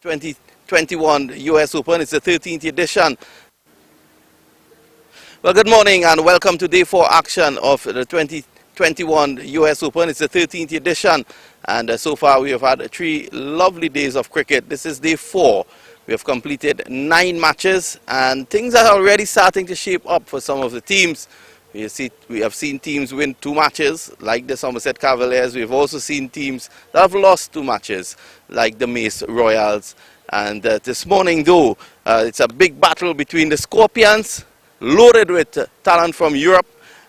2021 US Open. It's the 13th edition. Well, good morning and welcome to day 4 action of the 2021 US Open. It's the 13th edition, and so far we have had 3 lovely days of cricket. This is day 4. We have completed 9 matches and things are already starting to shape up for some of the teams. We have seen teams win 2 matches, like the Somerset Cavaliers. We've also seen teams that have lost 2 matches, like the Mace Royals. And this morning, though, it's a big battle between the Scorpions, loaded with talent from Europe,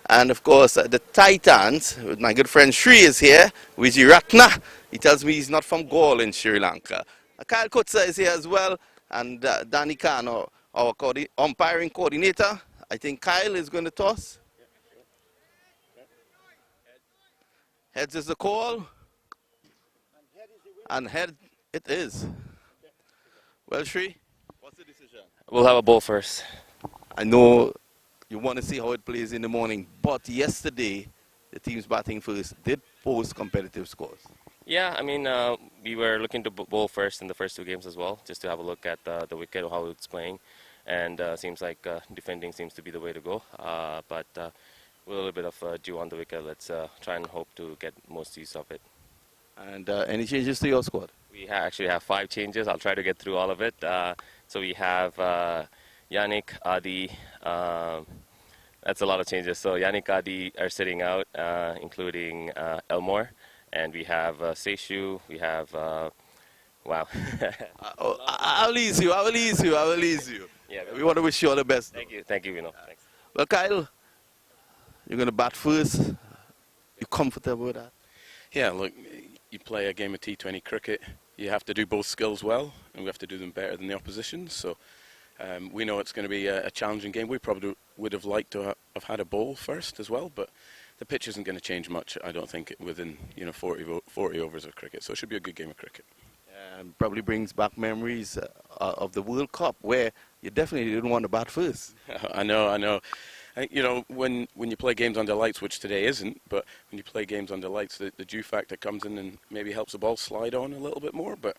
and of course the Titans. My good friend Sri is here, Vijay Ratna. He tells me he's not from Gaul in Sri Lanka. Kyle Kutsa is here as well, and Danny Khan, our umpiring coordinator. I think Kyle is going to toss. Heads is the call, and head it is. Well, Sri, what's the decision? We'll have a ball first. I know you want to see how it plays in the morning, but yesterday the teams batting first did post competitive scores. Yeah, I mean, we were looking to bowl first in the first 2 games as well, just to have a look at the wicket, how it's playing, and seems like defending seems to be the way to go. But with a little bit of dew on the wicket, let's try and hope to get most use of it. And any changes to your squad? We actually have 5 changes. I'll try to get through all of it. So we have Yannick, Adi. That's a lot of changes. So Yannick, Adi are sitting out, including Elmore. And we have Seishu, we have, wow. I'll ease you. Yeah, we want to wish you all the best. Thank you, Vino. Thanks. Well, Kyle, you're going to bat first. You comfortable with that? Yeah, look, you play a game of T20 cricket, you have to do both skills well, and we have to do them better than the opposition. So we know it's going to be a challenging game. We probably would have liked to have had a bowl first as well, but the pitch isn't going to change much, I don't think, within 40 overs of cricket. So it should be a good game of cricket. Probably brings back memories of the World Cup, where you definitely didn't want to bat first. I know. You know, when you play games under lights, which today isn't, but when you play games under lights, the dew factor comes in and maybe helps the ball slide on a little bit more. But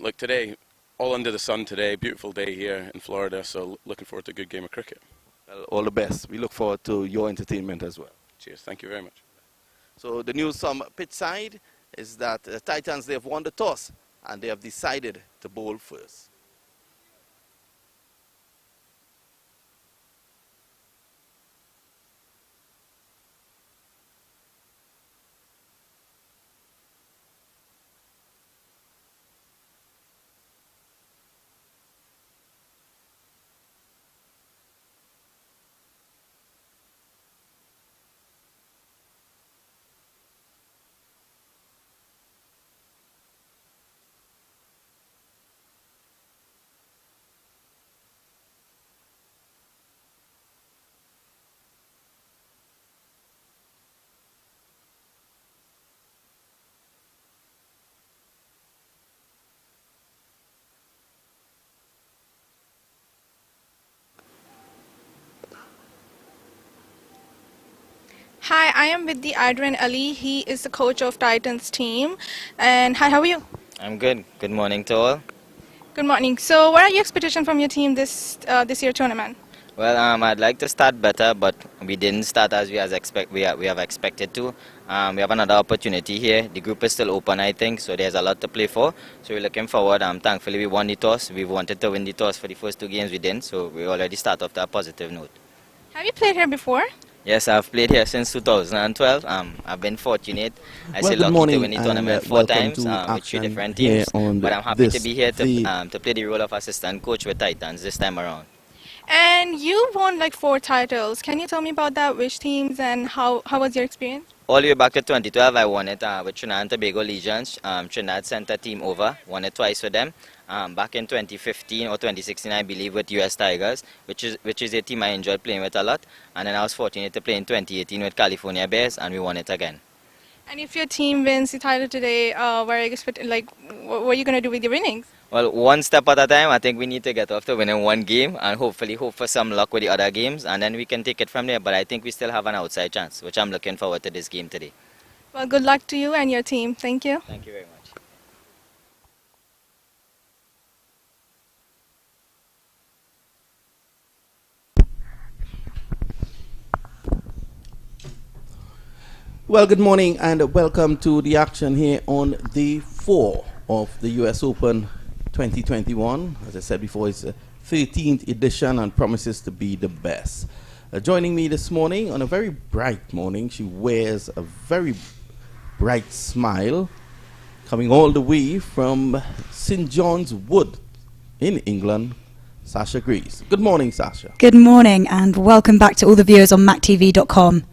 look, today, all under the sun today, beautiful day here in Florida, so looking forward to a good game of cricket. Well, all the best. We look forward to your entertainment as well. Cheers. Thank you very much. So the news from pitch side is that the Titans, they have won the toss and they have decided to bowl first. Hi, I am with the Adrian Ali. He is the coach of Titans team. And hi, how are you? I'm good. Good morning to all. Good morning. So what are your expectations from your team this year tournament? Well, I'd like to start better, but we didn't start as we have expected to. We have another opportunity here. The group is still open, I think, so there's a lot to play for. So we're looking forward. Thankfully, we won the toss. We wanted to win the toss for the first 2 games we didn't, so we already start off to a positive note. Have you played here before? Yes, I've played here since 2012. I've been fortunate. I say lucky to win the tournament 4 times with 3 different teams. But I'm happy to be here to play the role of assistant coach with Titans this time around. And you won like 4 titles. Can you tell me about that? Which teams and how was your experience? All the way back to 2012, I won it with Trinidad and Tobago Legions. Trinidad sent a team over, won it twice for them. Back in 2015 or 2016, I believe, with US Tigers, which is a team I enjoyed playing with a lot. And then I was fortunate to play in 2018 with California Bears, and we won it again. And if your team wins the title today, what are you going to do with your innings? Well, one step at a time. I think we need to get off to winning 1 game and hopefully hope for some luck with the other games, and then we can take it from there. But I think we still have an outside chance, which I'm looking forward to this game today. Well, good luck to you and your team. Thank you. Thank you very much. Well, good morning and welcome to the action here on day 4 of the US Open 2021. As I said before, it's the 13th edition and promises to be the best. Joining me this morning on a very bright morning, she wears a very bright smile, coming all the way from St. John's Wood in England, Sasha Grease. Good morning, Sasha. Good morning and welcome back to all the viewers on MAQTV.com.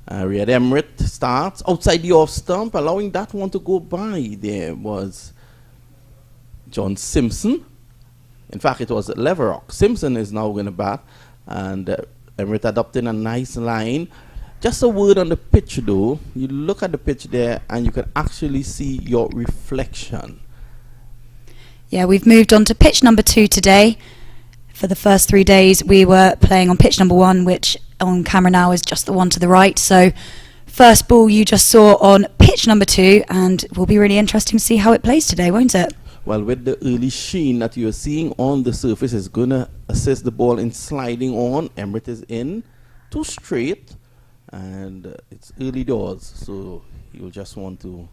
Riyad Emirates starts outside the off stump, allowing that one to go by. There was John Simpson. In fact, it was Leverock. Simpson is now going to bat, and Emirates adopting a nice line. Just a word on the pitch, though. You look at the pitch there, and you can actually see your reflection. Yeah, we've moved on to pitch number 2 today. For the first 3 days, we were playing on pitch number 1, which on camera now is just the one to the right. So first ball you just saw on pitch number 2, and it will be really interesting to see how it plays today, won't it? Well, with the early sheen that you're seeing on the surface, is going to assist the ball in sliding on. Emirates is in 2 straight, and it's early doors, so he'll just want to,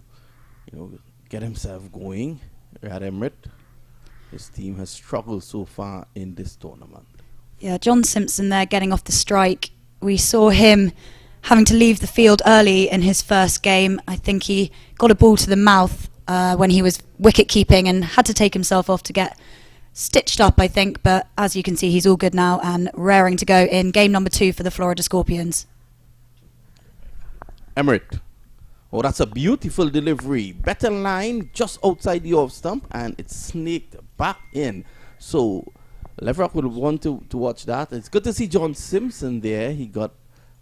get himself going. At Emirates, his team has struggled so far in this tournament. Yeah, John Simpson there getting off the strike. We saw him having to leave the field early in his first game. I think he got a ball to the mouth when he was wicket keeping and had to take himself off to get stitched up, I think. But as you can see, he's all good now and raring to go in game number 2 for the Florida Scorpions. Emirates. Oh, that's a beautiful delivery. Better line just outside the off stump, and it's snaked back in. So Leverock would want to watch that. It's good to see John Simpson there. He got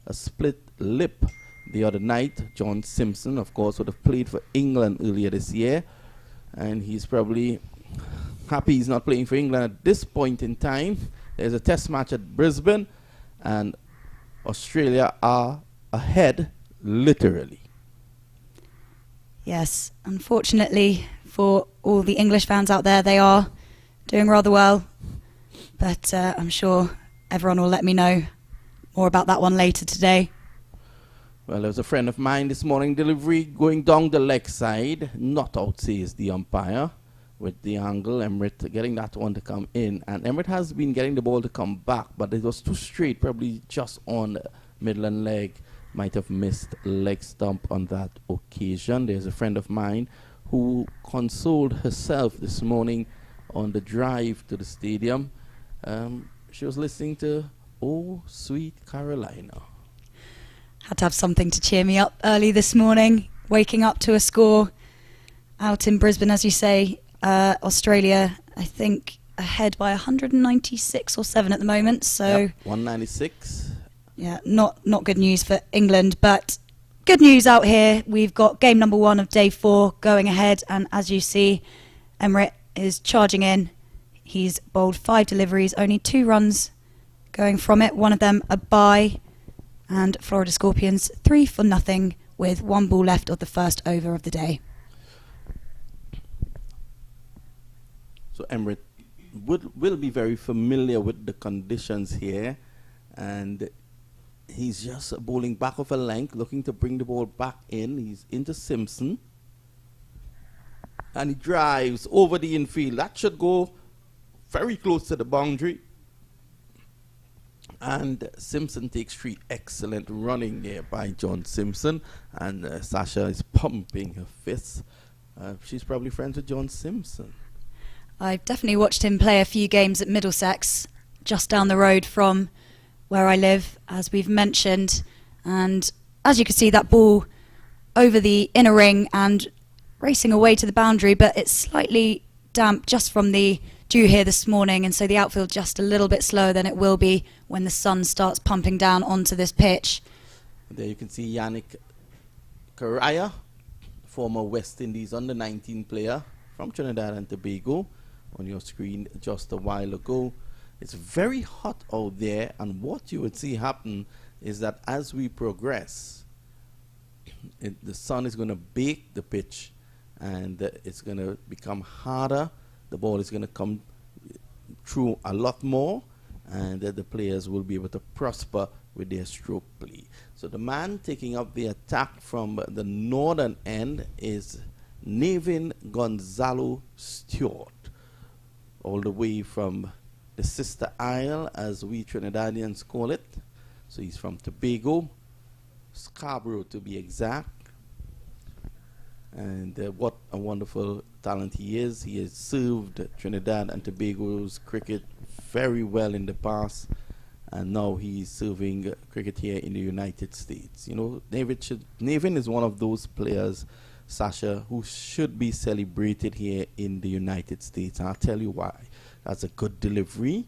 a split lip the other night. John Simpson, of course, would have played for England earlier this year, and he's probably happy he's not playing for England at this point in time. There's a test match at Brisbane, and Australia are ahead, literally. Yes, unfortunately for all the English fans out there, they are doing rather well. But I'm sure everyone will let me know more about that one later today. Well, there was a friend of mine this morning, delivery going down the leg side. Not out, says the umpire, with the angle. Emirates getting that one to come in. And Emirates has been getting the ball to come back, but it was too straight, probably just on the Midland leg. Might have missed leg stump on that occasion. There's a friend of mine who consoled herself this morning on the drive to the stadium. She was listening to Oh Sweet Carolina. Had to have something to cheer me up early this morning, waking up to a score out in Brisbane, as you say. Australia, I think, ahead by 196 or 7 at the moment. So yep, 196. Yeah, not good news for England, but good news out here. We've got game number 1 of day 4 going ahead, and as you see, Emirates is charging in. He's bowled 5 deliveries, only 2 runs going from it, one of them a bye, and Florida Scorpions 3 for nothing with 1 ball left of the first over of the day. So Emirates will be very familiar with the conditions here, and he's just bowling back of a length, looking to bring the ball back in. He's into Simpson, and he drives over the infield. That should go very close to the boundary. And Simpson takes 3. Excellent running there by John Simpson. And Sasha is pumping her fists. She's probably friends with John Simpson. I've definitely watched him play a few games at Middlesex, just down the road from where I live, as we've mentioned. And as you can see, that ball over the inner ring and racing away to the boundary, but it's slightly damp just from the dew here this morning, and so the outfield just a little bit slower than it will be when the sun starts pumping down onto this pitch. There you can see Yannick Correa, former West Indies under-19 player from Trinidad and Tobago, on your screen just a while ago. It's very hot out there, and what you would see happen is that as we progress, the sun is going to bake the pitch, and it's going to become harder. The ball is going to come through a lot more, and the players will be able to prosper with their stroke play. So the man taking up the attack from the northern end is Nevin Gonzalo Stewart, all the way from the sister isle, as we Trinidadians call it. So he's from Tobago, Scarborough to be exact. And what a wonderful talent he is. He has served Trinidad and Tobago's cricket very well in the past, and now he's serving cricket here in the United States. You know, Nevin is one of those players, Sasha, who should be celebrated here in the United States. And I'll tell you why. That's a good delivery,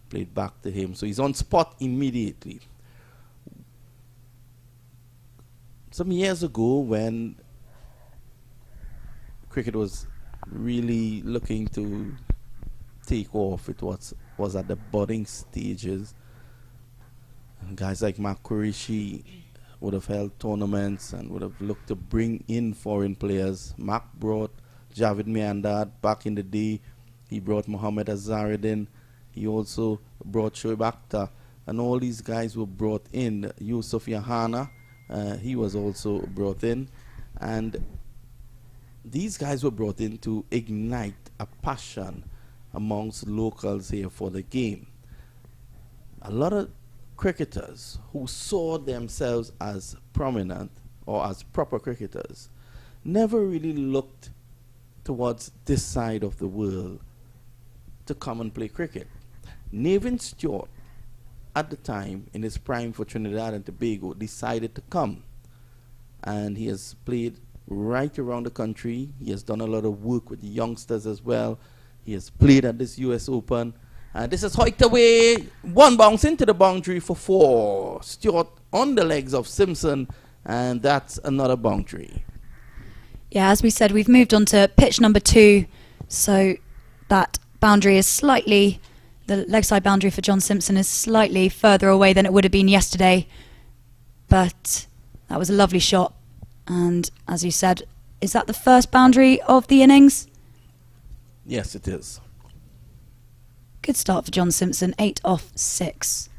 played back to him. So he's on spot immediately. Some years ago, when cricket was really looking to take off, it was at the budding stages. And guys like MAQ Qureshi would have held tournaments and would have looked to bring in foreign players. MAQ brought Javed Miandad back in the day. He brought Mohammed Azharuddin. He also brought Shoaib Akhtar. And all these guys were brought in. Yusuf Yahana, he was also brought in. And these guys were brought in to ignite a passion amongst locals here for the game. A lot of cricketers who saw themselves as prominent or as proper cricketers never really looked towards this side of the world to come and play cricket. Nevin Stewart, at the time, in his prime for Trinidad and Tobago, decided to come. And he has played right around the country. He has done a lot of work with the youngsters as well. He has played at this US Open. And this is hoiked away. One bounce into the boundary for 4. Stewart on the legs of Simpson. And that's another boundary. Yeah, as we said, we've moved on to pitch number 2. So that boundary is slightly, the leg side boundary for John Simpson is slightly further away than it would have been yesterday. But that was a lovely shot. And as you said, is that the first boundary of the innings? Yes, it is. Good start for John Simpson, 8 off 6.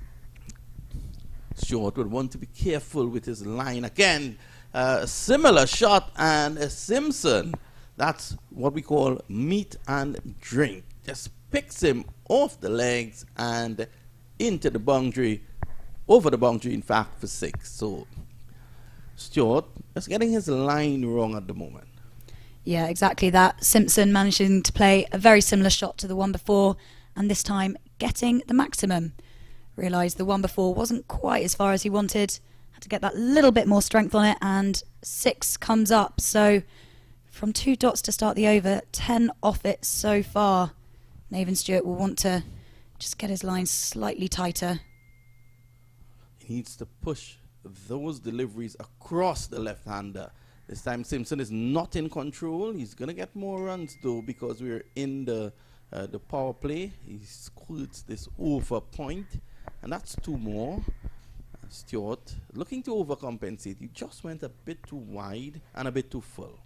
Stewart would want to be careful with his line. Again, a similar shot, and Simpson, that's what we call meat and drink. Just picks him off the legs and into the boundary, over the boundary, in fact, for 6. So Stewart is getting his line wrong at the moment. Yeah, exactly that. Simpson managing to play a very similar shot to the one before, and this time getting the maximum. Realised the one before wasn't quite as far as he wanted. Had to get that little bit more strength on it, and 6 comes up. So from 2 dots to start the over, 10 off it so far. Nevin Stewart will want to just get his line slightly tighter. He needs to push those deliveries across the left-hander. This time Simpson is not in control. He's going to get more runs though, because we're in the power play. He squirts this over point, and that's 2 more. Stewart looking to overcompensate. He just went a bit too wide and a bit too full.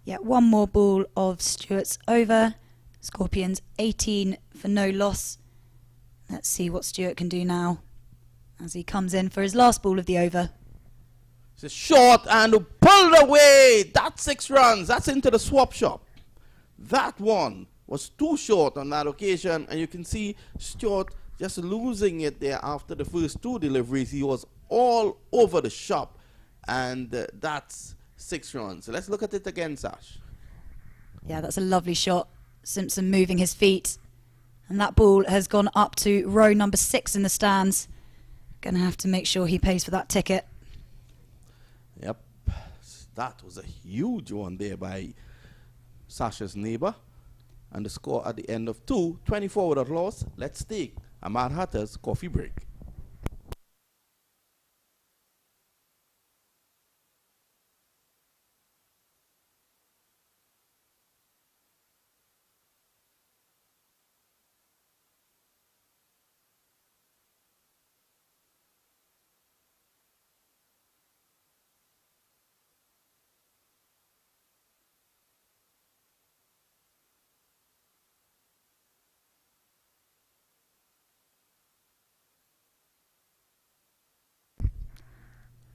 Yeah, 1 more ball of Stewart's over. Scorpions 18 for no loss. Let's see what Stewart can do now as he comes in for his last ball of the over. It's a short and pulled away. That's 6 runs. That's into the swap shop. That one was too short on that occasion, and you can see Stewart just losing it there after the first 2 deliveries. He was all over the shop, and that's 6 runs. So let's look at it again, Sash. Yeah, that's a lovely shot. Simpson moving his feet. And that ball has gone up to row number 6 in the stands. Going to have to make sure he pays for that ticket. Yep. That was a huge one there by Sasha's neighbor. And the score at the end of 2, 24 without loss. Let's take a Mad Hatter's coffee break.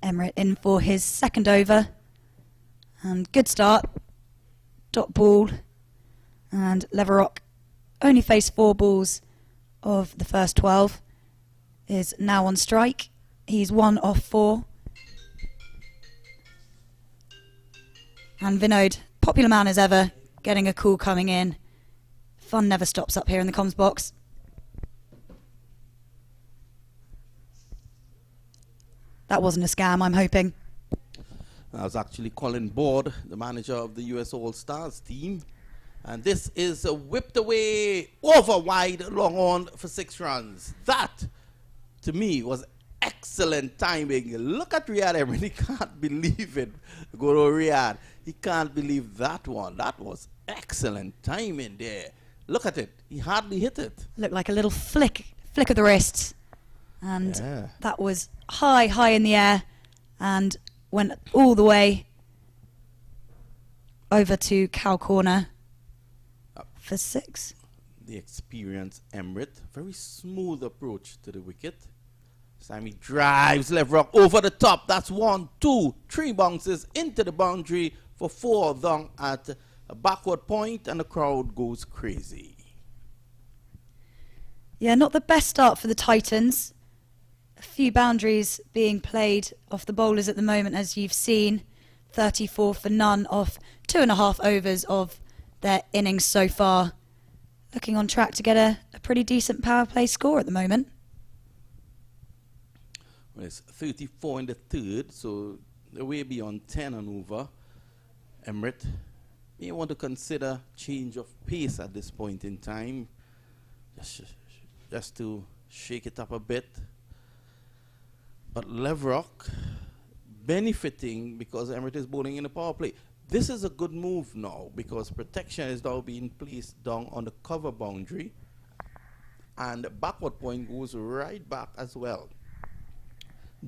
Emmerich in for his second over. And good start. Dot ball. And Leverock only faced 4 balls of the first 12. Is now on strike. He's 1 off 4. And Vinod, popular man as ever, getting a call coming in. Fun never stops up here in the comms box. That wasn't a scam, I'm hoping. I was actually Colin Board, the manager of the US All-Stars team. And this is whipped away over wide, long on for 6 runs. That, to me, was excellent timing. Look at Riyad Emmerich. He can't believe it. Go to Riyad. He can't believe that one. That was excellent timing there. Look at it. He hardly hit it. Looked like a little flick of the wrist. And that was high in the air and went all the way over to cow corner for 6. The experienced Emmerich. Very smooth approach to the wicket. Sammy drives Leverock over the top. That's 1, 2, 3 bounces into the boundary for 4 down at a backward point, and the crowd goes crazy. Yeah, not the best start for the Titans. A few boundaries being played off the bowlers at the moment, as you've seen. 34 for none off 2.5 overs of their innings so far. Looking on track to get a pretty decent power play score at the moment. Well, it's 34 in the third, so they're way beyond 10 and over. Emmerich may want to consider change of pace at this point in time, just to shake it up a bit. But Leverock benefiting because Emmerich is bowling in the power play. This is a good move now because protection is now being placed down on the cover boundary, and the backward point goes right back as well.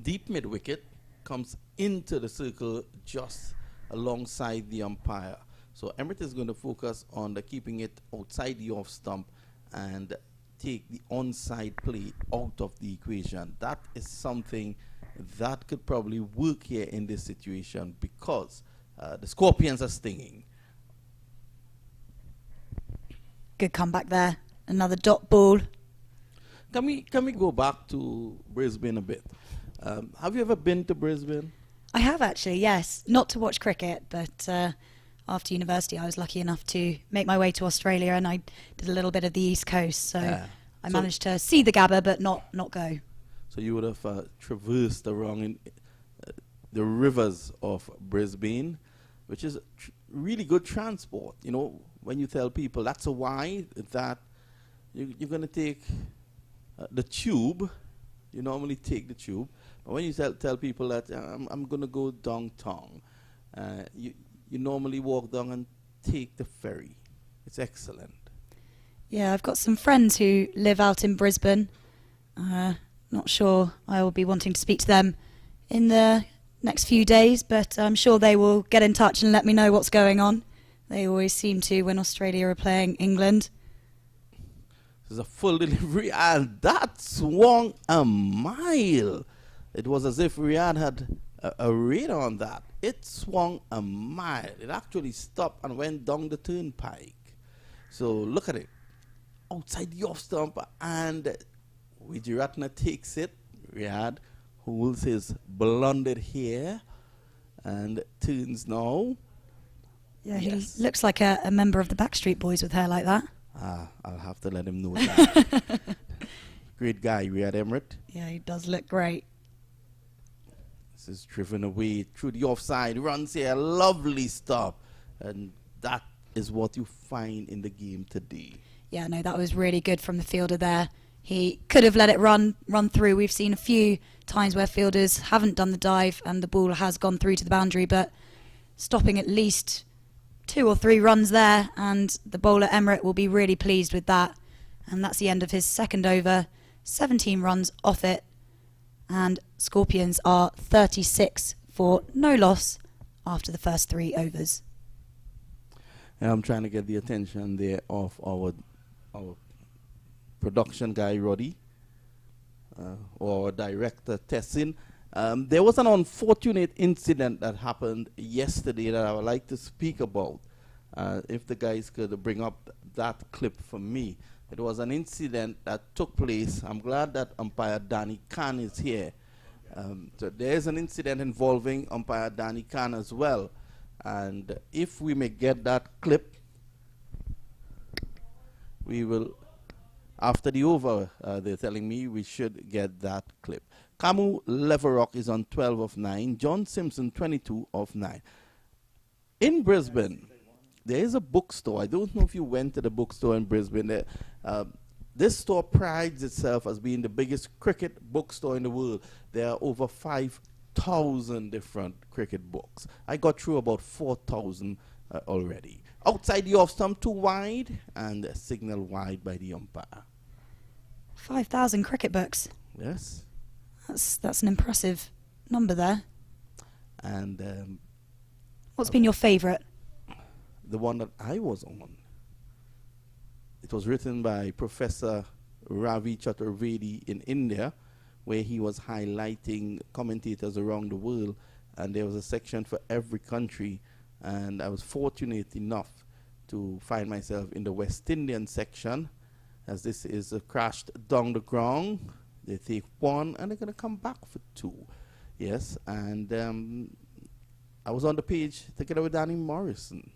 Deep mid wicket comes into the circle just alongside the umpire. So Emmerich is going to focus on keeping it outside the off stump and take the onside play out of the equation. That is something that could probably work here in this situation because the Scorpions are stinging. Good comeback there. Another dot ball. Can we go back to Brisbane a bit? Have you ever been to Brisbane? I have actually, yes. Not to watch cricket, but after university I was lucky enough to make my way to Australia, and I did a little bit of the East Coast, so I managed to see the Gabba but not go. So you would have traversed around the rivers of Brisbane, which is really good transport. You know, when you tell people that's a why that you're going to take the tube, you normally take the tube. But when you tell people that I'm going to go downtown, you normally walk down and take the ferry. It's excellent. Yeah, I've got some friends who live out in Brisbane. Not sure I will be wanting to speak to them in the next few days, but I'm sure they will get in touch and let me know what's going on. They always seem to when Australia are playing England. This is a full delivery, and that swung a mile. It was as if Riyad had a radar on that. It swung a mile. It actually stopped and went down the turnpike. So look at it. Outside the off stump, and Wijeratne takes it. Riyad holds his blonded hair and turns now. Yeah, he looks like a member of the Backstreet Boys with hair like that. I'll have to let him know that. Great guy, Riyad Emmerich. Yeah, he does look great. This is driven away through the offside. Runs here, lovely stop. And that is what you find in the game today. Yeah, no, that was really good from the fielder there. He could have let it run through. We've seen a few times where fielders haven't done the dive and the ball has gone through to the boundary, but stopping at least 2 or 3 runs there, and the bowler Emmerich will be really pleased with that. And that's the end of his second over. 17 runs off it, and Scorpions are 36 for no loss after the first 3 overs. And I'm trying to get the attention there of our production guy Roddy, or our director Tessin. There was an unfortunate incident that happened yesterday that I would like to speak about. If the guys could bring up that clip for me. It was an incident that took place. I'm glad that umpire Danny Khan is here. So there's an incident involving umpire Danny Khan as well. And if we may get that clip, we will, after the over, they're telling me we should get that clip. Camu Leverock is on 12 of 9. John Simpson, 22 of 9. In Brisbane, there is a bookstore. I don't know if you went to the bookstore in Brisbane. This store prides itself as being the biggest cricket bookstore in the world. There are over 5,000 different cricket books. I got through about 4,000 already. Outside the off stump, 2 wide, and a signal wide by the umpire. 5,000 cricket books. Yes. That's an impressive number there. And what's been your favourite? The one that I was on. It was written by Professor Ravi Chaturvedi in India, where he was highlighting commentators around the world, and there was a section for every country, and I was fortunate enough to find myself in the West Indian section, as this is crashed down the ground. They take 1 and they're going to come back for 2. Yes, and I was on the page together with Danny Morrison.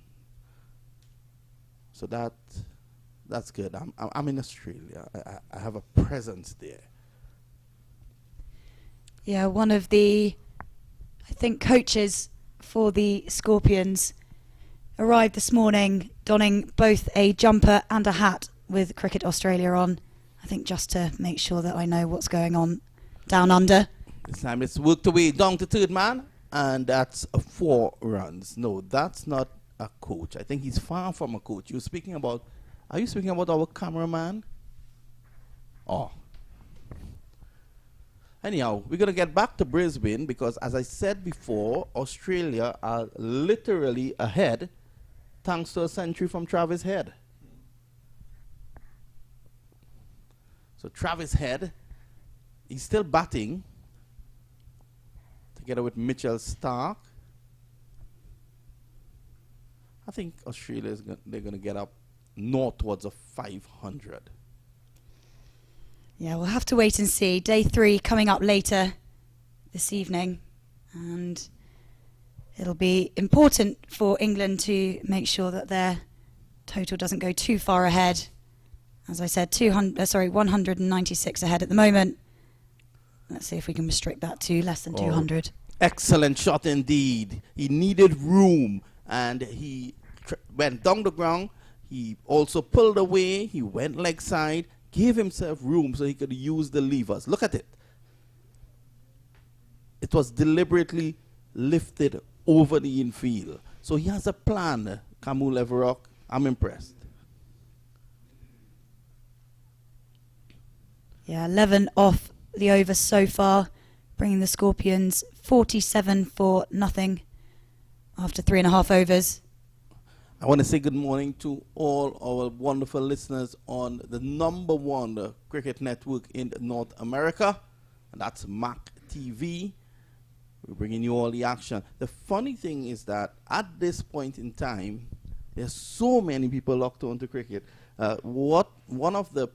So that's good. I'm in Australia. I have a presence there. Yeah, one of the, I think, coaches for the Scorpions arrived this morning donning both a jumper and a hat with Cricket Australia on. I think just to make sure that I know what's going on down under. This time it's worked away down to third man, and that's 4 runs. No, that's not a coach. I think he's far from a coach. Are you speaking about our cameraman? Oh. Anyhow, we're going to get back to Brisbane because, as I said before, Australia are literally ahead thanks to a century from Travis Head. So Travis Head, he's still batting together with Mitchell Stark. I think Australia they're going to get up north towards a 500. Yeah, we'll have to wait and see. Day 3 coming up later this evening, and it'll be important for England to make sure that their total doesn't go too far ahead. As I said, 196 ahead at the moment. Let's see if we can restrict that to less than 200. Excellent shot indeed. He needed room, and he went down the ground. He also pulled away. He went leg side, gave himself room so he could use the levers. Look at it. It was deliberately lifted over the infield. So he has a plan, Camu Leverock. I'm impressed. Yeah, 11 off the over so far, bringing the Scorpions 47 for nothing after 3.5 overs. I want to say good morning to all our wonderful listeners on the #1 cricket network in North America, and that's MAQ TV. We're bringing you all the action. The funny thing is that at this point in time, there's so many people locked onto cricket. One of the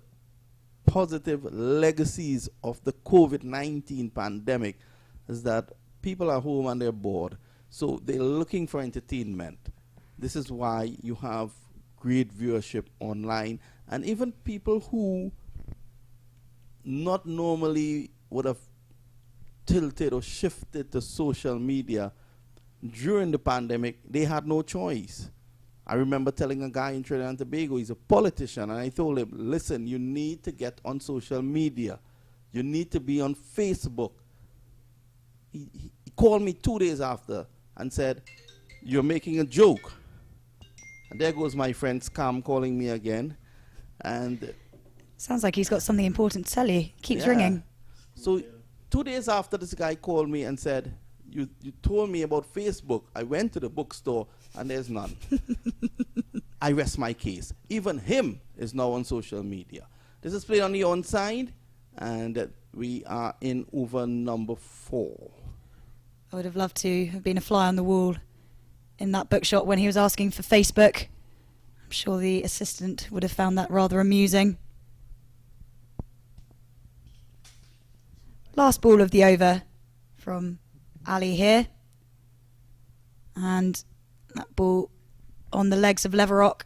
positive legacies of the COVID-19 pandemic is that people are home and they're bored. So they're looking for entertainment. This is why you have great viewership online. And even people who not normally would have tilted or shifted to social media during the pandemic, they had no choice. I remember telling a guy in Trinidad and Tobago, he's a politician, and I told him, listen, you need to get on social media. You need to be on Facebook. He called me 2 days after and said, you're making a joke. And there goes my friend Scam calling me again. And sounds like he's got something important to tell you. Keeps ringing. So 2 days after, this guy called me and said, you told me about Facebook. I went to the bookstore and there's none. I rest my case. Even him is now on social media. This is played on the onside, and We are in over number 4. I would have loved to have been a fly on the wall in that bookshot when he was asking for Facebook. I'm sure the assistant would have found that rather amusing. Last ball of the over from Ali here. And that ball on the legs of Leverock.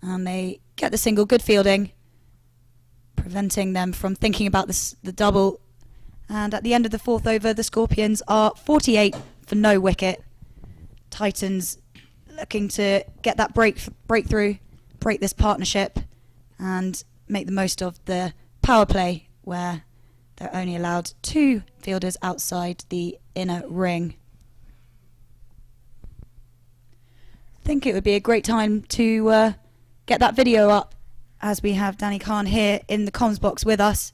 And they get the single, good fielding, preventing them from thinking about the double. And at the end of the 4th over, the Scorpions are 48 for no wicket. Titans looking to get that breakthrough, break this partnership, and make the most of the power play where they're only allowed 2 fielders outside the inner ring. I think it would be a great time to get that video up, as we have Danny Khan here in the comms box with us.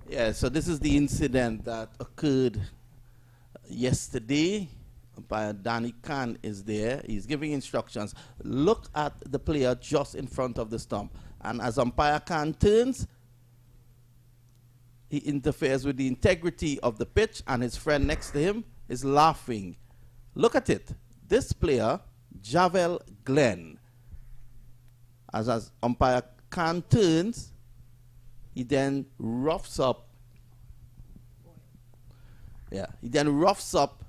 Yeah, so this is the incident that occurred yesterday. Umpire Danny Khan is there. He's giving instructions. Look at the player just in front of the stump. And as umpire Khan turns, he interferes with the integrity of the pitch, and his friend next to him is laughing. Look at it. This player, Javel Glenn, as umpire Khan turns, he then roughs up. Yeah, he then roughs up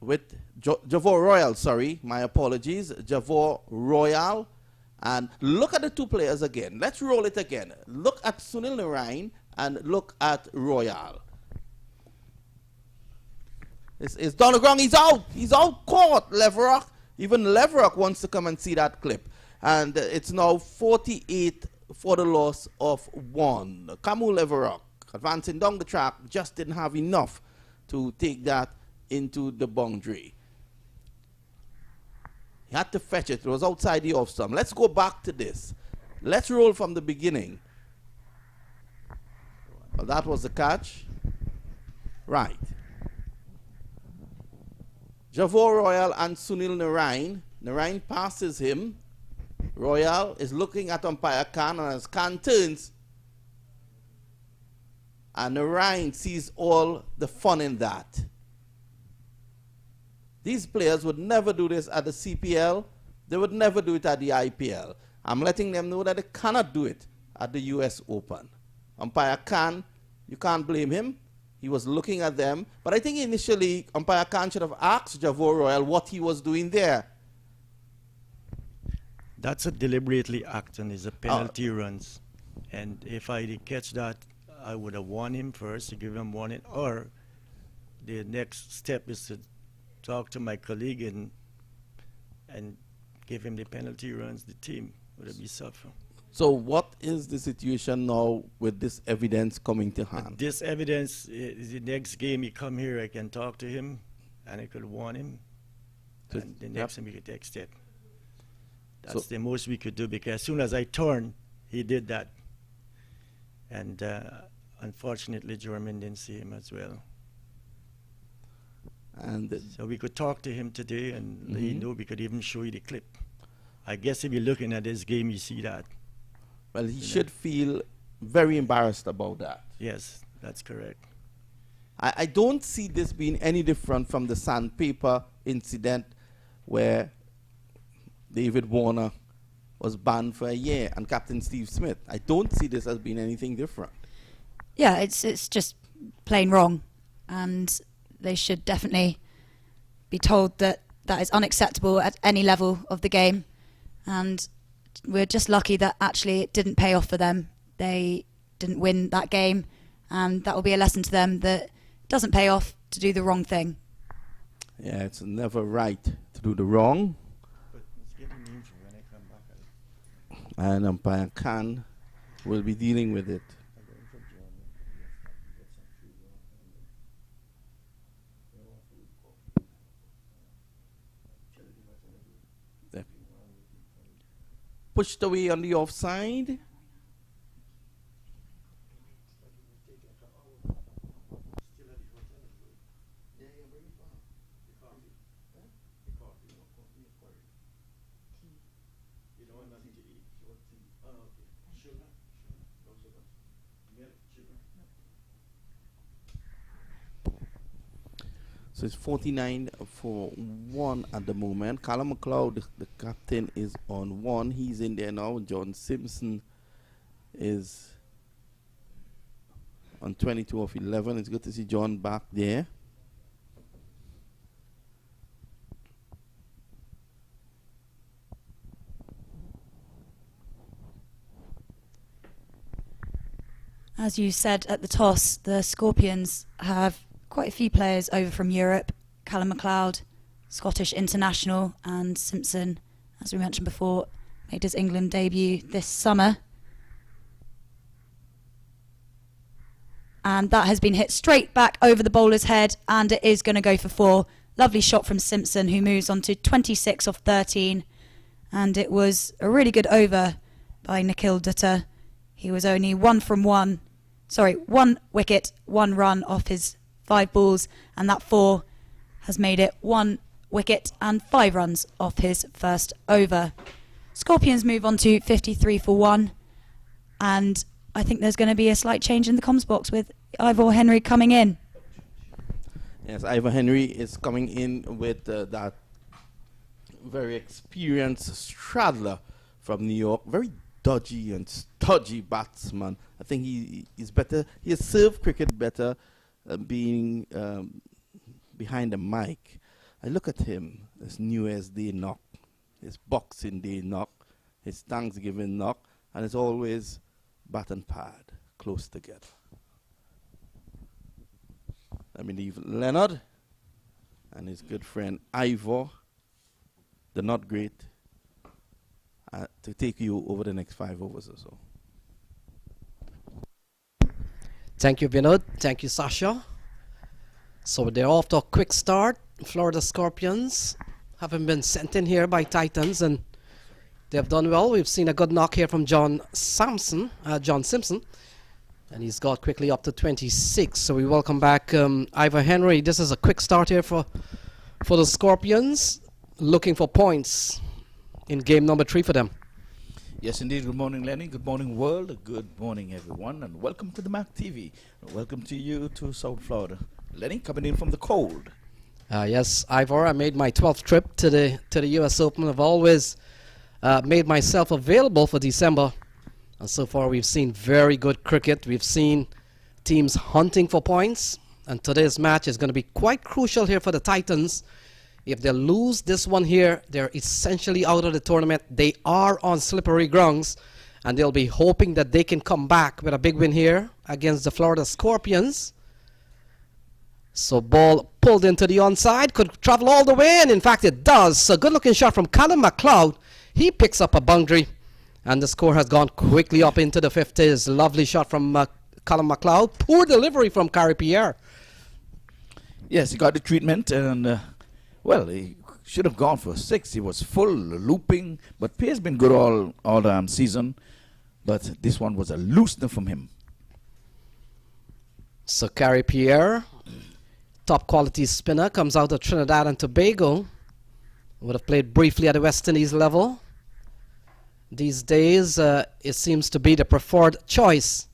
with Javor Royal, sorry, my apologies, Javor Royal. And look at the 2 players again. Let's roll it again. Look at Sunil Narain and look at Royal. It's Donegrong, he's out. He's out caught, Leverock. Even Leverock wants to come and see that clip. And it's now 48 for the loss of 1. Camus Leverock, advancing down the track, just didn't have enough to take that into the boundary. He had to fetch it. It was outside the off stump. Let's go back to this. Let's roll from the beginning. Well, that was the catch. Right. Javor Royal and Sunil Narain. Narain passes him. Royal is looking at umpire Khan, and as Khan turns, and Narain sees all the fun in that. These players would never do this at the CPL. They would never do it at the IPL. I'm letting them know that they cannot do it at the US Open. Umpire Khan, you can't blame him. He was looking at them. But I think initially, umpire Khan should have asked Javor Royal what he was doing there. That's a deliberately act and is a penalty runs. And if I did catch that, I would have warned him first to give him warning. Or the next step is to talk to my colleague and give him the penalty runs. The team would be suffering. So what is the situation now with this evidence coming to hand? This evidence is the next game he come here, I can talk to him and I could warn him. So and the next time we could take step. That's the most we could do, because as soon as I turned, he did that. And unfortunately, German didn't see him as well. And so we could talk to him today, and you know, we could even show you the clip. I guess if you're looking at this game, you see that. Well, he should feel very embarrassed about that. Yes, that's correct. I don't see this being any different from the sandpaper incident where David Warner was banned for a year and Captain Steve Smith. I don't see this as being anything different. Yeah, it's just plain wrong, and they should definitely be told that that is unacceptable at any level of the game. And we're just lucky that actually it didn't pay off for them. They didn't win that game, and that will be a lesson to them that it doesn't pay off to do the wrong thing. Yeah, it's never right to do the wrong. And umpire Khan will be dealing with it. There. Pushed away on the offside. So it's 49 for 1 at the moment. Callum McLeod, the captain, is on 1. He's in there now. John Simpson is on 22 of 11. It's good to see John back there. As you said at the toss, the Scorpions have quite a few players over from Europe. Callum McLeod, Scottish international, and Simpson, as we mentioned before, made his England debut this summer. And that has been hit straight back over the bowler's head, and it is going to go for 4. Lovely shot from Simpson, who moves on to 26 of 13. And it was a really good over by Nikhil Dutta. He was only 1 wicket, 1 run off his 5 balls, and that 4 has made it 1 wicket and 5 runs off his first over. Scorpions move on to 53 for 1, and I think there's going to be a slight change in the comms box with Ivor Henry coming in. Yes, Ivor Henry is coming in with that very experienced straddler from New York, very dodgy and stodgy batsman. I think he's better. He has served cricket better being behind the mic. I look at him, his New Year's Day knock, his Boxing Day knock, his Thanksgiving knock, and it's always bat and pad close together. I believe Leonard and his good friend Ivor, the not great, to take you over the next 5 overs or so. Thank you, Vinod. Thank you, Sasha. So they're off to a quick start. Florida Scorpions having been sent in here by Titans, and they've done well. We've seen a good knock here from John Simpson, and he's got quickly up to 26. So we welcome back Ivor Henry. This is a quick start here for the Scorpions, looking for points in game number 3 for them. Yes, indeed. Good morning, Lenny. Good morning, world. Good morning, everyone. And welcome to the MAQ TV. Welcome to you to South Florida. Lenny, coming in from the cold. Yes, Ivor, I made my 12th trip to the US Open. I've always made myself available for December. And so far, we've seen very good cricket. We've seen teams hunting for points. And today's match is going to be quite crucial here for the Titans. If they lose this one here, they're essentially out of the tournament. They are on slippery grounds, and they'll be hoping that they can come back with a big win here against the Florida Scorpions. So ball pulled into the onside, could travel all the way, and in fact it does. So good looking shot from Callum McLeod. He picks up a boundary, and the score has gone quickly up into the 50s. Lovely shot from Callum McLeod. Poor delivery from Gary Pierre. Yes, he got the treatment, and well, he should have gone for 6. He was full looping, but Pierre's been good all season. But this one was a loosener from him. So Gary Pierre, top quality spinner, comes out of Trinidad and Tobago. Would have played briefly at the West Indies level. These days, it seems to be the preferred choice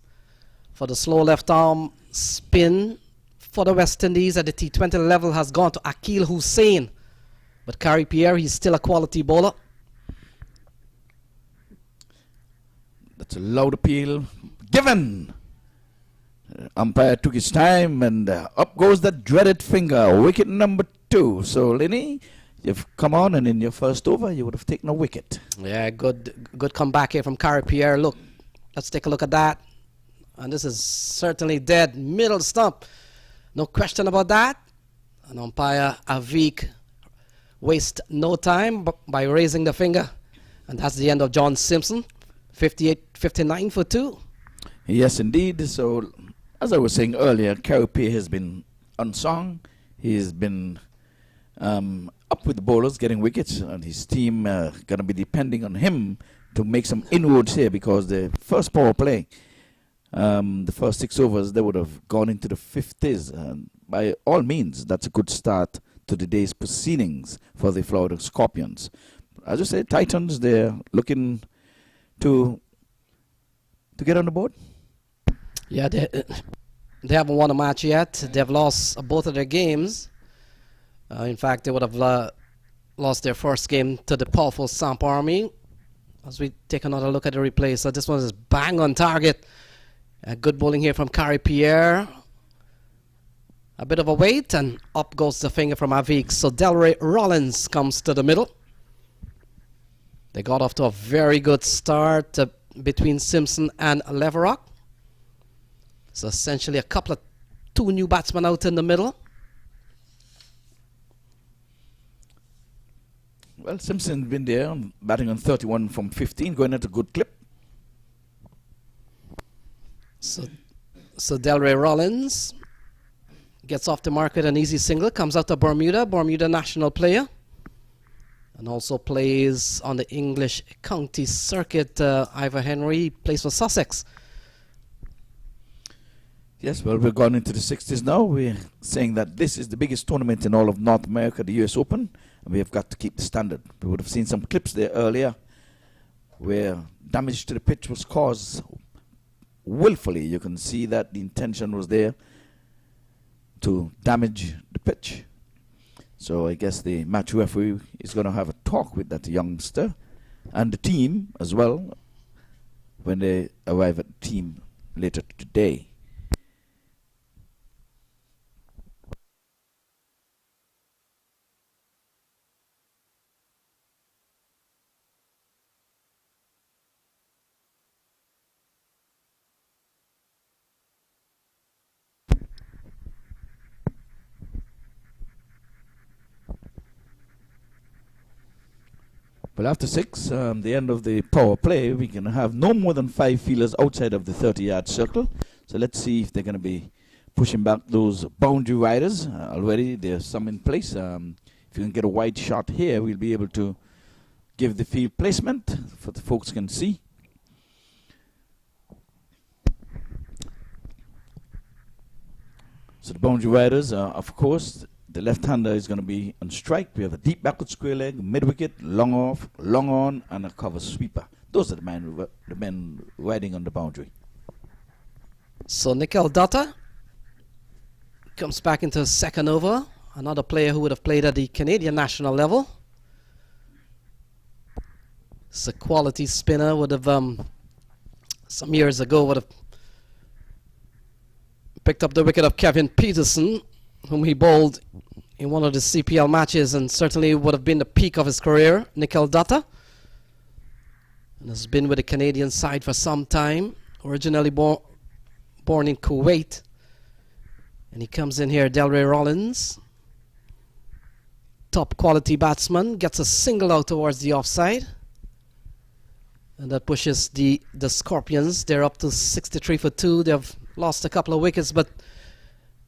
for the slow left arm spin. For the West Indies at the T20 level has gone to Akil Hussain. But Gary Pierre, he's still a quality bowler. That's a loud appeal. Given! Umpire took his time, and up goes that dreaded finger. Wicket number 2. So, Lenny, you've come on, and in your first over, you would have taken a wicket. Yeah, good comeback here from Gary Pierre. Look, let's take a look at that. And this is certainly dead. Middle stump. No question about that. And umpire Avik wastes no time by raising the finger. And that's the end of John Simpson. 58-59 for 2. Yes, indeed. So, as I was saying earlier, Gary Pierre has been unsung. He's been up with the bowlers, getting wickets. And his team going to be depending on him to make some inroads here, because the first power play, the first 6 overs, they would have gone into the 50s. And by all means, that's a good start to the day's proceedings for the Florida Scorpions. As I say, Titans, they're looking to to get on the board? Yeah, they haven't won a match yet. They've lost both of their games. In fact, they would have lost their first game to the powerful Samp Army. As we take another look at the replay, so this one is bang on target. Good bowling here from Carrie Pierre. A bit of a wait, and up goes the finger from Avik. So Delray Rollins comes to the middle. They got off to a very good start between Simpson and Leverock. So essentially two new batsmen out in the middle. Well, Simpson's been there, batting on 31 from 15, going at a good clip. So Delray Rollins gets off the mark with an easy single, comes out to Bermuda national player, and also plays on the English county circuit. Ivor Henry plays for Sussex. Yes, well, we're gone into the 60s now. We're saying that this is the biggest tournament in all of North America, the US Open, and we have got to keep the standard. We would have seen some clips there earlier where damage to the pitch was caused willfully. You can see that the intention was there to damage the pitch. So I guess the match referee is going to have a talk with that youngster and the team as well when they arrive at the team later today. Well, after 6, the end of the power play, we can have no more than 5 fielders outside of the 30-yard circle. So let's see if they're going to be pushing back those boundary riders. Already there's some in place. If you can get a wide shot here, we'll be able to give the field placement for the folks can see. So the boundary riders, of course, the left-hander is going to be on strike. We have a deep backward square leg, mid-wicket, long off, long on, and a cover sweeper. Those are the men riding on the boundary. So Nikhil Datta comes back into his second over. Another player who would have played at the Canadian national level. It's a quality spinner. Would have some years ago would have picked up the wicket of Kevin Peterson, whom he bowled in one of the CPL matches, and certainly would have been the peak of his career, Nikhil Datta. And has been with the Canadian side for some time. Originally born in Kuwait. And he comes in here, Delray Rollins. Top quality batsman, gets a single out towards the offside. And that pushes the Scorpions. They're up to 63 for 2. They've lost a couple of wickets, but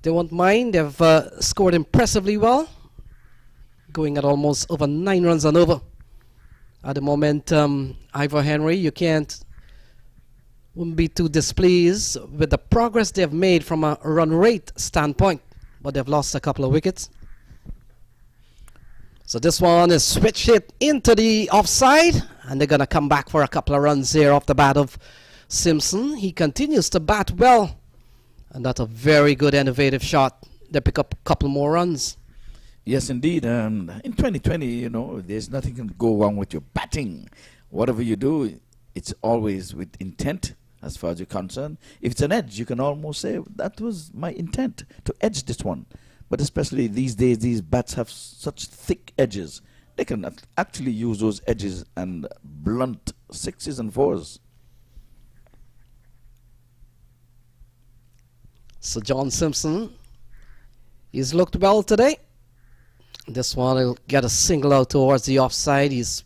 they won't mind. They've scored impressively well, going at almost over 9 runs and over. At the moment, Ivor Henry, wouldn't be too displeased with the progress they've made from a run rate standpoint, but they've lost a couple of wickets. So this one is switched it into the offside, and they're going to come back for a couple of runs here off the bat of Simpson. He continues to bat well. And that's a very good innovative shot. They pick up a couple more runs. Yes, indeed. In 2020, you know, there's nothing can go wrong with your batting. Whatever you do, it's always with intent as far as you're concerned. If it's an edge, you can almost say, that was my intent, to edge this one. But especially these days, these bats have such thick edges. They can actually use those edges and blunt 6s and 4s. So John Simpson, he's looked well today. This one will get a single out towards the offside. He's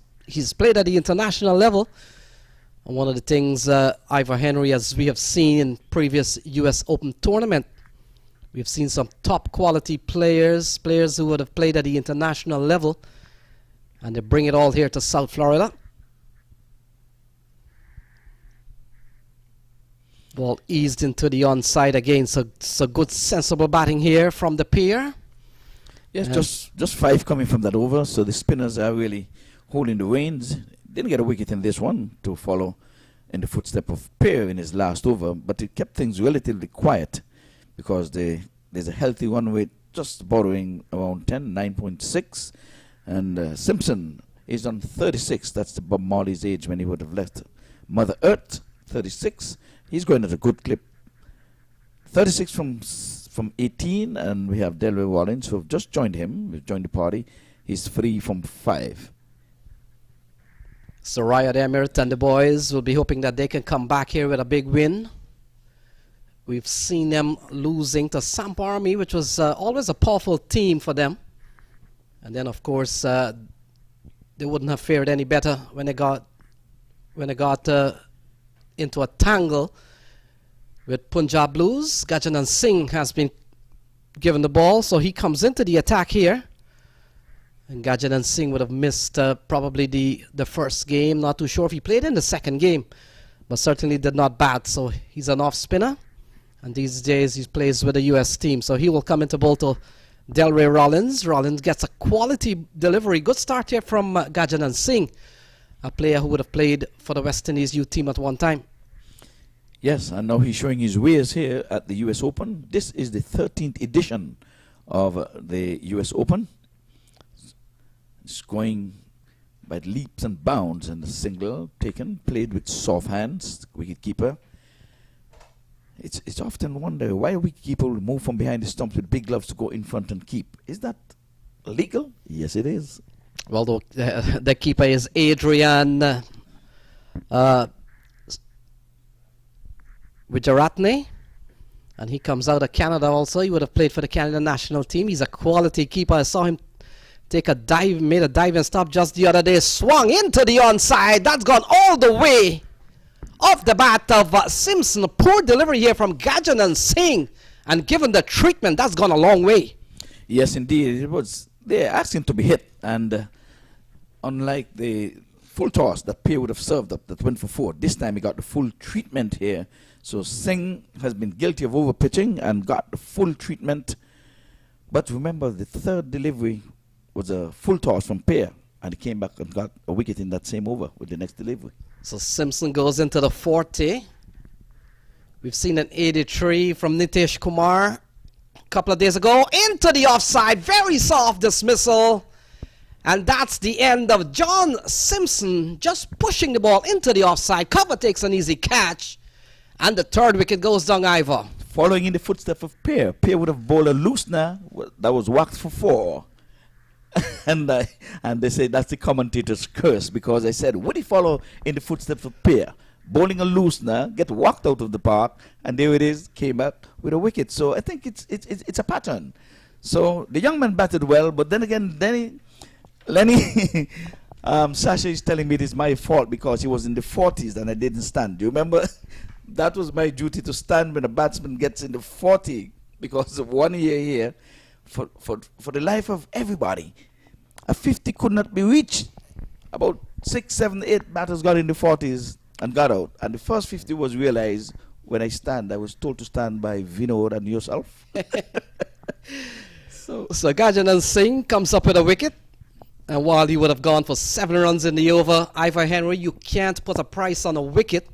played at the international level. And one of the things Ivor Henry, as we have seen in previous US Open tournament, we've seen some top quality players who would have played at the international level, and they bring it all here to South Florida. Ball eased into the onside again, so good sensible batting here from the pier. Yes, just 5 coming from that over, so the spinners are really holding the reins. Didn't get a wicket in this one to follow in the footstep of Pear in his last over, but it kept things relatively quiet because there's a healthy one with just borrowing around 10, 9.6, and Simpson is on 36. That's the Bob Marley's age when he would have left Mother Earth, 36. He's going at a good clip. 36 from 18, and we have Delroy Rollins who have just joined him. We've joined the party. He's 3 from 5. So Riot Emirates and the boys will be hoping that they can come back here with a big win. We've seen them losing to Samp Army, which was always a powerful team for them. And then, of course, they wouldn't have fared any better when they got into a tangle with Punjab Blues. Gajanan Singh has been given the ball, so he comes into the attack here. And Gajanan Singh would have missed probably the first game. Not too sure if he played in the second game, but certainly did not bat. So he's an off spinner, and these days he plays with the US team. So he will come into bowl to Delroy Rollins. Rollins gets a quality delivery. Good start here from Gajanan Singh, a player who would have played for the West Indies youth team at one time. Yes, and now he's showing his wares here at the US Open. This is the 13th edition of the US Open. It's going by leaps and bounds, and the single taken, played with soft hands, wicketkeeper. It's often wonder why wicketkeeper will move from behind the stumps with big gloves to go in front and keep. Is that legal? Yes, it is. Well, the keeper is Adrian Wijaratne, and he comes out of Canada also. He would have played for the Canada national team. He's a quality keeper. I saw him take a dive, made a dive and stop just the other day, swung into the onside. That's gone all the way off the bat of Simpson. Poor delivery here from Gajanan Singh, and given the treatment, that's gone a long way. Yes, indeed. It was. They asked him to be hit, and unlike the full toss that Pear would have served up, that went for 4, this time he got the full treatment here. So Singh has been guilty of over pitching and got the full treatment. But remember, the third delivery was a full toss from Pear, and he came back and got a wicket in that same over with the next delivery. So Simpson goes into the 40. We've seen an 83 from Nitish Kumar a couple of days ago into the offside. Very soft dismissal. And that's the end of John Simpson just pushing the ball into the offside. Cover takes an easy catch. And the third wicket goes down, Ivor. Following in the footsteps of Pear. Pear would have bowled a loosener that was whacked for 4. and they say that's the commentator's curse, because I said, would he follow in the footsteps of Pear? Bowling a loosener, get whacked out of the park, and there it is, came back with a wicket. So I think it's a pattern. So the young man batted well, but then again, Lenny Sasha is telling me it is my fault because he was in the 40s and I didn't stand. Do you remember? That was my duty, to stand when a batsman gets in the 40, because of 1 year here. For the life of everybody, a 50 could not be reached. About 6, 7, 8 batters got in the 40s and got out. And the first 50 was realized when I stand. I was told to stand by Vinod and yourself. So Gajanan Singh comes up with a wicket. And while he would have gone for 7 runs in the over, Ivor Henry, you can't put a price on a wicket.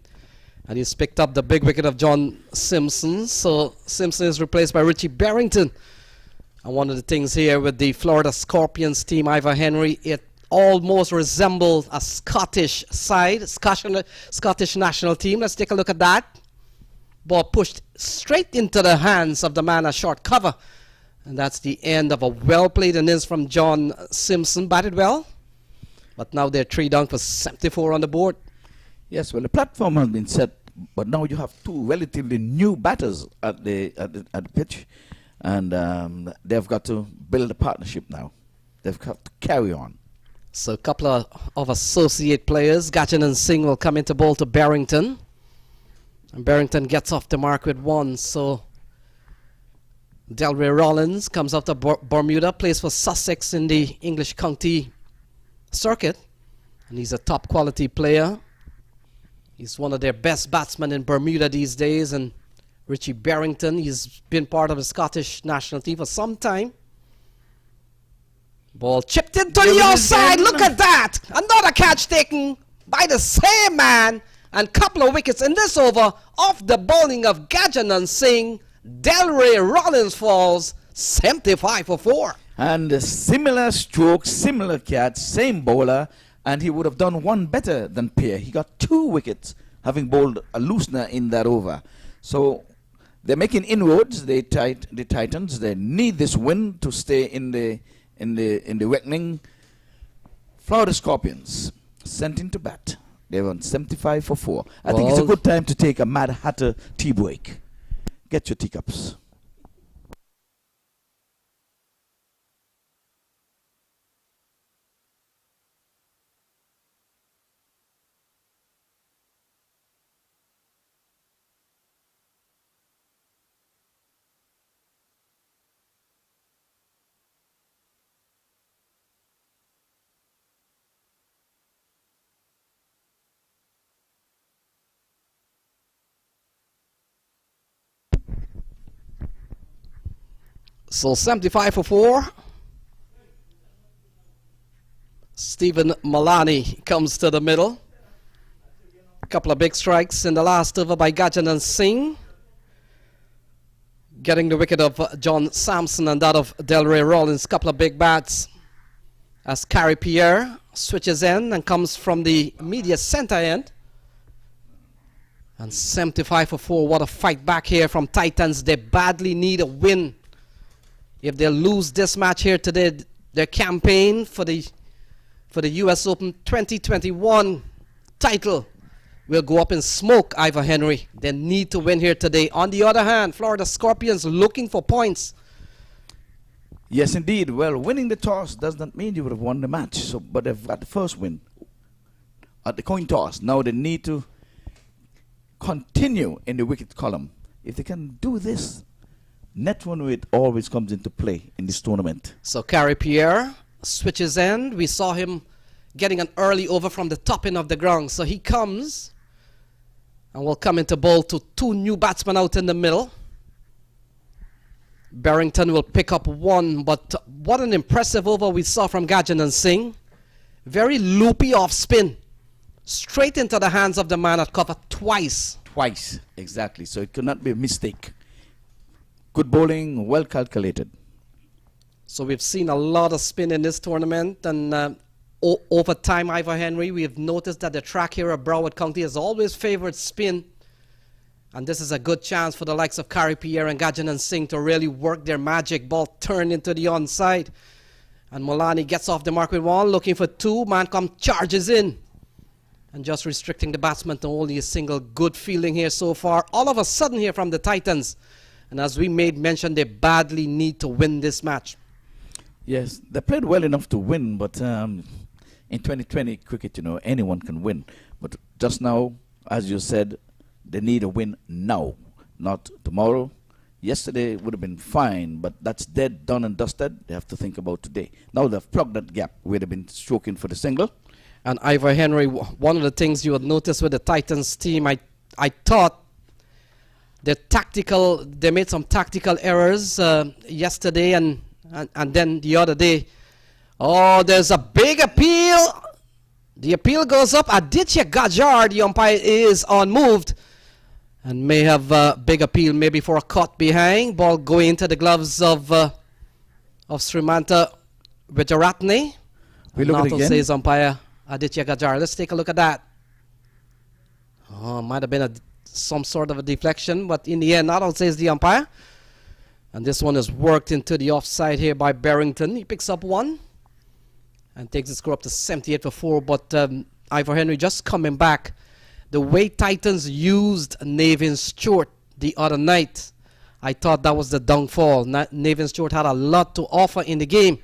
And he's picked up the big wicket of John Simpson. So Simpson is replaced by Richie Barrington. And one of the things here with the Florida Scorpions team, Ivor Henry, it almost resembled a Scottish side, Scottish national team. Let's take a look at that. Ball pushed straight into the hands of the man at short cover. And that's the end of a well-played innings from John Simpson. Batted well. But now they're 3 down for 74 on the board. Yes, well, the platform has been set, but now you have 2 relatively new batters at the pitch. And they've got to build a partnership now. They've got to carry on. So a couple of associate players. Gajanan Singh will come into bowl to Barrington. And Barrington gets off the mark with 1. So Delroy Rollins comes out to Bermuda, plays for Sussex in the English County circuit. And he's a top quality player. He's one of their best batsmen in Bermuda these days. And Richie Barrington, he's been part of the Scottish national team for some time. Ball chipped into the outside. Look at that. Another catch taken by the same man and couple of wickets in this over off the bowling of Gajanan Singh. Delray Rollins falls 75 for 4. And a similar stroke, similar catch, same bowler, and he would have done one better than Pierre. He got 2 wickets, having bowled a loosener in that over. So they're making inroads. The Titans. They need this win to stay in the reckoning. Florida Scorpions sent into bat. They won 75 for 4. I think it's a good time to take a Mad Hatter tea break. Get your teacups. So 75 for 4. Stephen Malani comes to the middle. A couple of big strikes in the last over by Gajanan Singh, getting the wicket of John Sampson and that of Delray Rollins. Couple of big bats as Carrie Pierre switches in and comes from the media center end. And 75 for 4. What a fight back here from Titans. They badly need a win. If they lose this match here today, their campaign for the US Open 2021 title will go up in smoke, Ivor Henry. They need to win here today. On the other hand, Florida Scorpions looking for points. Yes, indeed. Well, winning the toss does not mean you would have won the match. So, but they've got the first win at the coin toss. Now they need to continue in the wicket column. If they can do this, net one weight always comes into play in this tournament. So Carrie Pierre switches in. We saw him getting an early over from the top end of the ground. So he comes and will come into bowl to 2 new batsmen out in the middle. Barrington will pick up 1, but what an impressive over we saw from Gajanan Singh. Very loopy off spin. Straight into the hands of the man at cover twice. Twice, exactly. So it could not be a mistake. Good bowling, well calculated. So we've seen a lot of spin in this tournament, and over time, Ivor Henry, we have noticed that the track here at Broward County has always favored spin. And this is a good chance for the likes of Carrie Pierre and Gajanan Singh to really work their magic. Ball turned into the onside. And Molani gets off the mark with 1, looking for 2. Mancom charges in. And just restricting the batsman to only a single. Good feeling here so far. All of a sudden here from the Titans. And as we made mention, they badly need to win this match. Yes, they played well enough to win, but in 2020 cricket, you know, anyone can win. But just now, as you said, they need a win now, not tomorrow. Yesterday would have been fine, but that's dead, done and dusted. They have to think about today. Now they've plugged that gap where they've been stroking for the single. And Ivor Henry, one of the things you would notice with the Titans team, I thought they made some tactical errors yesterday and then the other day. Oh, there's a big appeal. The appeal goes up. Aditya Gajar, the umpire, is unmoved and may have a big appeal maybe for a cut behind. Ball going into the gloves of Srimanta Vijayaratne. We look at it again. Says umpire Aditya Gajar. Let's take a look at that. Oh, might have been some sort of a deflection, but in the end, Nadal says the umpire. And this one is worked into the offside here by Barrington. He picks up 1 and takes the score up to 78 for 4. But Ivor Henry just coming back. The way Titans used Navin Stewart the other night, I thought that was the downfall. Navin Stewart had a lot to offer in the game.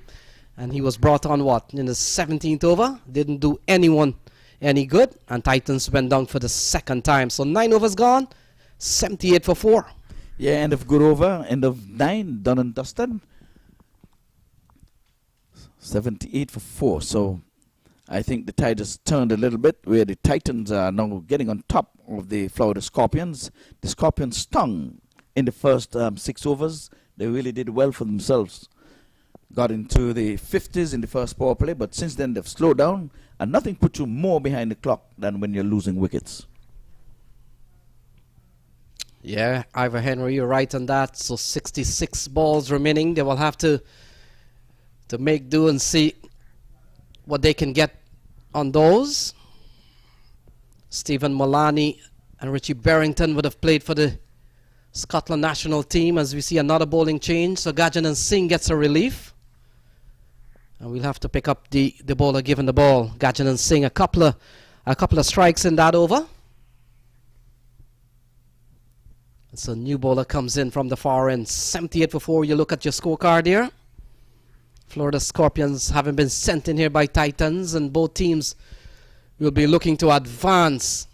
And he was brought on, in the 17th over. Didn't do anyone any good. And Titans went down for the second time. So 9 overs gone, 78 for 4. Yeah, end of good over, end of 9, done and dusted. 78 for 4. So I think the tide has turned a little bit, where the Titans are now getting on top of the Florida Scorpions. The Scorpions stung in the first 6 overs. They really did well for themselves. Got into the 50s in the first power play, but since then they've slowed down, and nothing puts you more behind the clock than when you're losing wickets. Yeah, Ivor Henry, you're right on that. So 66 balls remaining. They will have to make do and see what they can get on those. Stephen Mullaney and Richie Berrington would have played for the Scotland national team, as we see another bowling change. So Gajanan Singh gets a relief. And we'll have to pick up the bowler given the ball. Gajanan Singh, a couple of strikes in that over. So new bowler comes in from the far end. 78 for 4. You look at your scorecard here. Florida Scorpions having been sent in here by Titans, and both teams will be looking to advance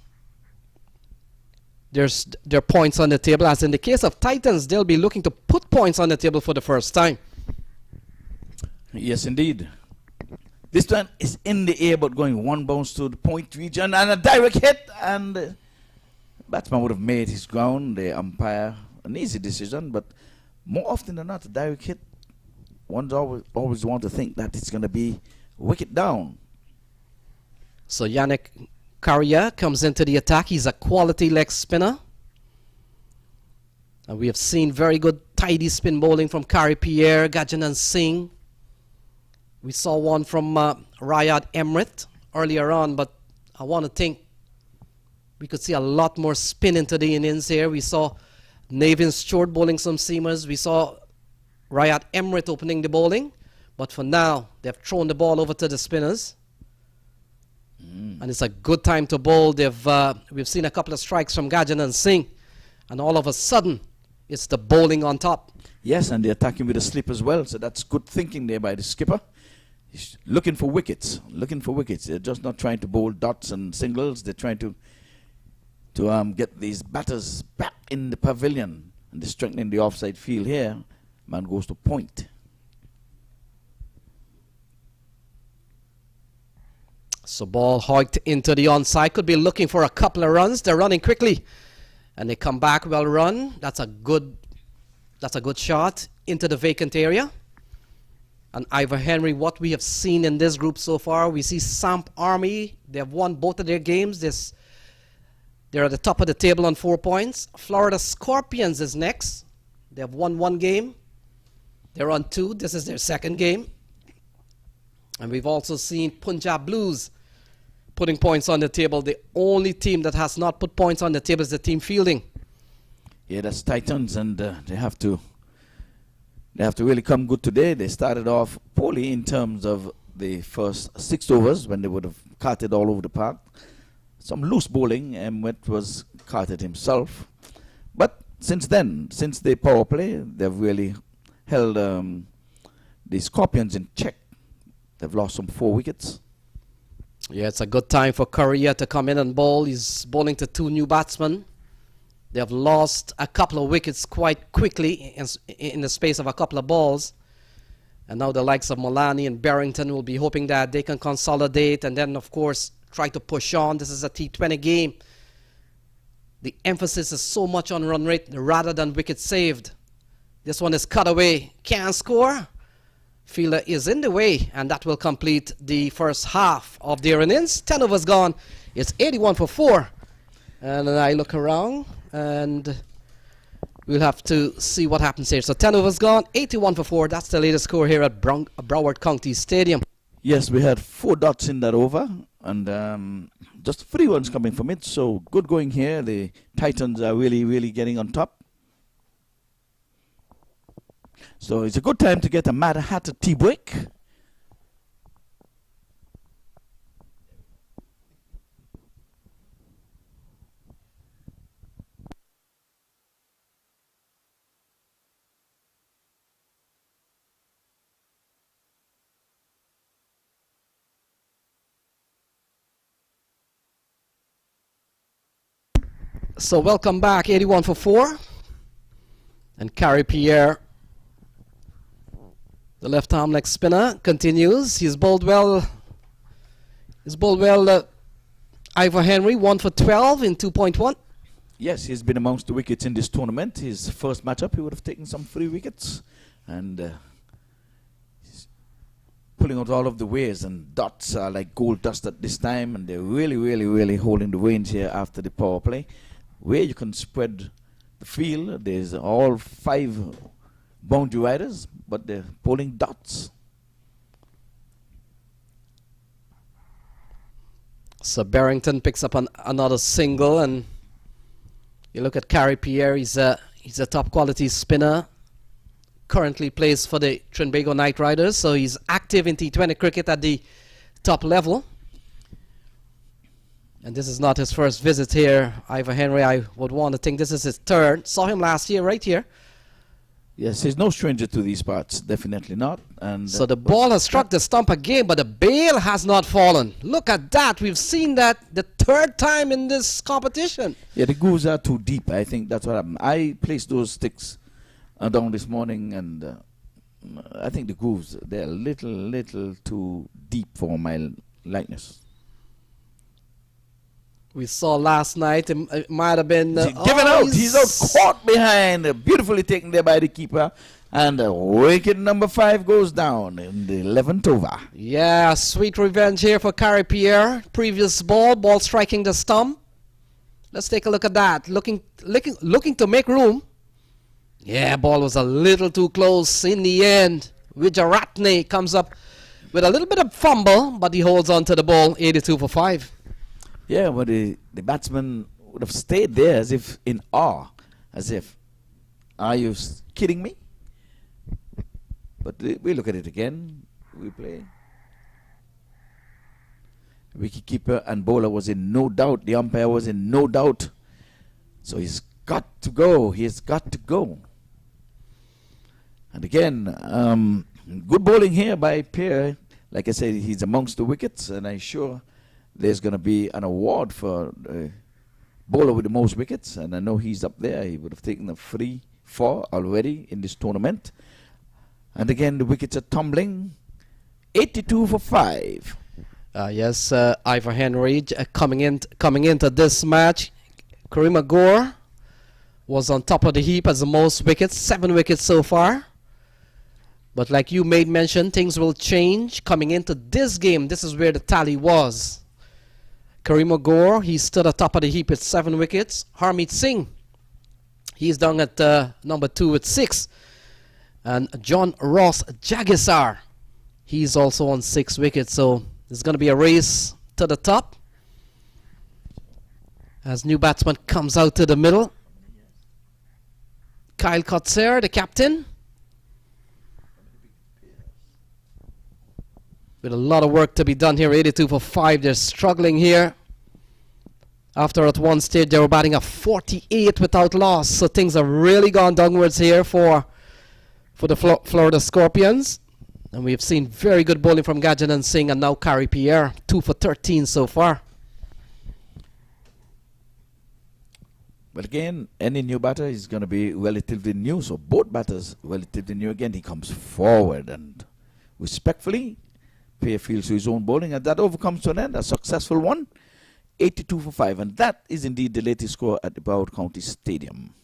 their points on the table. As in the case of Titans, they'll be looking to put points on the table for the first time. Yes, indeed. This one is in the air, but going one bounce to the point region and a direct hit, and the batsman would have made his ground. The umpire, an easy decision, but more often than not, a direct hit, one's always want to think that it's going to be wicket down. So Yannick Carrier comes into the attack. He's a quality leg spinner. And we have seen very good tidy spin bowling from Kari Pierre, Gajanan Singh. We saw one from Rayad Emrit earlier on, but I want to think we could see a lot more spin into the innings here. We saw Navin Stewart bowling some seamers. We saw Rayad Emrit opening the bowling. But for now, they've thrown the ball over to the spinners. And it's a good time to bowl. We've seen a couple of strikes from Gajanan Singh. And all of a sudden, it's the bowling on top. Yes, and they're attacking with a slip as well. So that's good thinking there by the skipper. He's looking for wickets. They're just not trying to bowl dots and singles. They're trying to get these batters back in the pavilion. And they're strengthening the offside field here. Man goes to point. So ball hoiked into the onside. Could be looking for a couple of runs. They're running quickly. And they come back well run. That's a good shot into the vacant area. And Ivor Henry, what we have seen in this group so far, we see Samp Army. They have won both of their games. They're at the top of the table on 4 points. Florida Scorpions is next. They have won 1 game. They're on 2. This is their second game. And we've also seen Punjab Blues putting points on the table. The only team that has not put points on the table is the team fielding. Yeah, that's Titans, and they have to really come good today. They started off poorly in terms of the first 6 overs when they would have carted all over the park. Some loose bowling, and Wet was carted himself. But since then, since the power play, they've really held the Scorpions in check. They've lost some 4 wickets. Yeah, it's a good time for Correa to come in and bowl. He's bowling to 2 new batsmen. They have lost a couple of wickets quite quickly in the space of a couple of balls. And now the likes of Mullaney and Barrington will be hoping that they can consolidate and then, of course, try to push on. This is a T20 game. The emphasis is so much on run rate rather than wicket saved. This one is cut away. Can't score. Fielder is in the way, and that will complete the first half of their innings. 10 overs gone. It's 81 for 4. And then I look around, and we'll have to see what happens here. So 10 overs gone, 81 for 4. That's the latest score here at Broward County Stadium. Yes, we had 4 dots in that over, and just 3 runs coming from it. So good going here. The Titans are really, really getting on top. So it's a good time to get a Mad Hatter tea break. So welcome back, 81 for 4. And Kari Pierre, the left arm leg spinner, continues. He's bowled well. Ivor Henry, 1 for 12 in 2.1. Yes, he's been amongst the wickets in this tournament. His first matchup, he would have taken some 3 wickets. And he's pulling out all of the ways, and dots are like gold dust at this time, and they're really, really, really holding the reins here after the power play, where you can spread the field. There's all 5 boundary riders, but they're bowling dots. So Barrington picks up another single, and you look at Carey Pierre. He's a top quality spinner. Currently plays for the Trinbago Knight Riders, so he's active in T20 cricket at the top level. And this is not his first visit here. Ivor Henry, I would want to think this is his third. Saw him last year right here. Yes, he's no stranger to these parts, definitely not. And so the ball has struck the stump again, but the bail has not fallen. Look at that. We've seen that the 3rd time in this competition. Yeah, the grooves are too deep. I think that's what happened. I placed those sticks down this morning, and I think the grooves, they're a little too deep for my likeness. We saw last night, it might have been... given out. He's out caught behind. Beautifully taken there by the keeper. And wicket number 5 goes down in the 11th over. Yeah, sweet revenge here for Carey Pierre. Previous ball striking the stump. Let's take a look at that. Looking to make room. Yeah, ball was a little too close in the end. Wijaratne comes up with a little bit of fumble, but he holds on to the ball, 82 for 5. Yeah, but the batsman would have stayed there as if in awe. As if, are you kidding me? But we look at it again. We play. Wicketkeeper and bowler was in no doubt. The umpire was in no doubt. So he's got to go. He's got to go. And again, good bowling here by Pierre. Like I said, he's amongst the wickets, and I'm sure there's going to be an award for the bowler with the most wickets. And I know he's up there. He would have taken a 3-4 already in this tournament. And again, the wickets are tumbling. 82 for 5. Yes, Ivor Henry coming into this match. Karima Gore was on top of the heap as the most wickets, 7 wickets so far. But like you made mention, things will change coming into this game. This is where the tally was. Karima Gore, he stood atop of the heap with 7 wickets. Harmeet Singh, he's down at number 2 with 6. And John Ross Jagisar, he's also on 6 wickets. So there's going to be a race to the top as new batsman comes out to the middle. Kyle Kotzer, the captain, with a lot of work to be done here. 82 for 5. They're struggling here. After at one stage they were batting a 48 without loss. So things have really gone downwards here for the Florida Scorpions. And we've seen very good bowling from Gajanan Singh and now Carey Pierre. 2 for 13 so far. But again, any new batter is going to be relatively new. So both batters relatively new. Again, he comes forward and respectfully Pierre feels to his own bowling. And that over comes to an end. A successful one. 82 for 5. And that is indeed the latest score at the Broward County Stadium.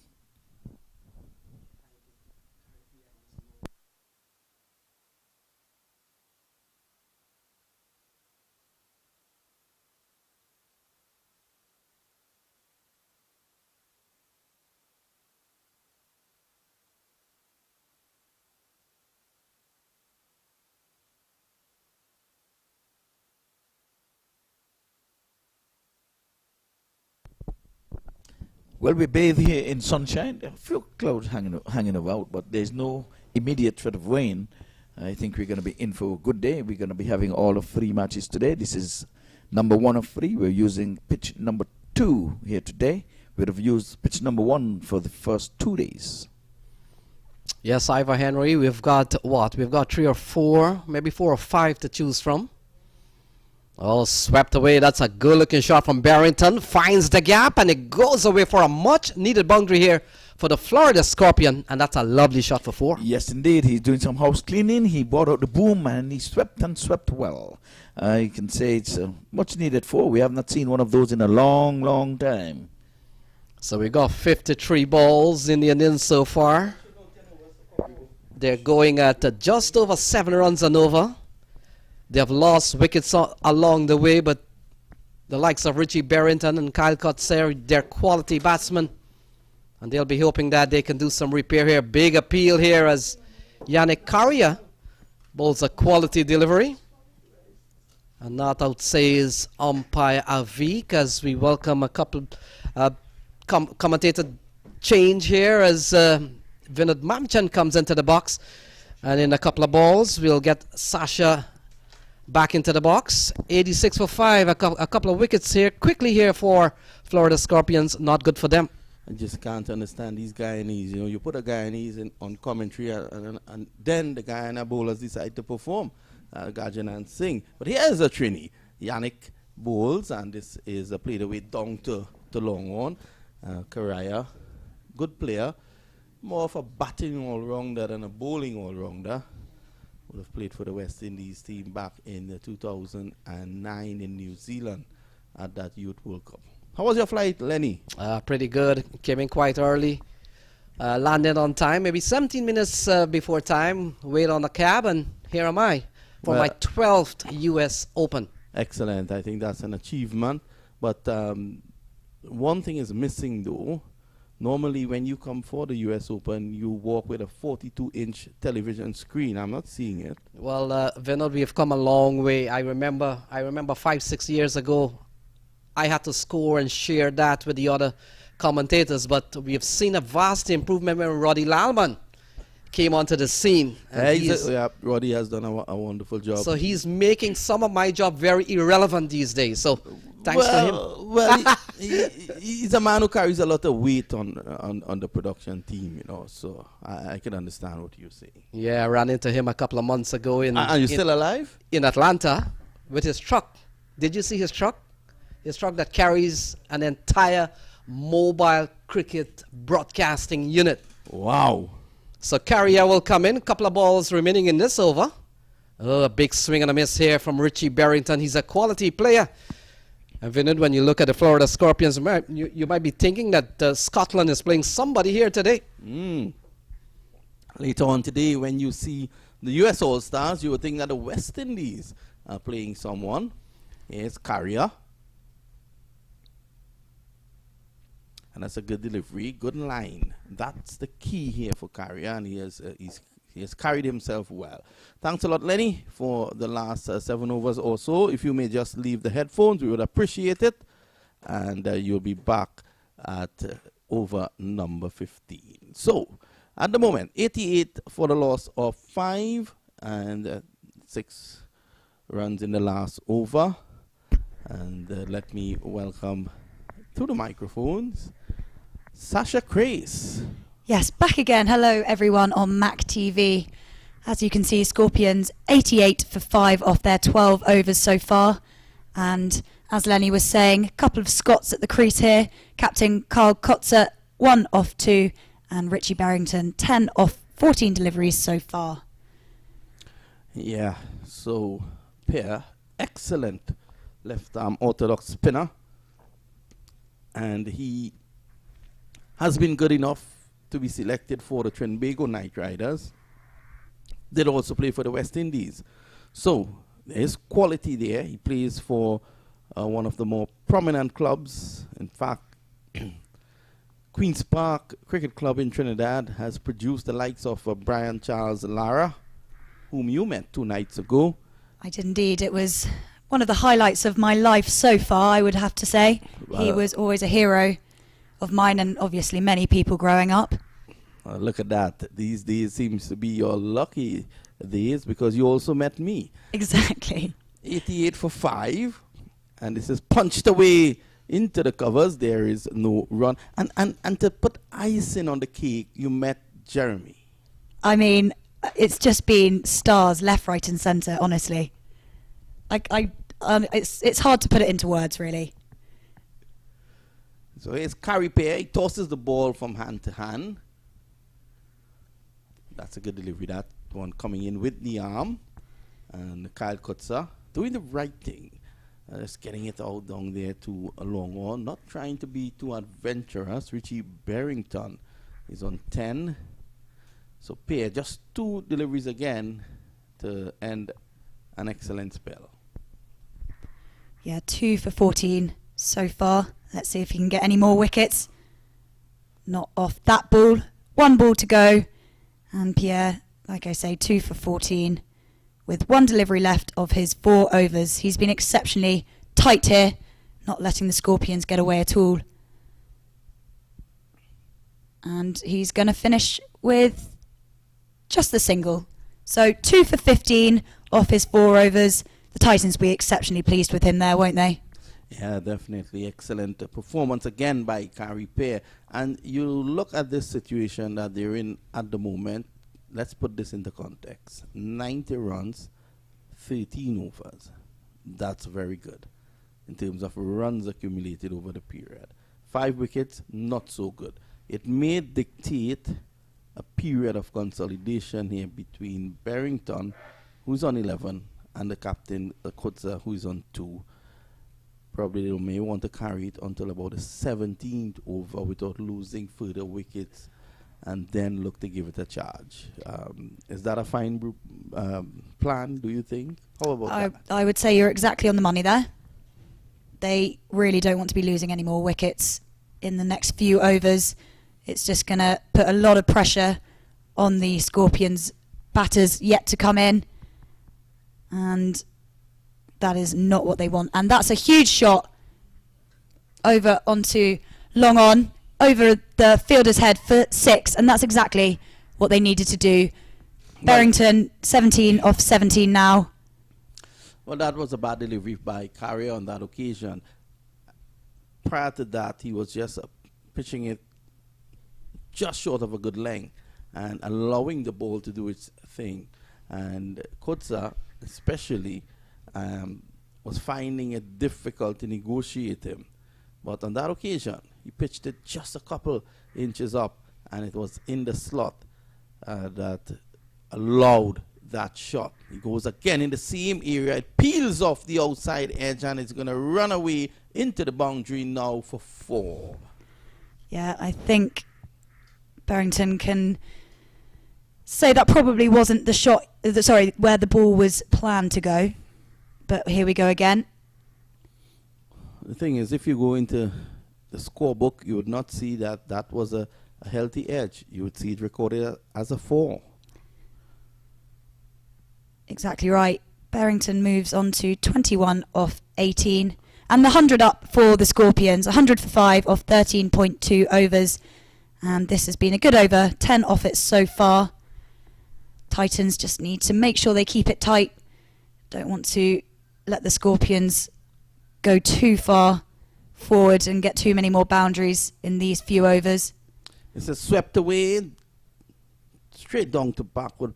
Well, we bathe here in sunshine. There are a few clouds hanging about, but there's no immediate threat of rain. I think we're going to be in for a good day. We're going to be having all of 3 matches today. This is number 1 of 3. We're using pitch number 2 here today. We'd have used pitch number 1 for the first 2 days. Yes, Ivor Henry, we've got what? We've got 3 or 4, maybe 4 or 5 to choose from. Oh, swept away. That's a good-looking shot from Barrington. Finds the gap, and it goes away for a much-needed boundary here for the Florida Scorpion, and that's a lovely shot for 4. Yes, indeed. He's doing some house cleaning. He brought out the boom, and he swept and swept well. You can say it's a much-needed 4. We have not seen one of those in a long, long time. So we got 53 balls in the innings so far. They're going at just over 7 runs and over. They have lost wickets along the way, but the likes of Richie Barrington and Kyle Kotzer, they're quality batsmen. And they'll be hoping that they can do some repair here. Big appeal here as Yannick Carrier bowls a quality delivery. And not out says umpire Avik as we welcome a couple commentator change here as Vinod Mamchan comes into the box. And in a couple of balls, we'll get Sasha back into the box. 86 for 5, a couple of wickets here. Quickly here for Florida Scorpions, not good for them. I just can't understand these Guyanese. You know, you put a Guyanese on commentary and then the Guyana bowlers decide to perform. Gajan and Singh. But here's a Trini. Yannick bowls, and this is a play the way down to long on. Karaya, good player. More of a batting all-rounder than a bowling all-rounder. Would have played for the West Indies team back in 2009 in New Zealand at that Youth World Cup. How was your flight, Lenny? Pretty good. Came in quite early. Landed on time, maybe 17 minutes before time. Wait on the cab, and here am I for my 12th US Open. Excellent. I think that's an achievement. But one thing is missing, though. Normally, when you come for the US Open, you walk with a 42-inch television screen. I'm not seeing it. Well, Vinod, we have come a long way. I remember 5-6 years ago, I had to score and share that with the other commentators, but we have seen a vast improvement when Roddy Lalman came onto the scene. Yeah, Roddy has done a wonderful job. So he's making some of my job very irrelevant these days. So thanks to him. Well, he's a man who carries a lot of weight on the production team, you know. So I can understand what you're saying. Yeah, I ran into him a couple of months ago Are you still alive? In Atlanta with his truck. Did you see his truck? His truck that carries an entire mobile cricket broadcasting unit. Wow. So Carrier will come in. A couple of balls remaining in this over. Oh, a big swing and a miss here from Richie Barrington. He's a quality player. And Vinod, when you look at the Florida Scorpions, you might be thinking that Scotland is playing somebody here today. Later on today, when you see the US All-Stars, you would think that the West Indies are playing someone. Here's Carrier. And that's a good delivery, good line. That's the key here for Carrier, and he has carried himself well. Thanks a lot, Lenny, for the last 7 overs or so. If you may just leave the headphones, we would appreciate it. And you'll be back at over number 15. So, at the moment, 88 for the loss of 5 and 6 runs in the last over. And let me welcome to the microphones Sasha Crace. Yes, back again. Hello, everyone on MAQ TV. As you can see, Scorpions 88 for 5 off their 12 overs so far. And as Lenny was saying, a couple of Scots at the crease here. Captain Carl Kotzer, 1 off 2. And Richie Barrington, 10 off 14 deliveries so far. Yeah, so Pierre, excellent left-arm orthodox spinner. And he has been good enough to be selected for the Trinbago Knight Riders. Did also play for the West Indies. So there's quality there. He plays for one of the more prominent clubs. In fact, Queen's Park Cricket Club in Trinidad has produced the likes of Brian Charles Lara, whom you met 2 nights ago. I did indeed. It was one of the highlights of my life so far, I would have to say. He was always a hero of mine and obviously many people growing up. Look at that. These days seems to be your lucky days because you also met me. Exactly. 88 for 5. And this is punched away into the covers. There is no run. And to put icing on the cake, you met Jeremy. I mean, it's just been stars left, right and centre, honestly. It's hard to put it into words, really. So here's Carry Pair. He tosses the ball from hand to hand. That's a good delivery. That one coming in with the arm. And Kyle Kutza doing the right thing. Just getting it out down there to a long on. Not trying to be too adventurous. Richie Barrington is on 10. So Pair, just 2 deliveries again to end an excellent spell. Yeah, 2 for 14 so far. Let's see if he can get any more wickets. not off that ball. 1 ball to go. And Pierre, like I say, 2 for 14 with 1 delivery left of his 4 overs. He's been exceptionally tight here, not letting the Scorpions get away at all. And he's going to finish with just the single. So 2 for 15 off his 4 overs. The Titans will be exceptionally pleased with him there, won't they? Yeah, definitely. Excellent performance again by Carey Pair. And you look at this situation that they're in at the moment. Let's put this into context. 90 runs, 13 overs. That's very good in terms of runs accumulated over the period. 5 wickets, not so good. It may dictate a period of consolidation here between Barrington, who's on 11, and the captain, Kutza, who's on 2. Probably they may want to carry it until about the 17th over without losing further wickets and then look to give it a charge. Is that a fine plan, do you think? How about that? I would say you're exactly on the money there. They really don't want to be losing any more wickets in the next few overs. It's just going to put a lot of pressure on the Scorpions batters yet to come in. And that is not what they want. And that's a huge shot over onto long on, over the fielder's head for 6. And that's exactly what they needed to do. Barrington, 17 off 17 now. Well, that was a bad delivery by Carey on that occasion. Prior to that, he was just pitching it just short of a good length and allowing the ball to do its thing. And Kutza, especially, was finding it difficult to negotiate him. But on that occasion, he pitched it just a couple inches up, and it was in the slot that allowed that shot. He goes again in the same area. It peels off the outside edge, and it's going to run away into the boundary now for 4. Yeah, I think Barrington can say that probably wasn't the shot, where the ball was planned to go. But here we go again. The thing is, if you go into the scorebook, you would not see that that was a healthy edge. You would see it recorded as a 4. Exactly right. Barrington moves on to 21 off 18. And the 100 up for the Scorpions. 100 for 5 off 13.2 overs. And this has been a good over. 10 off it so far. Titans just need to make sure they keep it tight. Don't want to let the Scorpions go too far forward and get too many more boundaries in these few overs. It's a swept away, straight down to backward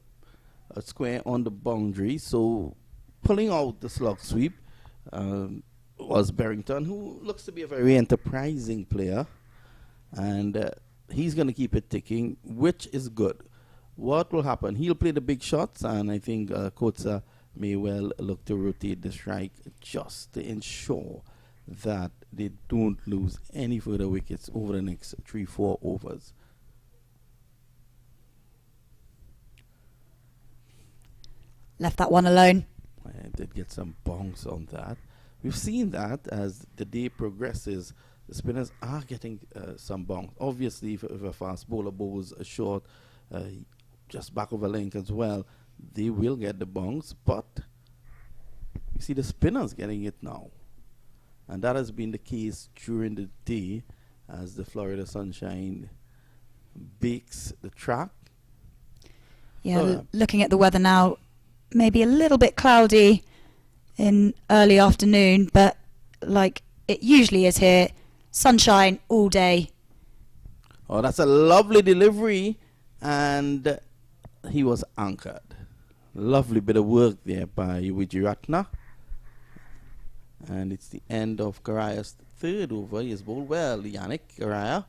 square on the boundary. So pulling out the slug sweep was Barrington, who looks to be a very enterprising player. And he's going to keep it ticking, which is good. What will happen? He'll play the big shots, and I think Kotza may well look to rotate the strike just to ensure that they don't lose any further wickets over the next 3-4 overs. Left that one alone. I did get some bonks on that. We've seen that as the day progresses, the spinners are getting some bonks. Obviously, if a fast bowler bowls a short, just back of a length as well, they will get the bonks, but you see the spinners getting it now. And that has been the case during the day as the Florida sunshine bakes the track. Yeah, looking at the weather now, maybe a little bit cloudy in early afternoon, but like it usually is here, sunshine all day. Oh, that's a lovely delivery, and he was anchored. Lovely bit of work there by Wijiratna. And it's the end of Karaya's third over. He has bowled well, Yannick Karaya.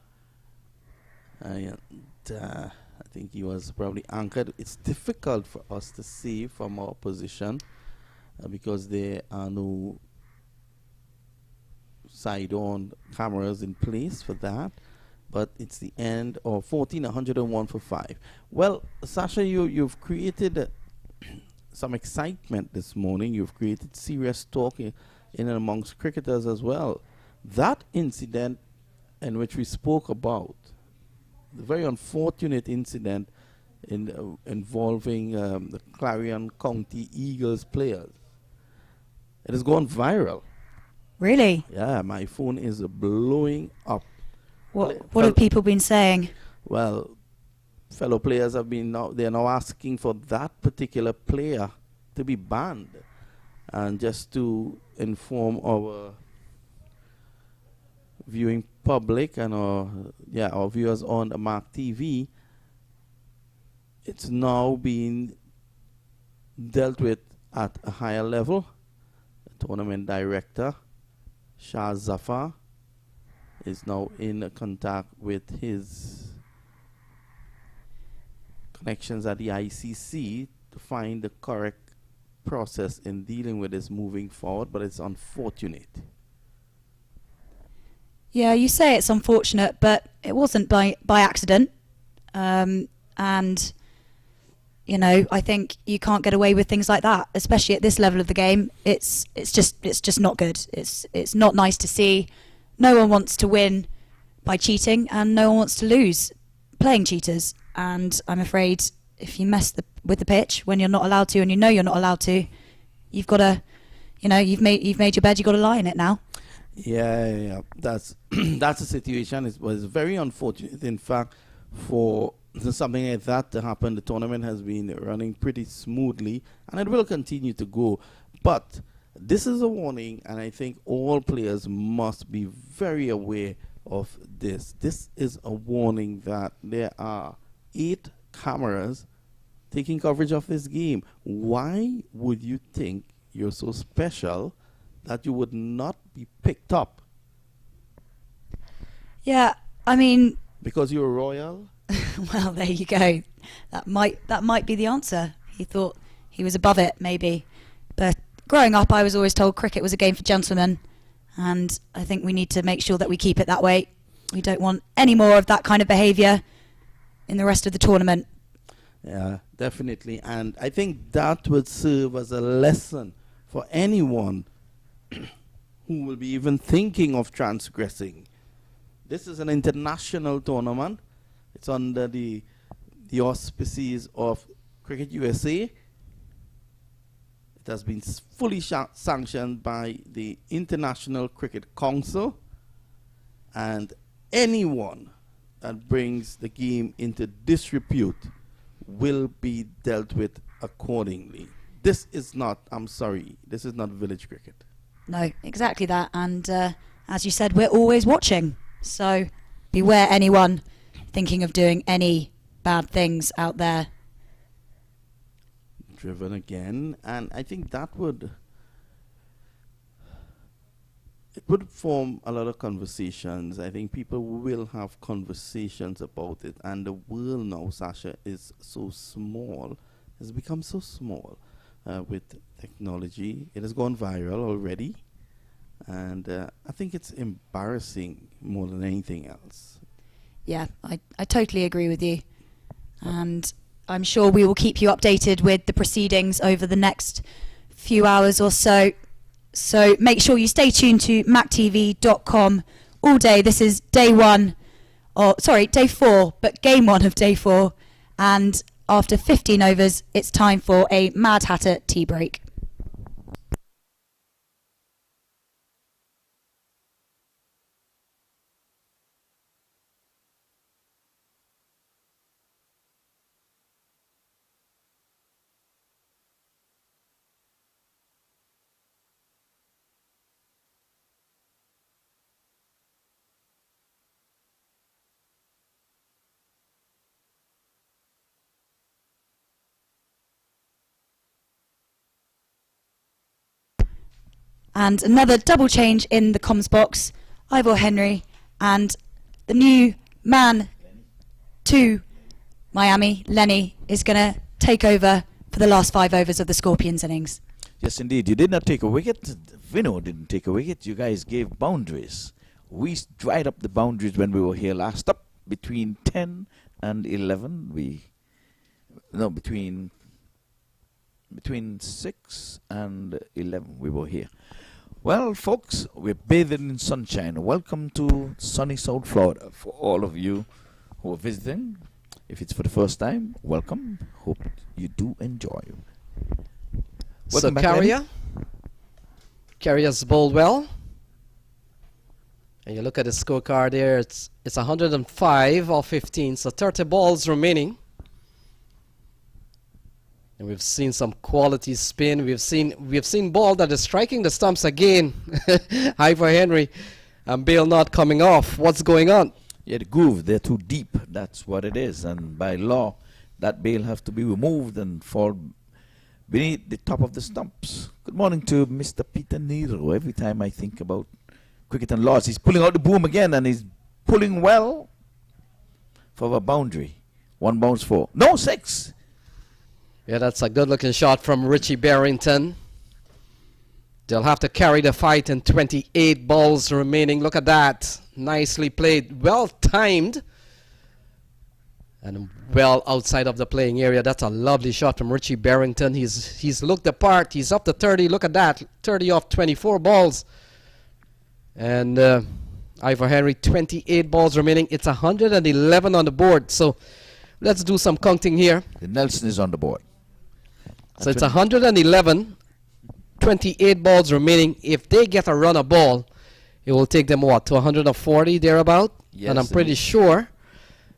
And I think he was probably anchored. It's difficult for us to see from our position because there are no side-on cameras in place for that. But it's the end of 14, 101 for 5. Well, Sasha, you've created some excitement this morning. You've created serious talk in and amongst cricketers as well. That incident in which we spoke about very unfortunate incident involving the Clarion County Eagles players. It has gone viral. Really? Yeah, my phone is blowing up. What have people been saying? Well, fellow players have been they're now asking for that particular player to be banned. And just to inform our viewing public and our viewers on the MAQ TV, it's now being dealt with at a higher level. The tournament director, Shah Zafar, is now in contact with his connections at the ICC to find the correct process in dealing with this moving forward, but it's unfortunate. Yeah, you say it's unfortunate, but it wasn't by accident. And you know, I think you can't get away with things like that, especially at this level of the game. It's just not good. It's not nice to see. No one wants to win by cheating, and no one wants to lose playing cheaters. And I'm afraid if you mess with the pitch when you're not allowed to, and you know you're not allowed to, you've got to, you know, you've made your bed. You've got to lie in it now. Yeah. That's that's a situation. It was very unfortunate. In fact, for something like that to happen, the tournament has been running pretty smoothly, and it will continue to go. But this is a warning, and I think all players must be very aware of this. This is a warning that there are 8 cameras taking coverage of this game. Why would you think you're so special that you would not be picked up? Yeah, I mean, because you're royal? Well, there you go. That might be the answer. He thought he was above it, maybe. But growing up, I was always told cricket was a game for gentlemen, and I think we need to make sure that we keep it that way. We don't want any more of that kind of behaviour in the rest of the tournament. Yeah, definitely. And I think that would serve as a lesson for anyone who will be even thinking of transgressing. This is an international tournament. It's under the auspices of Cricket USA. It has been fully sanctioned by the International Cricket Council, and anyone that brings the game into disrepute will be dealt with accordingly. This is not, I'm sorry, this is not village cricket. No, exactly that. And as you said, we're always watching. So beware anyone thinking of doing any bad things out there. Driven again, and I think that would form a lot of conversations. I think people will have conversations about it, and the world now, Sasha, is so small, has become so small with technology. It has gone viral already, and I think it's embarrassing more than anything else. Yeah, I totally agree with you, and I'm sure we will keep you updated with the proceedings over the next few hours or so. So make sure you stay tuned to MAQTV.com all day. This is day 4, but game 1 of day 4. And after 15 overs, it's time for a Mad Hatter tea break. And another double change in the comms box. Ivor Henry and the new man to Miami, Lenny, is going to take over for the last 5 overs of the Scorpions innings. Yes, indeed. You did not take a wicket. Vino didn't take a wicket. You guys gave boundaries. We dried up the boundaries when we were here last up. Between 10 and 11, between 6 and 11 we were here. Well, folks, we're bathing in sunshine. Welcome to sunny South Florida for all of you who are visiting. If it's for the first time, welcome. Hope you do enjoy. So Welcome back, Carrier's bowled well. And you look at the scorecard there, it's 105 or 15, so 30 balls remaining. And we've seen some quality spin. We've seen ball that is striking the stumps again. Ivor Henry and Bale not coming off. What's going on? Yeah, the groove, they're too deep. That's what it is. And by law, that bale have to be removed and fall beneath the top of the stumps. Good morning to Mr. Peter Nero. Every time I think about cricket and laws, he's pulling out the boom again, and he's pulling well for a boundary. 1 bounce 4. No, 6. Yeah, that's a good-looking shot from Richie Barrington. They'll have to carry the fight in 28 balls remaining. Look at that. Nicely played. Well-timed. And well outside of the playing area. That's a lovely shot from Richie Barrington. He's looked the part. He's up to 30. Look at that. 30 off 24 balls. And Ivor Henry, 28 balls remaining. It's 111 on the board. So let's do some counting here. The Nelson is on the board. So it's 111, 28 balls remaining. If they get a run of ball, it will take them, what, to 140 thereabout? Yes, and I'm pretty sure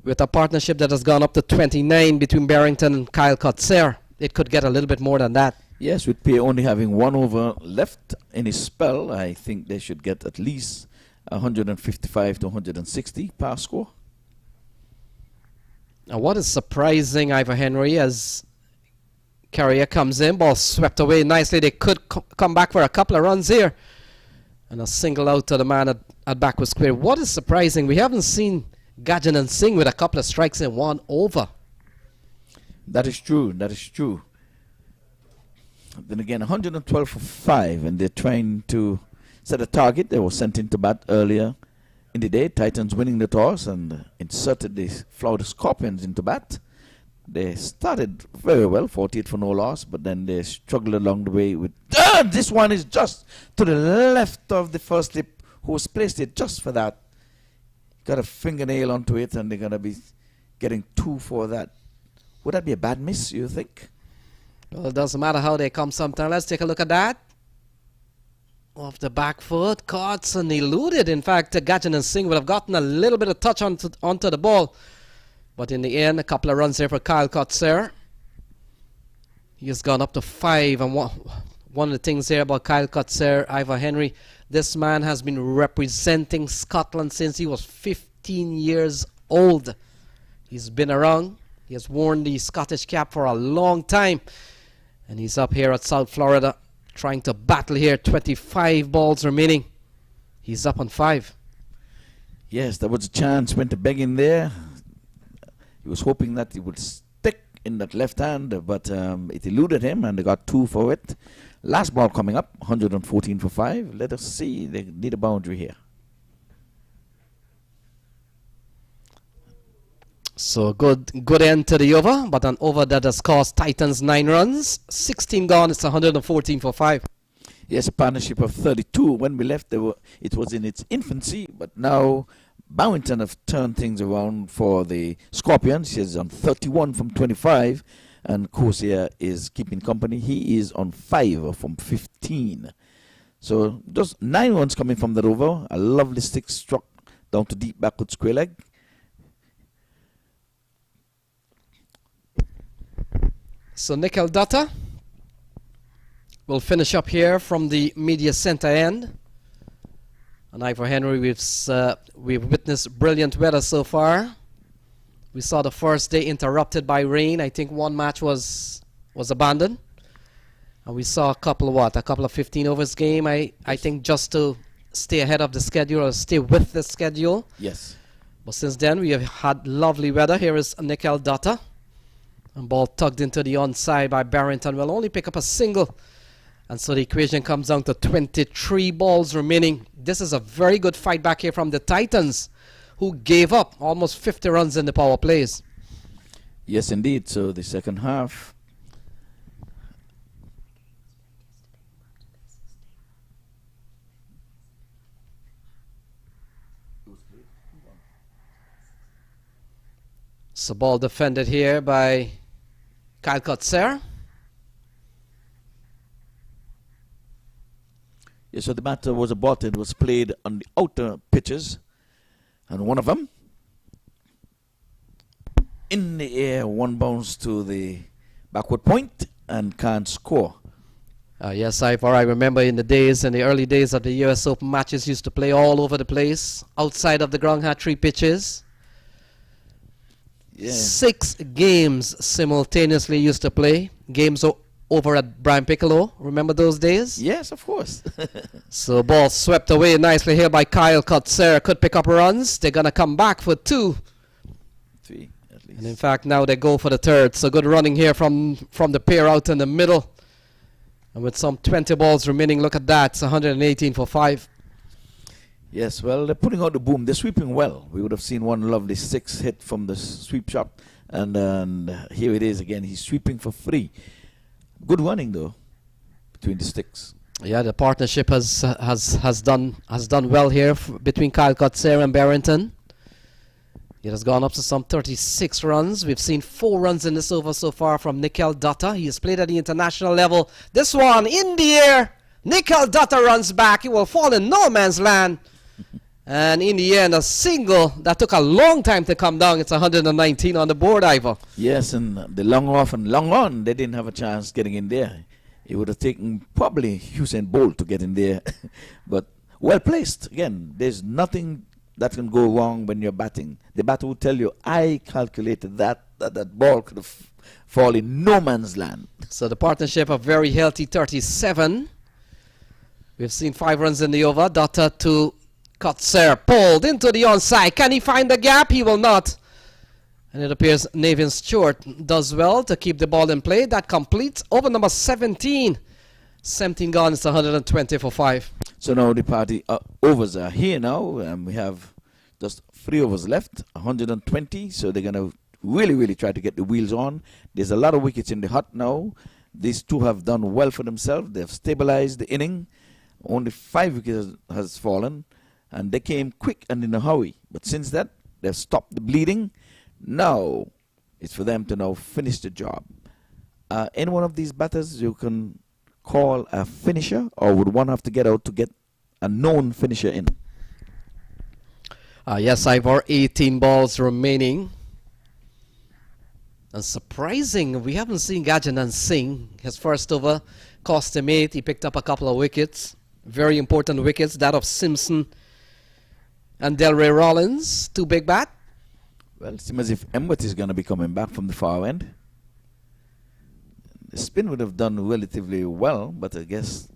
with a partnership that has gone up to 29 between Barrington and Kyle Kotzer, it could get a little bit more than that. Yes, with Pierre only having 1 over left in his spell, I think they should get at least 155 to 160 pass score. Now, what is surprising, Ivor Henry, as Carrier comes in, ball swept away nicely. They could come back for a couple of runs here. And a single out to the man at backward square. What is surprising, we haven't seen Gajan Singh with a couple of strikes in 1 over. That is true. That is true. Then again, 112 for 5, and they're trying to set a target. They were sent into bat earlier in the day. Titans winning the toss and inserted the Florida Scorpions into bat. They started very well, 48 for no loss, but then they struggled along the way with... this one is just to the left of the first slip, who's placed it just for that. Got a fingernail onto it, and they're going to be getting 2 for that. Would that be a bad miss, you think? Well, it doesn't matter how they come sometimes. Let's take a look at that. Off the back foot, caught and eluded. In fact, Gajan Singh would have gotten a little bit of touch onto the ball. But in the end, a couple of runs there for Kyle Kotzer. He has gone up to 5. And one of the things there about Kyle Kotzer, Ivor Henry, this man has been representing Scotland since he was 15 years old. He's been around. He has worn the Scottish cap for a long time. And he's up here at South Florida trying to battle here. 25 balls remaining. He's up on 5. Yes, there was a chance. Went to beg in there. He was hoping that he would stick in that left hand, but it eluded him, and they got 2 for it. Last ball coming up, 114 for 5. Let us see. They need a boundary here. So good end to the over, but an over that has cost Titans 9 runs. 16 gone, it's 114 for 5. Yes, a partnership of 32. When we left, it was in its infancy, but now Barrington have turned things around for the Scorpions. He's on 31 from 25, and Corsair is keeping company. He is on 5 from 15. So just 9 runs coming from that over. A lovely stick struck down to deep backward square leg. So Nikhil Datta will finish up here from the media center end. And Ivor Henry, we've witnessed brilliant weather so far. We saw the first day interrupted by rain. I think 1 match was abandoned. And we saw a couple of 15 overs game. I think just to stay ahead of the schedule or stay with the schedule. Yes. But since then we have had lovely weather. Here is Nikhil Datta. And ball tugged into the onside by Barrington. Will only pick up a single. And so the equation comes down to 23 balls remaining. This is a very good fight back here from the Titans, who gave up almost 50 runs in the power plays. Yes, indeed. So the second half. So ball defended here by Kyle Kotzer. Yeah, so the batter was aborted, was played on the outer pitches, and one of them in the air, one bounce to the backward point and can't score. Yes, I remember in the early days of the US Open matches, used to play all over the place. Outside of the ground had 3 pitches. Yeah. 6 games simultaneously used to play. Games over at Brian Piccolo. Remember those days? Yes, of course. So ball swept away nicely here by Kyle Kotzer. Could pick up runs. They're going to come back for 2. 3 at least. And in fact, now they go for the 3rd. So good running here from the pair out in the middle. And with some 20 balls remaining, look at that. It's 118 for 5. Yes, well, they're putting out the boom. They're sweeping well. We would have seen one lovely 6 hit from the sweep shot. And here it is again. He's sweeping for 3. Good running, though, between the sticks. Yeah, the partnership has done well here between Kyle Kotzer and Barrington. It has gone up to some 36 runs. We've seen 4 runs in this over so far from Nikhil Dutta. He has played at the international level. This one in the air. Nikhil Dutta runs back. He will fall in no man's land. And in the end, a single that took a long time to come down. It's 119 on the board, Ivor. Yes, and the long off and long on, they didn't have a chance getting in there. It would have taken probably Usain Bolt to get in there. But well placed. Again, there's nothing that can go wrong when you're batting. The batter will tell you, I calculated that ball could have fallen in no man's land. So the partnership a very healthy 37. We've seen 5 runs in the over. Dutta to Kotzer, pulled into the onside. Can he find the gap? He will not. And it appears Navin Stewart does well to keep the ball in play. That completes over number 17. 17 gone, it's 120 for 5. So now the party overs are here now. We have just 3 overs left, 120. So they're going to really try to get the wheels on. There's a lot of wickets in the hut now. These 2 have done well for themselves. They've stabilized the inning. Only 5 wickets has fallen. And they came quick and in a hurry. But since that, they've stopped the bleeding. Now, it's for them to now finish the job. Any one of these batters you can call a finisher, or would one have to get out to get a known finisher in? Yes, Ivor, 18 balls remaining. And surprising, we haven't seen Gajanan Singh. His first over cost him 8. He picked up a couple of wickets. Very important wickets, that of Simpson and Delray Rollins. 2 big bat. Well, it seems as if Emmett is going to be coming back from the far end. The spin would have done relatively well, but I guess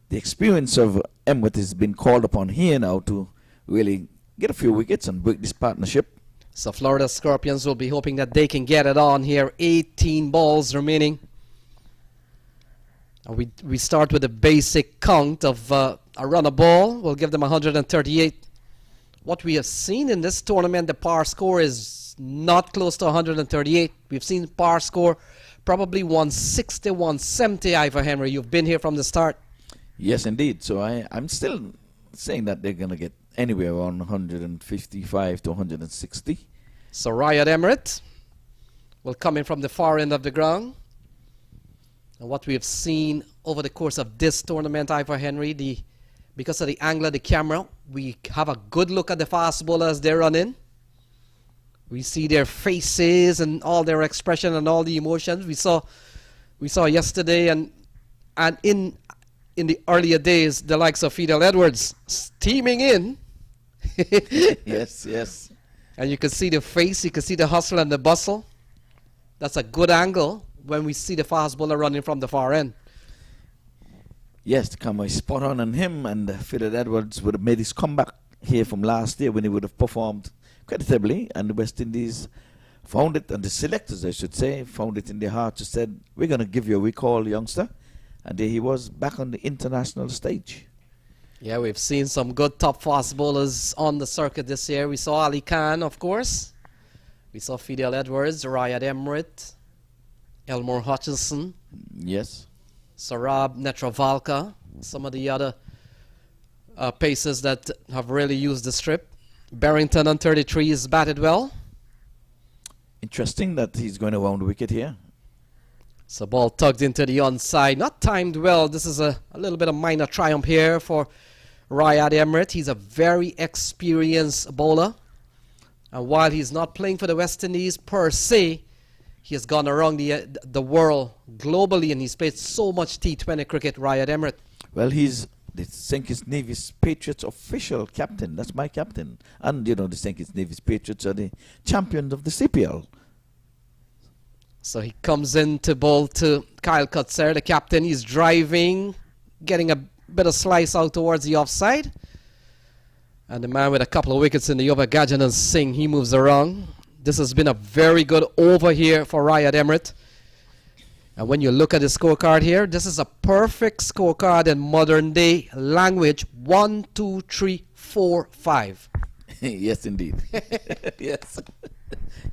the experience of Emmett has been called upon here now to really get a few wickets and break this partnership. So Florida Scorpions will be hoping that they can get it on here. 18 balls remaining. And we start with a basic count of a run a ball. We'll give them 138. What we have seen in this tournament, the par score is not close to 138. We've seen par score probably 160, 170, Ivor Henry. You've been here from the start. Yes, indeed. So I'm still saying that they're going to get anywhere around 155 to 160. So Riyad Emirates will come in from the far end of the ground. And what we have seen over the course of this tournament, Ivor Henry, because of the angle of the camera, we have a good look at the fast bowlers they're running. We see their faces and all their expression and all the emotions. We saw yesterday and in the earlier days the likes of Fidel Edwards steaming in. Yes. And you can see the face, you can see the hustle and the bustle. That's a good angle when we see the fast bowler running from the far end. Yes, the camera is spot on him, and Fidel Edwards would have made his comeback here from last year when he would have performed creditably, and the West Indies found it, and the selectors, I should say, found it in their heart to said, we're going to give you a recall, youngster. And there he was back on the international stage. Yeah, we've seen some good top fast bowlers on the circuit this year. We saw Ali Khan, of course. We saw Fidel Edwards, Riyad Emirates, Elmore Hutchinson. Yes. Sarab Netravalka, some of the other pacers that have really used the strip. Barrington on 33 is batted well. Interesting that he's going around the wicket here. So ball tugged into the onside, not timed well. This is a little bit of minor triumph here for Riyad Emirates. He's a very experienced bowler. And while he's not playing for the West Indies per se, he has gone around the world globally, and he's played so much T20 cricket, Riyad Emirates. Well, he's the St. Kitts Nevis Patriots official captain. That's my captain. And, you know, the St. Kitts Nevis Patriots are the champions of the CPL. So he comes in to bowl to Kyle Kutser, the captain. He's driving, getting a bit of slice out towards the offside. And the man with a couple of wickets in the over, Gajanan Singh, he moves around. This has been a very good over here for Riyad Emirates. And when you look at the scorecard here, this is a perfect scorecard in modern day language. 1, 2, 3, 4, 5. Yes, indeed. Yes.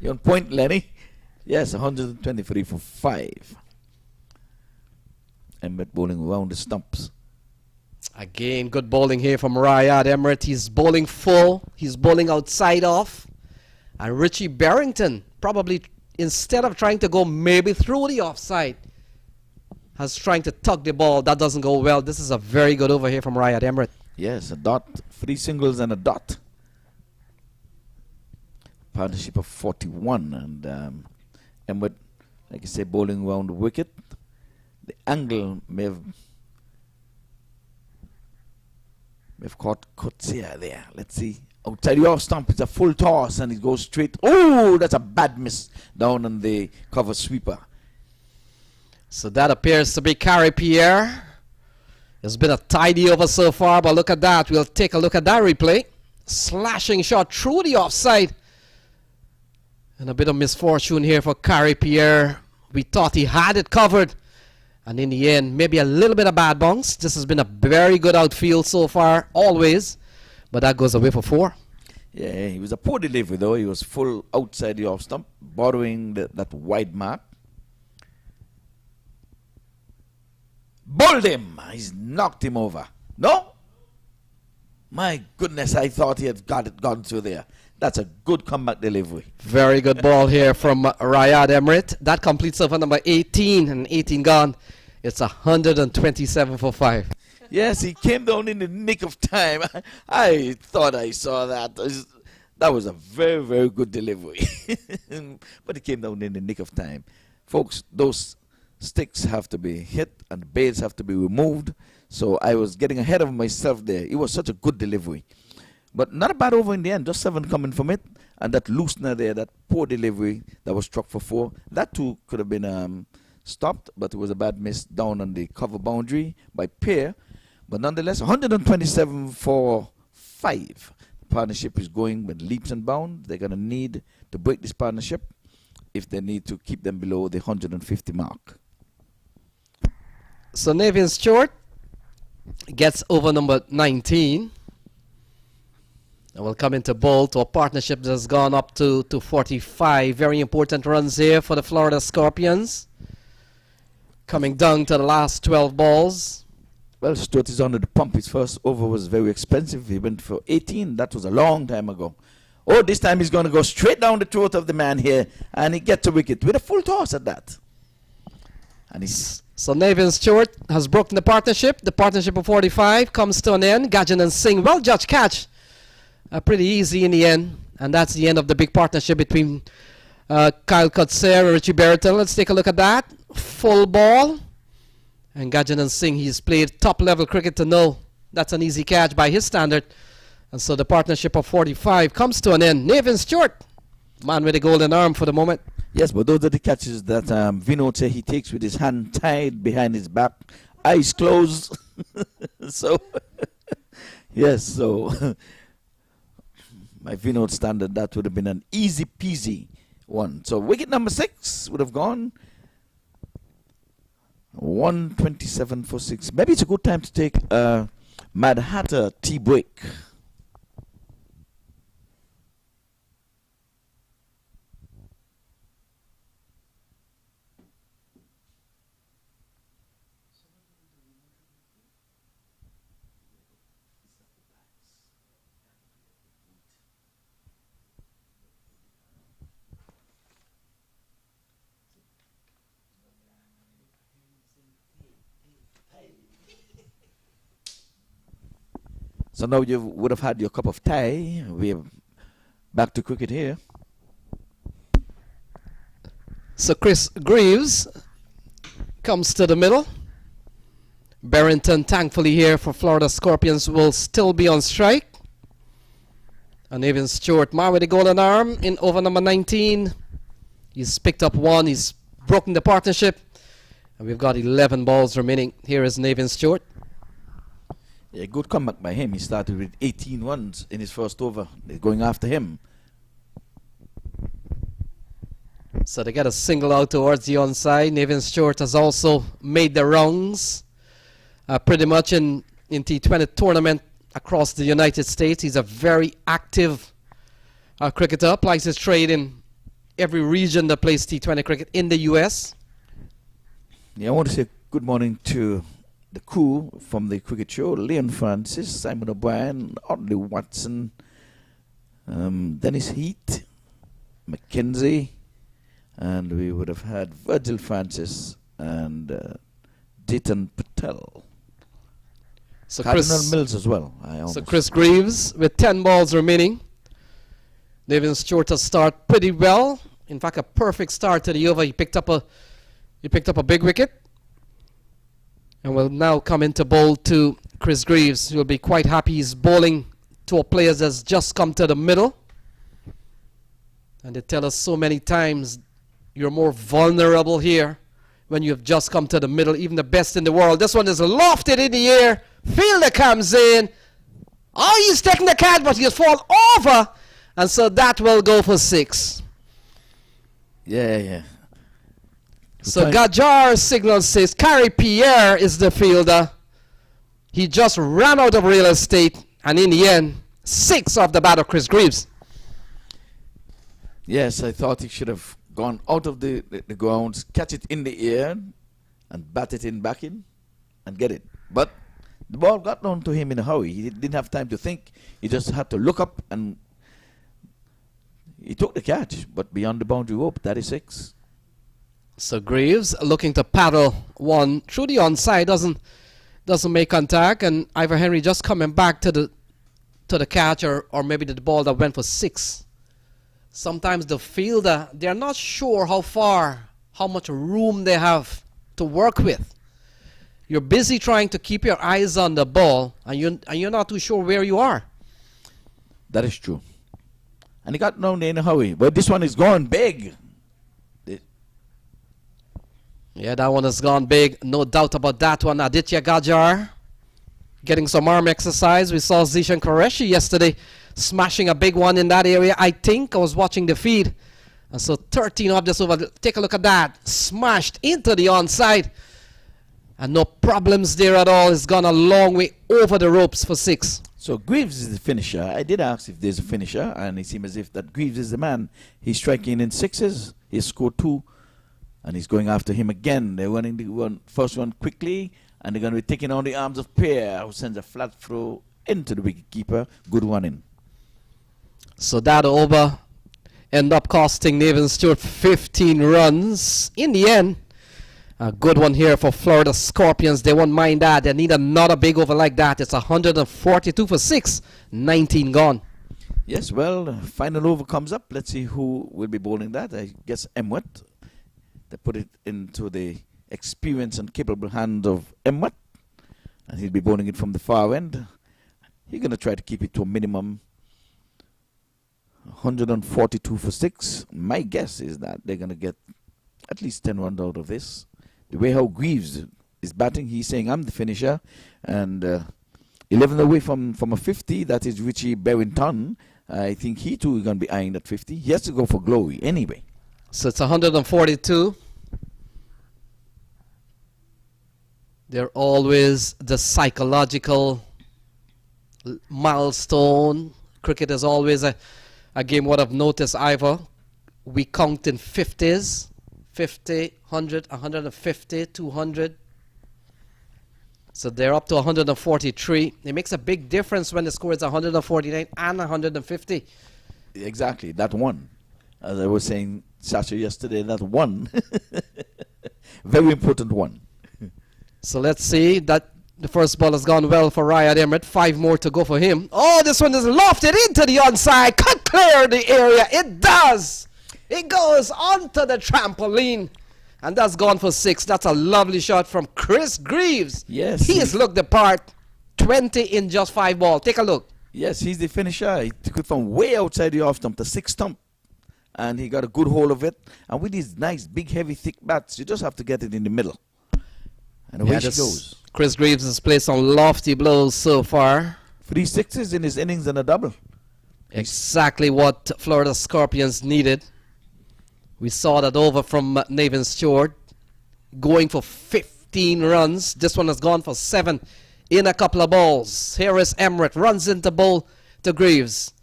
You're on point, Lenny. Yes, 123 for 5. Emirates bowling around the stumps. Again, good bowling here from Riyad Emirates. He's bowling full. He's bowling outside off. And Richie Barrington, probably instead of trying to go maybe through the offside, has trying to tug the ball. That doesn't go well. This is a very good over here from Riyad Emirates. Yes, a dot. 3 singles and a dot. Partnership of 41. And Emirates, like I say, bowling around the wicket. The angle may have caught Kutsia there. Let's see. Outside the off stump, it's a full toss and it goes straight. Oh, that's a bad miss down on the cover sweeper. So that appears to be Carey Pierre. It's been a tidy over so far, but look at that. We'll take a look at that replay. Slashing shot through the offside. And a bit of misfortune here for Carey Pierre. We thought he had it covered. And in the end, maybe a little bit of bad bounce. This has been a very good outfield so far, always. But that goes away for 4. Yeah, he was a poor delivery though. He was full outside the off stump, borrowing that wide mark. Bowled him. He's knocked him over. No? My goodness, I thought he had gone through there. That's a good comeback delivery. Very good ball here from Riyad Emirates. That completes over number 18, and 18 gone. It's 127 for 5. Yes, he came down in the nick of time. I thought I saw that. That was a very, very good delivery. But he came down in the nick of time. Folks, those sticks have to be hit and the baits have to be removed. So I was getting ahead of myself there. It was such a good delivery. But not a bad over in the end. Just 7 coming from it. And that loosener there, that poor delivery that was struck for 4. That too could have been stopped. But it was a bad miss down on the cover boundary by Pierre. But nonetheless, 127 for 5. The partnership is going with leaps and bounds. They're going to need to break this partnership if they need to keep them below the 150 mark. So Nevin Stewart gets over number 19. And will come into bowl to a partnership that has gone up to 45. Very important runs here for the Florida Scorpions. Coming down to the last 12 balls. Well, Stewart is under the pump. His first over was very expensive. He went for 18. That was a long time ago. Oh, this time he's going to go straight down the throat of the man here. And he gets a wicket with a full toss at that. And he's... So Nevin Stewart has broken the partnership. The partnership of 45 comes to an end. Gajanan Singh, well judged catch. Pretty easy in the end. And that's the end of the big partnership between Kyle Kutser and Richie Barrington. Let's take a look at that. Full ball. And Gajanan Singh, he's played top-level cricket to know that's an easy catch by his standard. And so the partnership of 45 comes to an end. Nevin Stewart, man with a golden arm for the moment. Yes, but those are the catches that Vinod said he takes with his hand tied behind his back, eyes closed. So, yes, so my Vinod standard, that would have been an easy peasy one. So wicket number 6 would have gone 127 for 6. Maybe it's a good time to take a Mad Hatter tea break. So now you would have had your cup of tea. We're back to cricket here. So Chris Greaves comes to the middle. Barrington, thankfully here for Florida Scorpions, will still be on strike. And even Stewart, man with the golden arm in over number 19. He's picked up one. He's broken the partnership. And we've got 11 balls remaining. Here is Nathan Stewart. Yeah, good comeback by him. He started with 18 runs in his first over. They're going after him. So they get a single out towards the onside. Nathan Stewart has also made the rounds pretty much in T20 tournament across the United States. He's a very active cricketer. Applies his trade in every region that plays T20 cricket in the US. Yeah, I want to say good morning to the crew from the cricket show. Leon Francis, Simon O'Brien, Audley Watson, Dennis Heath, Mackenzie, and we would have had Virgil Francis and Dayton Patel. So Cardinal Mills as well. So Chris Greaves with 10 balls remaining. Nathan Stewart has started pretty well. In fact, a perfect start to the over. He picked up a big wicket. And will now come into bowl to Chris Greaves. He'll be quite happy. He's bowling to a player that's just come to the middle. And they tell us so many times you're more vulnerable here when you've just come to the middle, even the best in the world. This one is lofted in the air. Fielder comes in. Oh, he's taking the catch, but he's fall over. And so that will go for 6. Yeah. So Gajar's signal says Carrie Pierre is the fielder. He just ran out of real estate. And in the end, 6 off the bat of Chris Greaves. Yes, I thought he should have gone out of the grounds, catch it in the air, and bat it in back in, and get it. But the ball got down to him in a hurry. He didn't have time to think. He just had to look up, and he took the catch. But beyond the boundary rope, that is 6. So Greaves looking to paddle one through the onside, doesn't make contact, and Ivor Henry just coming back to the catch, or maybe the ball that went for 6. Sometimes the fielder, they're not sure how much room they have to work with. You're busy trying to keep your eyes on the ball, and you're not too sure where you are. That is true. And he got down there in a hurry. But this one is going big. Yeah, that one has gone big. No doubt about that one. Aditya Gajar getting some arm exercise. We saw Zishan Qureshi yesterday smashing a big one in that area. I think I was watching the feed. And so 13 off just over. Take a look at that. Smashed into the onside. And no problems there at all. It's gone a long way over the ropes for 6. So Greaves is the finisher. I did ask if there's a finisher, and it seems as if that Greaves is the man. He's striking in 6s. He scored 2. And he's going after him again. They're running the first one quickly, and they're going to be taking on the arms of Pierre, who sends a flat throw into the wicketkeeper. Good one in. So that over end up costing Nathan Stewart 15 runs. In the end, a good one here for Florida Scorpions. They won't mind that. They need another big over like that. It's 142 for 6. 19 gone. Yes, well, final over comes up. Let's see who will be bowling that. I guess Emwet. They put it into the experienced and capable hands of Emwet, and he'll be bowling it from the far end. He's going to try to keep it to a minimum 142 for 6. My guess is that they're going to get at least 10 runs out of this. The way how Greaves is batting, he's saying, I'm the finisher. And 11 away from a 50, that is Richie Barrington. I think he too is going to be eyeing that 50. He has to go for glory anyway. So it's 142. They're always the psychological milestone. Cricket is always a game. What I've noticed, Ivor, we count in 50s. 50, 100, 150, 200. So they're up to 143. It makes a big difference when the score is 149 and 150. Exactly, that one. As I was saying, Sasha, yesterday, that one. Very important one. So let's see. That The first ball has gone well for Ryan Emmerich. 5 more to go for him. Oh, this one is lofted into the onside. Cut clear the area. It does. It goes onto the trampoline. And that's gone for 6. That's a lovely shot from Chris Greaves. Yes. He has looked the part. 20 in just 5 balls. Take a look. Yes, he's the finisher. He took it from way outside the off stump to 6 stump. And he got a good hold of it. And with these nice, big, heavy, thick bats, you just have to get it in the middle. And away she goes. Chris Greaves has played some lofty blows so far. 3 sixes in his innings and a double. Exactly what Florida Scorpions needed. We saw that over from Nathan Stewart, going for 15 runs. This one has gone for 7 in a couple of balls. Here is Emmerich, runs into bowl to Greaves.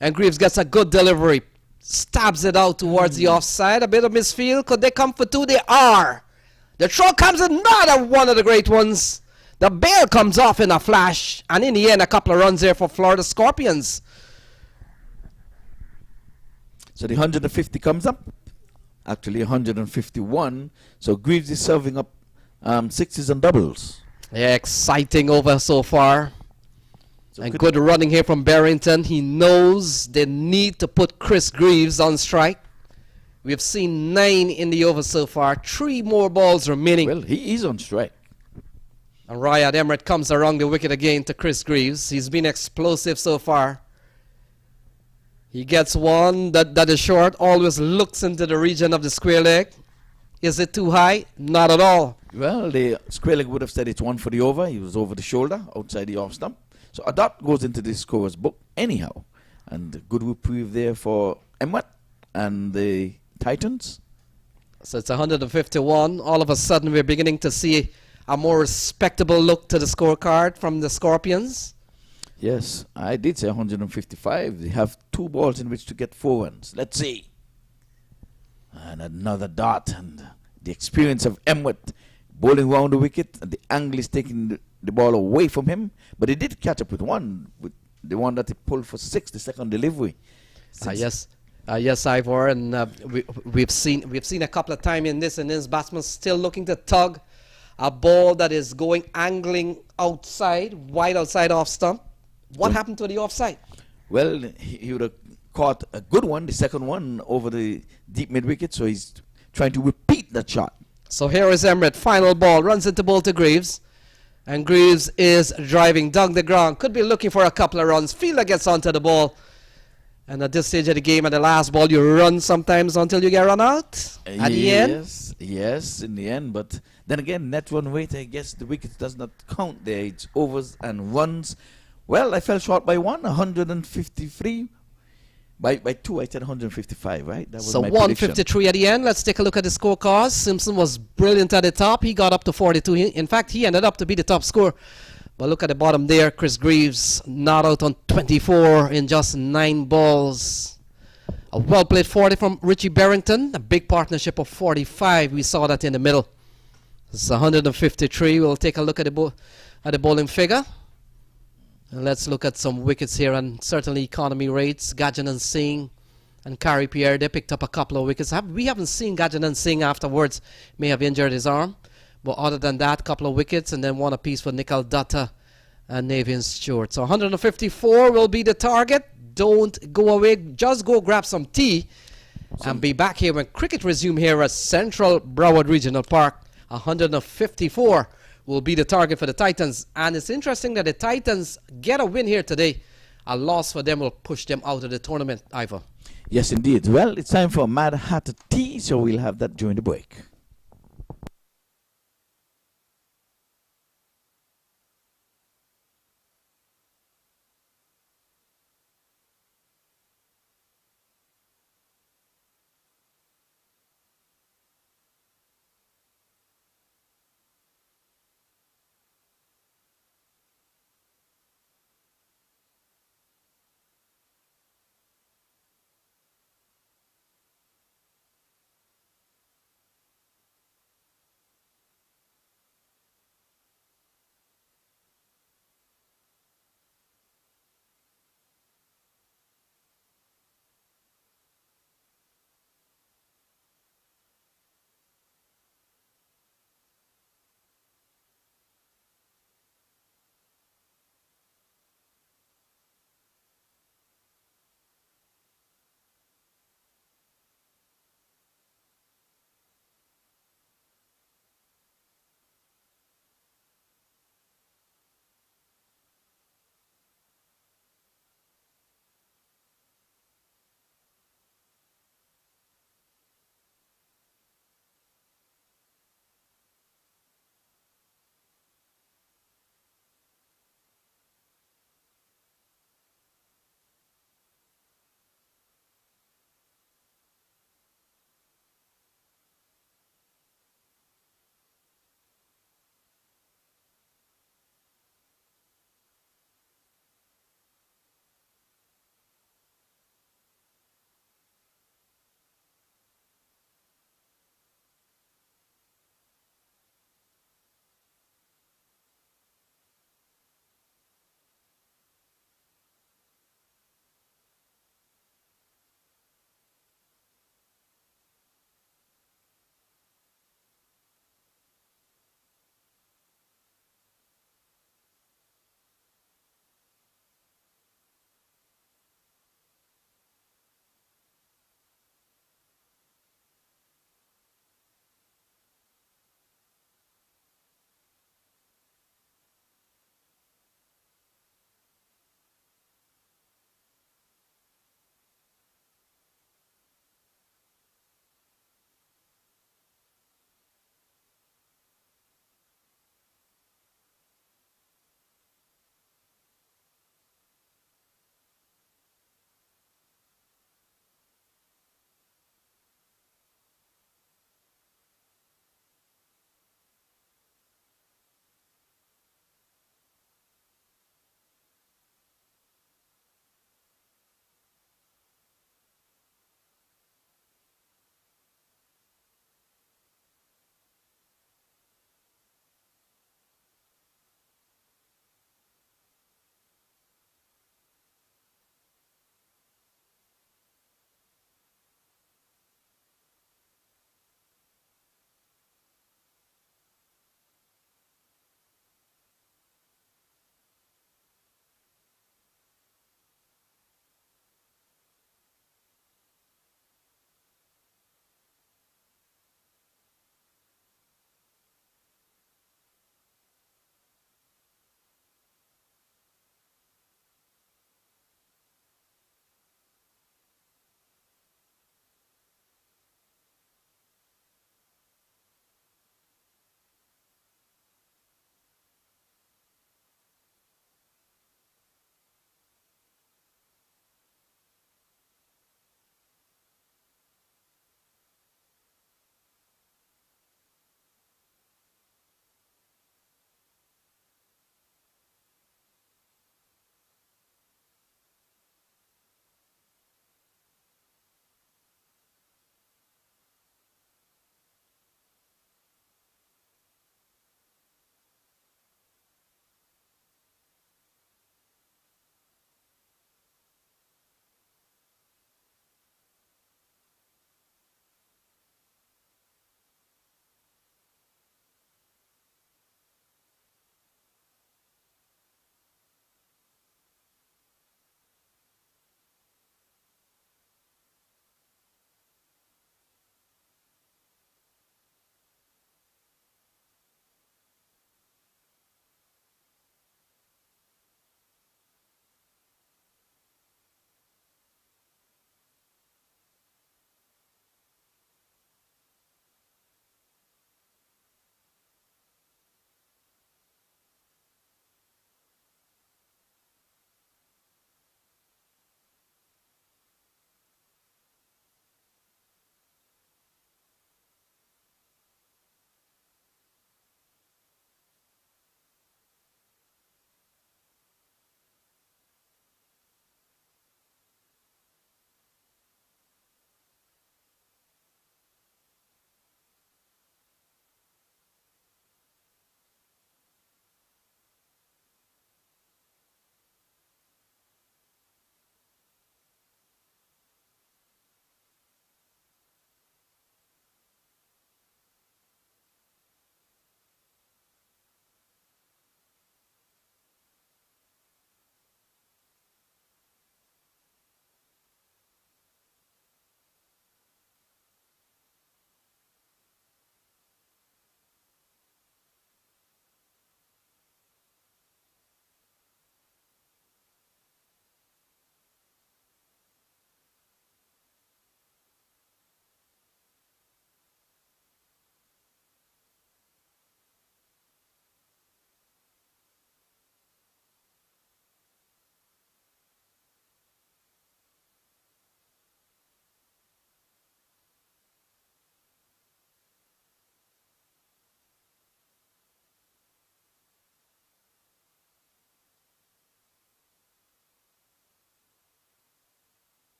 And Greaves gets a good delivery. Stabs it out towards the offside. A bit of misfield. Could they come for 2? They are. The throw comes, another one of the great ones. The bail comes off in a flash. And in the end, a couple of runs there for Florida Scorpions. So the 150 comes up. Actually 151. So Greaves is serving up sixes and doubles. Yeah, exciting over so far. So and good running here from Barrington. He knows they need to put Chris Greaves on strike. We've seen 9 in the over so far. 3 more balls remaining. Well, he is on strike. And Ryan Emmerich comes around the wicket again to Chris Greaves. He's been explosive so far. He gets one that is short. Always looks into the region of the square leg. Is it too high? Not at all. Well, the square leg would have said it's 1 for the over. He was over the shoulder, outside the off stump. So a dot goes into the scorer's book anyhow. And good reprieve there for Emmet and the Titans. So it's 151. All of a sudden we're beginning to see a more respectable look to the scorecard from the Scorpions. Yes, I did say 155. They have 2 balls in which to get 4 runs. Let's see. And another dot. And the experience of Emmet bowling round the wicket. And the angle is taking the ball away from him. But he did catch up with one. With the one that he pulled for 6, the second delivery. Yes, Ivor. And we've seen a couple of times in this innings, batsman still looking to tug a ball that is going angling outside, wide outside off stump. What happened to the offside? Well, he would have caught a good one, the second one, over the deep mid-wicket, so he's trying to repeat that shot. So here is Emmerich, final ball, runs into ball to Greaves. And Greaves is driving down the ground, could be looking for a couple of runs. Fielder gets onto the ball. And at this stage of the game, at the last ball, you run sometimes until you get run out. At the end? Yes, in the end. But then again, net run rate, I guess the wicket does not count there. It's overs and runs. Well, I fell short by 1, 153. By 2, I said 155, right? That was so my 153 prediction. at the end. Let's take a look at the scorecards. Simpson was brilliant at the top. He got up to 42. In fact, he ended up to be the top scorer. But look at the bottom there. Chris Greaves not out on 24 in just 9 balls. A well-played 40 from Richie Barrington. A big partnership of 45. We saw that in the middle. It's 153. We'll take a look at the bowling figure. And let's look at some wickets here, and certainly economy rates. Gajanan Singh and Kari Pierre, they picked up a couple of wickets. We haven't seen Gajanan Singh afterwards. May have injured his arm. But other than that, couple of wickets, and then one apiece for Nikhil Datta and Navian Stewart. So 154 will be the target. Don't go away. Just go grab some tea and be back here when cricket resume here at Central Broward Regional Park. 154 will be the target for the Titans. And it's interesting that the Titans get a win here today. A loss for them will push them out of the tournament, Ivor. Yes, indeed. Well, it's time for Mad Hatter tea, so we'll have that during the break.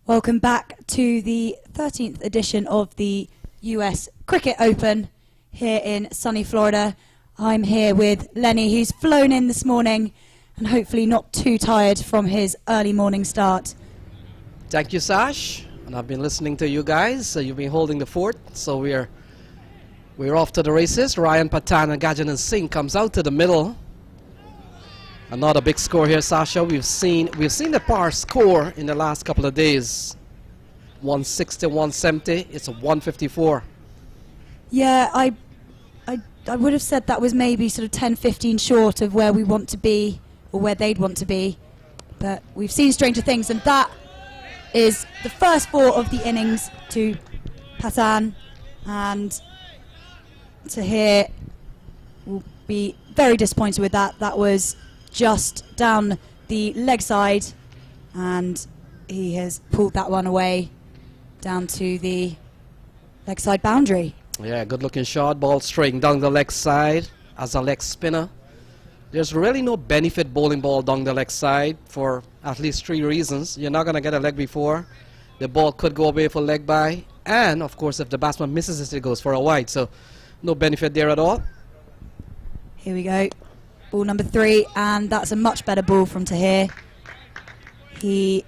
Welcome back to the 13th edition of the US Cricket Open here in sunny Florida. I'm here with Lenny, who's flown in this morning and hopefully not too tired from his early morning start. Thank you, Sash. And I've been listening to you guys. You've been holding the fort, so we're off to the races. Ryan Patan and Gajanan Singh comes out to the middle. Another big score here, Sasha. We've seen the par score in the last couple of days. 160, 170. It's a 154. Yeah, I would have said that was maybe sort of 10, 15 short of where we want to be, or where they'd want to be. But we've seen stranger things, and that is the first 4 of the innings to Patan. And Tahir will be very disappointed with that. That was just down the leg side, and he has pulled that one away down to the leg side boundary. Yeah, good looking shot, ball straight down the leg side as a leg spinner. There's really no benefit bowling ball down the leg side for at least 3 reasons. You're not going to get a leg before, the ball could go away for leg by, and of course if the batsman misses it, it goes for a wide, so no benefit there at all. Here we go. Ball number 3, and that's a much better ball from Tahir. He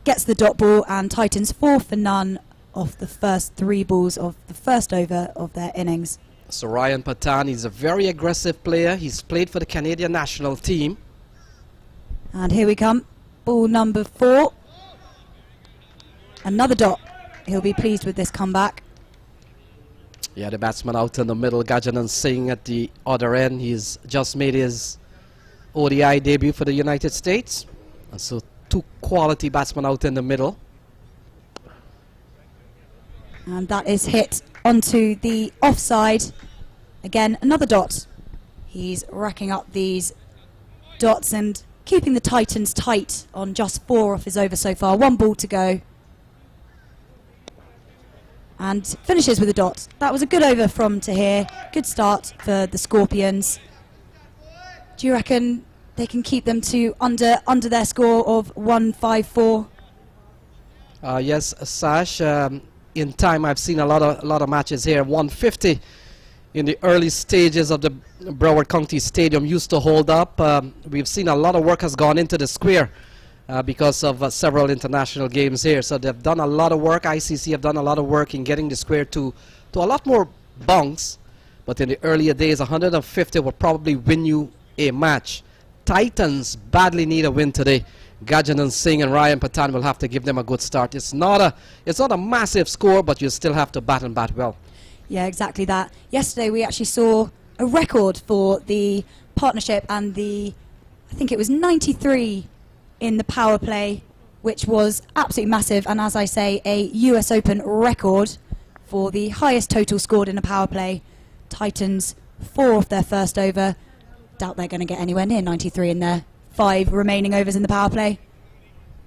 gets the dot ball and tightens 4 for none off the first 3 balls of the first over of their innings. So Ryan Patan, he's a very aggressive player. He's played for the Canadian national team. And here we come. Ball number 4. Another dot. He'll be pleased with this comeback. Yeah, the batsman out in the middle, Gajanan Singh at the other end. He's just made his ODI debut for the United States. And so 2 quality batsmen out in the middle. And that is hit onto the offside. Again, another dot. He's racking up these dots and keeping the Titans tight on just 4 off his over so far. 1 ball to go. And finishes with a dot. That was a good over from Tahir. Good start for the Scorpions. Do you reckon they can keep them to under their score of 154? Yes, Sash. In time, I've seen a lot of matches here. 150 in the early stages of the Broward County Stadium used to hold up. We've seen a lot of work has gone into the square because of several international games here. So they've done a lot of work. ICC have done a lot of work in getting the square to a lot more bounce. But in the earlier days, 150 will probably win you a match. Titans badly need a win today. Gajanan Singh and Ryan Patan will have to give them a good start. It's not a massive score, but you still have to bat and bat well. Yeah, exactly that. Yesterday we actually saw a record for the partnership, and I think it was 93 in the power play, which was absolutely massive, and as I say, a US Open record for the highest total scored in a power play. Titans 4 off their first over. Doubt they're going to get anywhere near 93 in their 5 remaining overs in the power play.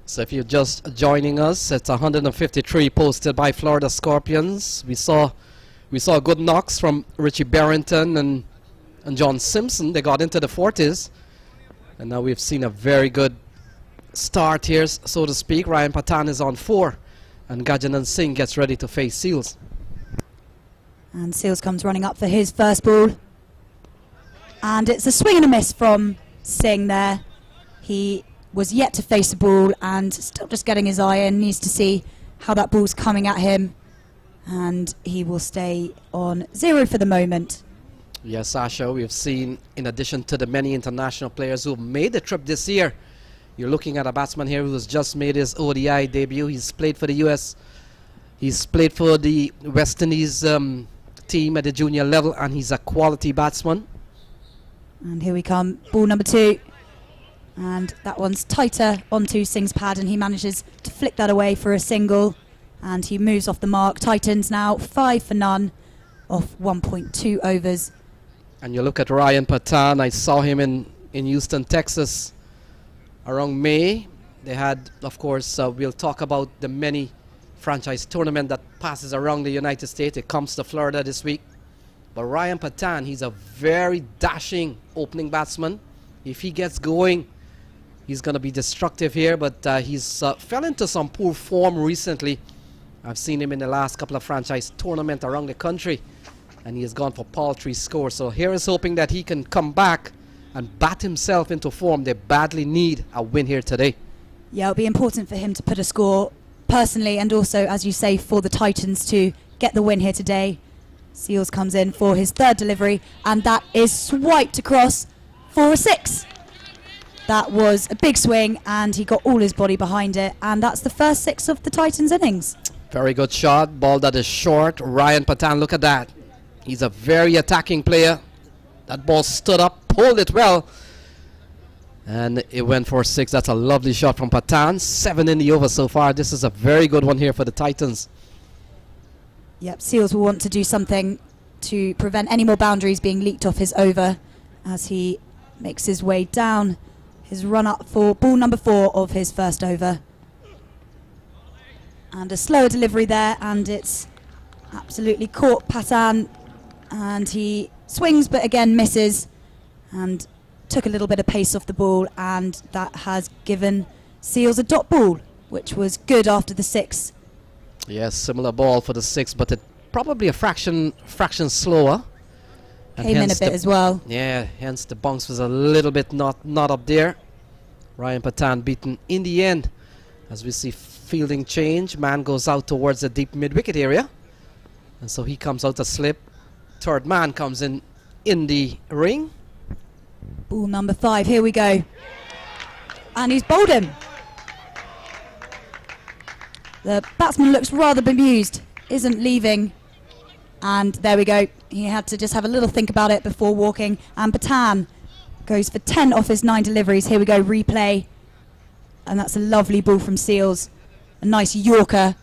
So if you're just joining us, it's 153 posted by Florida Scorpions. We saw good knocks from Richie Barrington and John Simpson. They got into the 40s, and now we've seen a very good start here, so to speak. Ryan Patan is on 4, and Gajanan Singh gets ready to face Seals. And Seals comes running up for his first ball, and it's a swing and a miss from Singh there. He was yet to face the ball and still just getting his eye in, needs to see how that ball's coming at him, and he will stay on 0 for the moment. Yes, Sasha, we've seen, in addition to the many international players who made the trip this year, you're looking at a batsman here who has just made his ODI debut. He's played for the US, he's played for the West Indies team at the junior level, and he's a quality batsman. And here we come, ball number 2. And that one's tighter onto Singh's pad, and he manages to flick that away for a single. And he moves off the mark. Titans now 5 for none off 1.2 overs. And you look at Ryan Patan. I saw him in Houston, Texas around May. They had, of course, we'll talk about the many franchise tournament that passes around the United States. It comes to Florida this week. But Ryan Patan, he's a very dashing opening batsman. If he gets going, he's going to be destructive here, but he's fell into some poor form recently. I've seen him in the last couple of franchise tournaments around the country, and he has gone for paltry scores. So here is hoping that he can come back and bat himself into form. They badly need a win here today. Yeah, it'll be important for him to put a score personally, and also, as you say, for the Titans to get the win here today. Seals comes in for his third delivery, and that is swiped across for a 6. That was a big swing, and he got all his body behind it, and that's the first 6 of the Titans' innings. Very good shot. Ball that is short. Ryan Patan, look at that. He's a very attacking player. That ball stood up, pulled it well, and it went for 6. That's a lovely shot from Patan. 7 in the over so far. This is a very good one here for the Titans. Yep, Seals will want to do something to prevent any more boundaries being leaked off his over as he makes his way down his run up for ball number 4 of his first over. And a slower delivery there, and it's absolutely caught Patan, and he swings but again misses and took a little bit of pace off the ball, and that has given Seals a dot ball, which was good after the 6. Yes, similar ball for the 6, but it probably a fraction slower. And came in a bit as well. Yeah, hence the bounce was a little bit not up there. Ryan Patan beaten in the end. As we see fielding change, man goes out towards the deep mid-wicket area, and so he comes out to slip. Third man comes in the ring. Ball number 5, here we go. And he's bowled him. The batsman looks rather bemused, isn't leaving. And there we go. He had to just have a little think about it before walking. And Patan goes for 10 off his 9 deliveries. Here we go, replay. And that's a lovely ball from Seals. A nice Yorker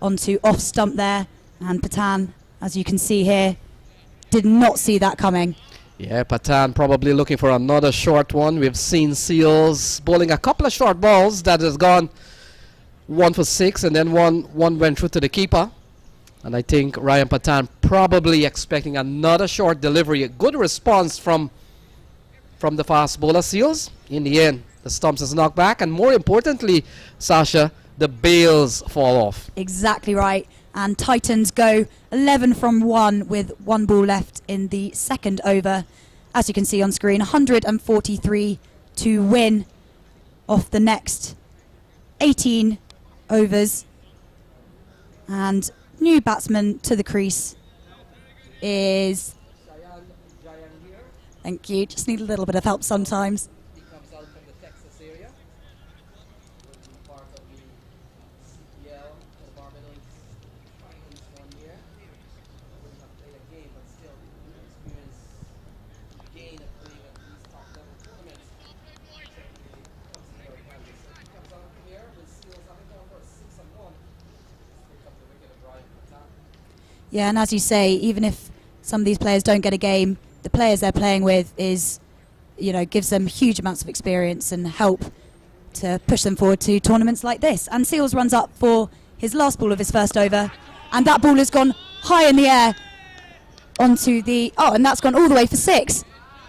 onto off stump there. And Patan, as you can see here, did not see that coming. Yeah, Patan probably looking for another short one. We've seen Seals bowling a couple of short balls that has gone 1 for 6, and then one went through to the keeper. And I think Ryan Patan probably expecting another short delivery. A good response from the fast bowler Seals. In the end, the stumps is knocked back, and more importantly, Sasha, the bails fall off. Exactly right. And Titans go 11 from 1 with 1 ball left in the second over. As you can see on screen, 143 to win off the next 18 overs. And new batsman to the crease is... Thank you, just need a little bit of help sometimes. He comes out from the Texas area. Will be part of the CPL for Barbados Titans 1 year. Wouldn't have played a game, but still experience gain of playing at these top level tournaments. Comes in very handy. So he comes out here with Seals having gone for a 6 and 1. Pick up the wicket of Ryan Patan. Yeah, and as you say, even if some of these players don't get a game, the players they're playing with is, you know, gives them huge amounts of experience and help to push them forward to tournaments like this. And Seals runs up for his last ball of his first over, and that ball has gone high in the air onto the... Oh, and that's gone all the way for 6.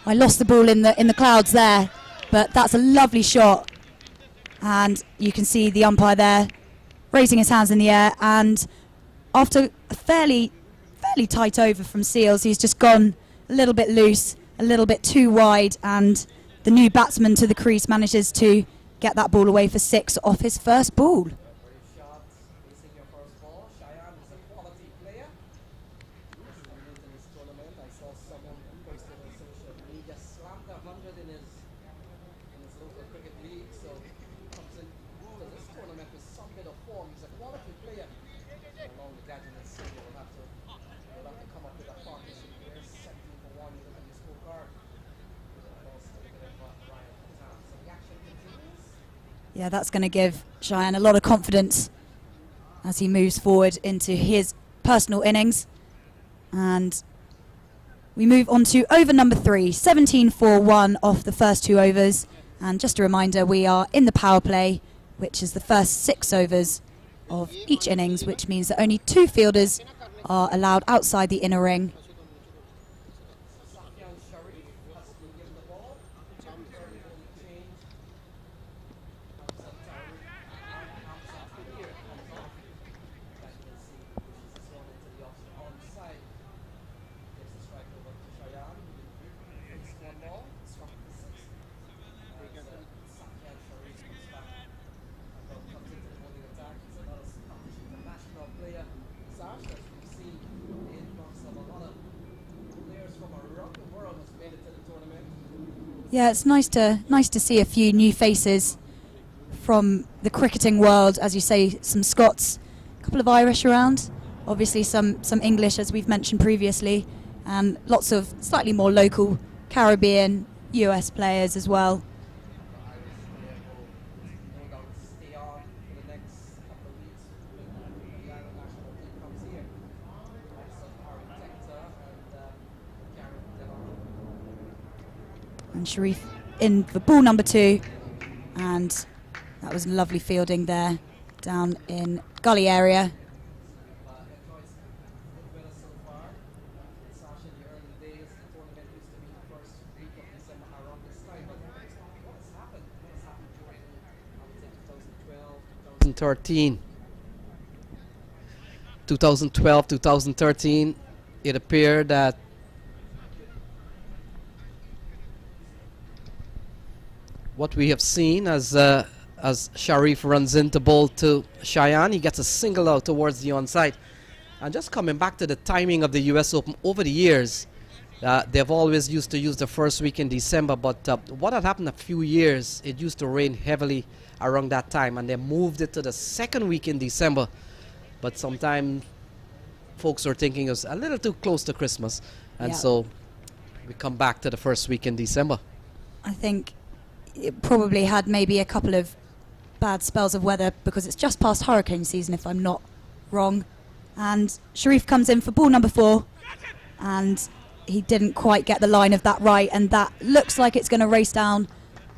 I lost the ball in the clouds there, but that's a lovely shot. And you can see the umpire there raising his hands in the air, and after a fairly tight over from Seals, he's just gone a little bit loose, a little bit too wide, and the new batsman to the crease manages to get that ball away for 6 off his first ball. Brave shot, facing your first ball. Cheyenne is a quality player. Just coming into this tournament, I saw someone posted on social media slammed 100 in his local cricket league. So he comes in to this tournament with some bit of form. He's a quality player. Along with that, and so we'll have to come up with a partnership here. 17 for 1. You look at the scorecard. So the action continues. Yeah, that's going to give Cheyenne a lot of confidence as he moves forward into his personal innings. And we move on to over number 3, 17 for 1 off the first 2 overs. And just a reminder, we are in the power play, which is the first 6 overs of each innings, which means that only 2 fielders are allowed outside the inner ring. Yeah, it's nice to see a few new faces from the cricketing world. As you say, some Scots, a couple of Irish around, obviously some English, as we've mentioned previously, and lots of slightly more local Caribbean, US players as well. And Sharif in for ball number 2, and that was lovely fielding there down in gully area. In 2012, 2013, it appeared that what we have seen as Sharif runs into ball to Cheyenne, he gets a single out towards the onside. And just coming back to the timing of the US Open over the years, they've always used to use the first week in December, but what had happened a few years, it used to rain heavily around that time, and they moved it to the second week in December. But sometimes folks are thinking it was a little too close to Christmas, and so we come back to the first week in December. I think it probably had maybe a couple of bad spells of weather because it's just past hurricane season, if I'm not wrong. And Sharif comes in for ball number 4, and he didn't quite get the line of that right, and that looks like it's going to race down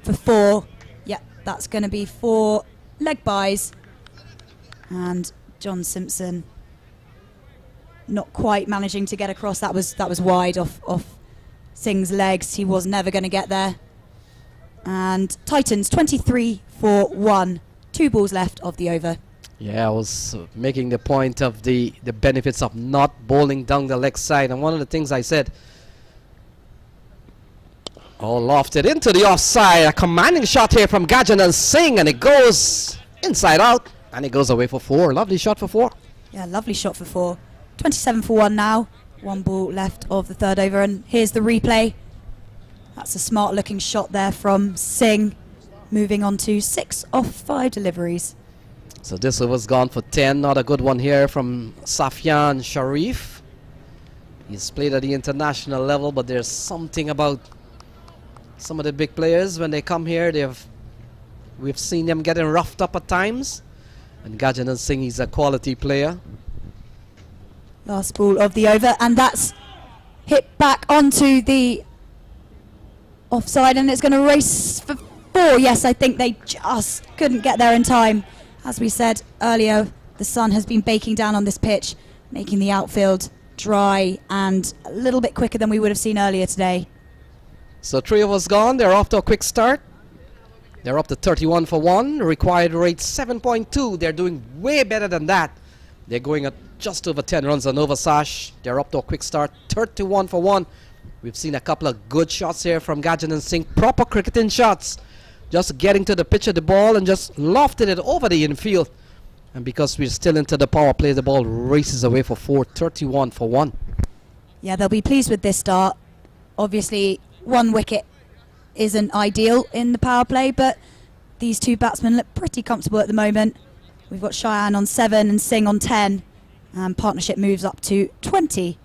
for 4. Yep, that's going to be 4 leg byes, and John Simpson not quite managing to get across. That was wide off Singh's legs. He was never going to get there. And Titans 23 for 1, 2 balls left of the over. Yeah, I was making the point of the benefits of not bowling down the leg side, and one of the things I said, lofted into the offside, a commanding shot here from Gajanan Singh, and it goes inside out, and it goes away for 4. Lovely shot for 4. Yeah, lovely shot for 4. 27 for 1 now, 1 ball left of the third over, and here's the replay. That's a smart looking shot there from Singh, moving on to 6 off 5 deliveries. So this over's gone for 10. Not a good one here from Safyan Sharif. He's played at the international level, but there's something about some of the big players when they come here. We've seen them getting roughed up at times. And Gajanan Singh, he's a quality player. Last ball of the over, and that's hit back onto the offside, and it's going to race for 4. Yes, I think they just couldn't get there in time. As we said earlier, the sun has been baking down on this pitch, making the outfield dry and a little bit quicker than we would have seen earlier today. So 3 overs gone. They're off to a quick start. They're up to 31 for 1. Required rate 7.2. They're doing way better than that. They're going at just over 10 runs on over Sash. They're up to a quick start, 31 for 1. We've seen a couple of good shots here from Gajanan Singh. Proper cricketing shots. Just getting to the pitch of the ball and just lofted it over the infield. And because we're still into the power play, the ball races away for 4, 31 for 1. Yeah, they'll be pleased with this start. Obviously, 1 wicket isn't ideal in the power play, but these 2 batsmen look pretty comfortable at the moment. We've got Cheyenne on 7 and Singh on 10. And partnership moves up to 20,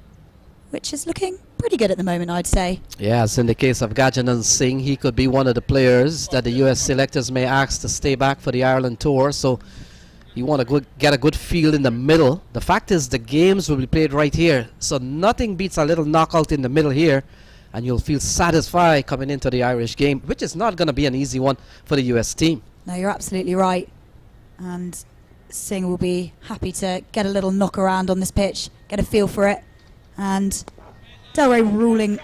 which is looking pretty good at the moment, I'd say. Yes, in the case of Gajanan Singh, he could be one of the players that the US selectors may ask to stay back for the Ireland tour. So you want to get a good feel in the middle. The fact is the games will be played right here. So nothing beats a little knockout in the middle here. And you'll feel satisfied coming into the Irish game, which is not going to be an easy one for the US team. No, you're absolutely right. And Singh will be happy to get a little knock around on this pitch, get a feel for it. And Delray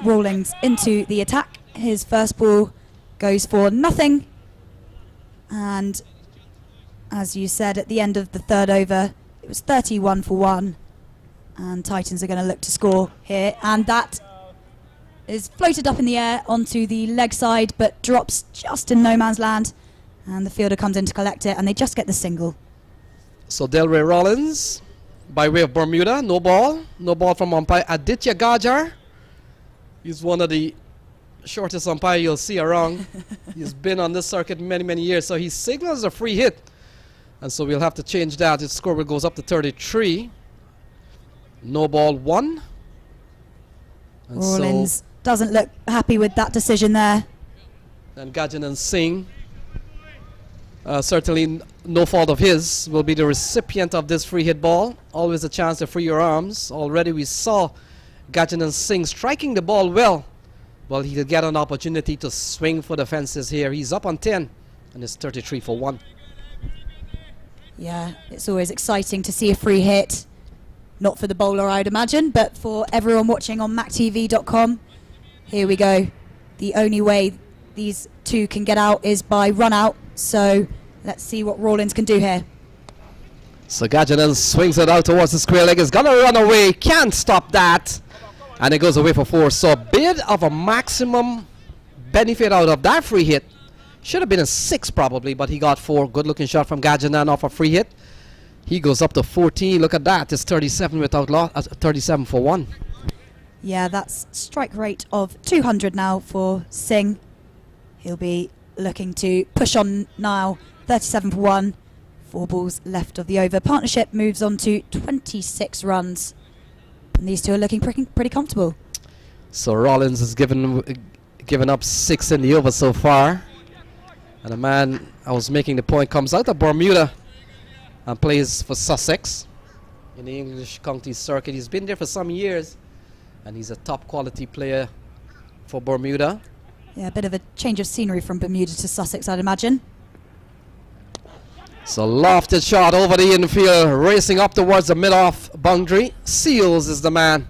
Rawlings into the attack. His first ball goes for nothing. And as you said, at the end of the third over, it was 31 for 1. And Titans are going to look to score here. And that is floated up in the air onto the leg side, but drops just in no man's land. And the fielder comes in to collect it, and they just get the single. So Delray Rawlings, by way of Bermuda, no ball. No ball from umpire Aditya Gajar. He's one of the shortest umpire you'll see around. He's been on this circuit many years, so he signals a free hit. And so we'll have to change that. His score goes up to 33. No ball 1. And Rawlins so doesn't look happy with that decision there. and Gajanan Singh, certainly no fault of his, will be the recipient of this free hit ball. Always a chance to free your arms. Already we saw Gajanan Singh striking the ball well. Well, he'll get an opportunity to swing for the fences here. He's up on 10 and it's 33 for 1. Yeah, it's always exciting to see a free hit. Not for the bowler, I'd imagine, but for everyone watching on MAQTV.com. Here we go. The only way these two can get out is by run out. So let's see what Rawlins can do here. So Gajanan swings it out towards the square leg. It's gonna run away. Can't stop that. And it goes away for 4. So a bit of a maximum benefit out of that free hit. Should have been a 6 probably, but he got 4. Good looking shot from Gajanan off a free hit. He goes up to 14. Look at that. It's 37 without loss. 37 for 1. Yeah, that's strike rate of 200 now for Singh. He'll be looking to push on now. 37 for 1. 4 balls left of the over. Partnership moves on to 26 runs. And these two are looking pretty comfortable. So Rawlins has given up 6 in the over so far. And the man I was making the point comes out of Bermuda and plays for Sussex in the English county circuit. He's been there for some years and he's a top quality player for Bermuda. Yeah, a bit of a change of scenery from Bermuda to Sussex, I'd imagine. So lofted shot over the infield, racing up towards the mid-off boundary. Seals is the man.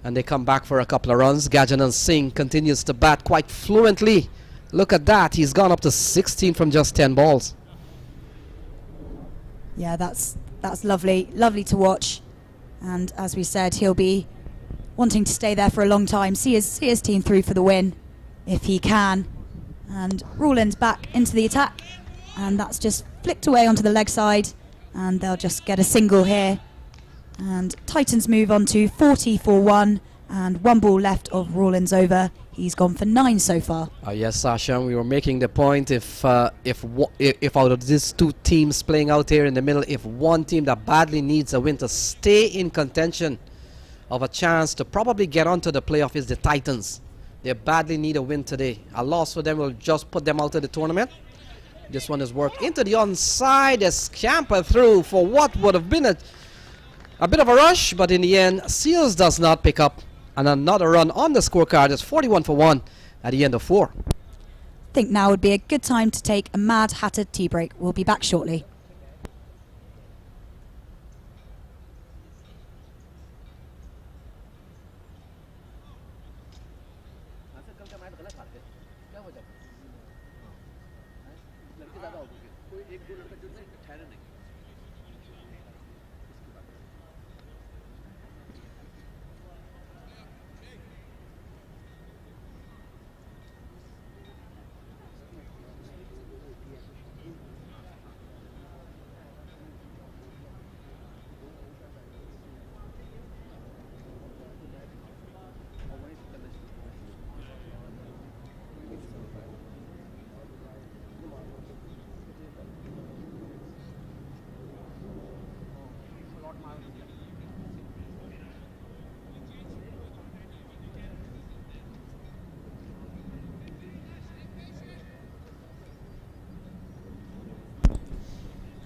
And they come back for a couple of runs. Gajanan Singh continues to bat quite fluently. Look at that. He's gone up to 16 from just 10 balls. Yeah, that's lovely. Lovely to watch. And as we said, he'll be wanting to stay there for a long time. See his team through for the win, if he can. And Rawlins back into the attack. And that's just flicked away onto the leg side. And they'll just get a single here. And Titans move on to 40 for 1. And 1 ball left of Rawlins over. He's gone for 9 so far. Yes, Sasha, we were making the point if out of these two teams playing out here in the middle, if one team that badly needs a win to stay in contention of a chance to probably get onto the playoff is the Titans. They badly need a win today. A loss for them will just put them out of the tournament. This one is worked into the onside. A scamper through for what would have been a bit of a rush, but in the end, Seals does not pick up. And another run on the scorecard is 41 for 1 at the end of 4. I think now would be a good time to take a Mad Hatter tea break. We'll be back shortly.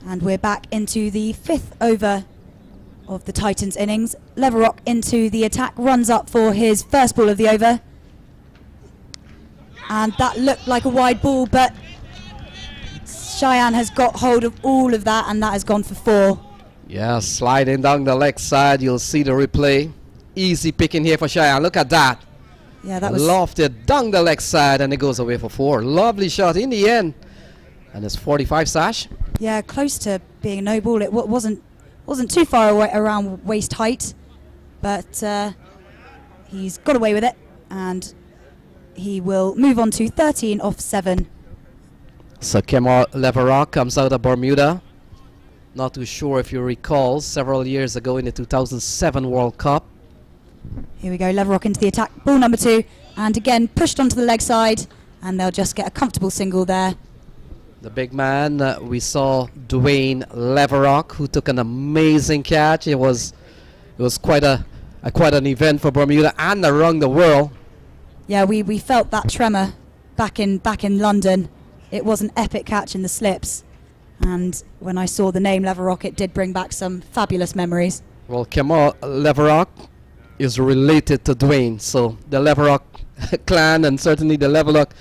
And we're back into the 5th over of the Titans innings. Leverrock into the attack, runs up for his first ball of the over. And that looked like a wide ball, but Cheyenne has got hold of all of that, and that has gone for 4. Yeah, sliding down the leg side. You'll see the replay. Easy picking here for Cheyenne. Look at that. Yeah, that was lofted down the leg side, and it goes away for 4. Lovely shot in the end. And it's 45, Sash. Yeah, close to being a no ball. It wasn't too far away around waist height, but he's got away with it, and he will move on to 13 off 7. So Kemal Leverrock comes out of Bermuda. Not too sure if you recall, several years ago in the 2007 World Cup. Here we go, Leverrock into the attack. Ball number 2, and again pushed onto the leg side, and they'll just get a comfortable single there. The big man, we saw Dwayne Leverock, who took an amazing catch. It was quite an event for Bermuda and around the world. Yeah, we felt that tremor back in London. It was an epic catch in the slips, and when I saw the name Leverock, it did bring back some fabulous memories. Well, Kemal Leverock is related to Dwayne, so the Leverock clan and certainly the Leverock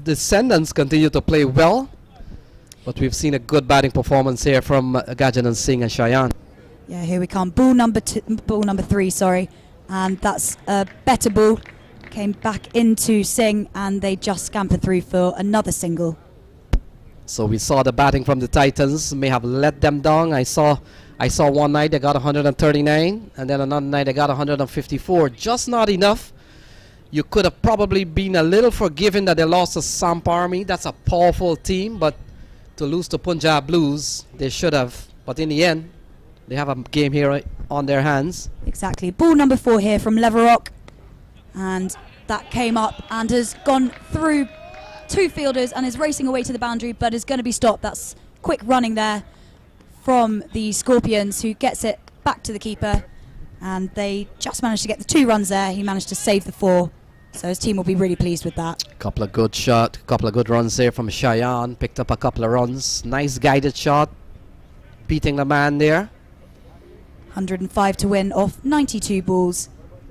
descendants continue to play well. But we've seen a good batting performance here from Gajanan Singh and Cheyenne. Yeah, here we come. Ball number 3, sorry, and that's a better ball. Came back into Singh, and they just scampered through for another single. So we saw the batting from the Titans may have let them down. I saw one night they got 139, and then another night they got 154. Just not enough. You could have probably been a little forgiving that they lost to Samp Army. That's a powerful team, but to lose to Punjab Blues, they should have. But in the end, they have a game here on their hands. Exactly. Ball number 4 here from Leverock, and that came up and has gone through 2 fielders and is racing away to the boundary, but is going to be stopped. That's quick running there from the Scorpions, who gets it back to the keeper, and they just managed to get the 2 runs there. He managed to save the 4, so his team will be really pleased with that. Couple of good shot, couple of good runs there from Cheyenne. Picked up a couple of runs. Nice guided shot, beating the man there. 105 to win off 92 balls.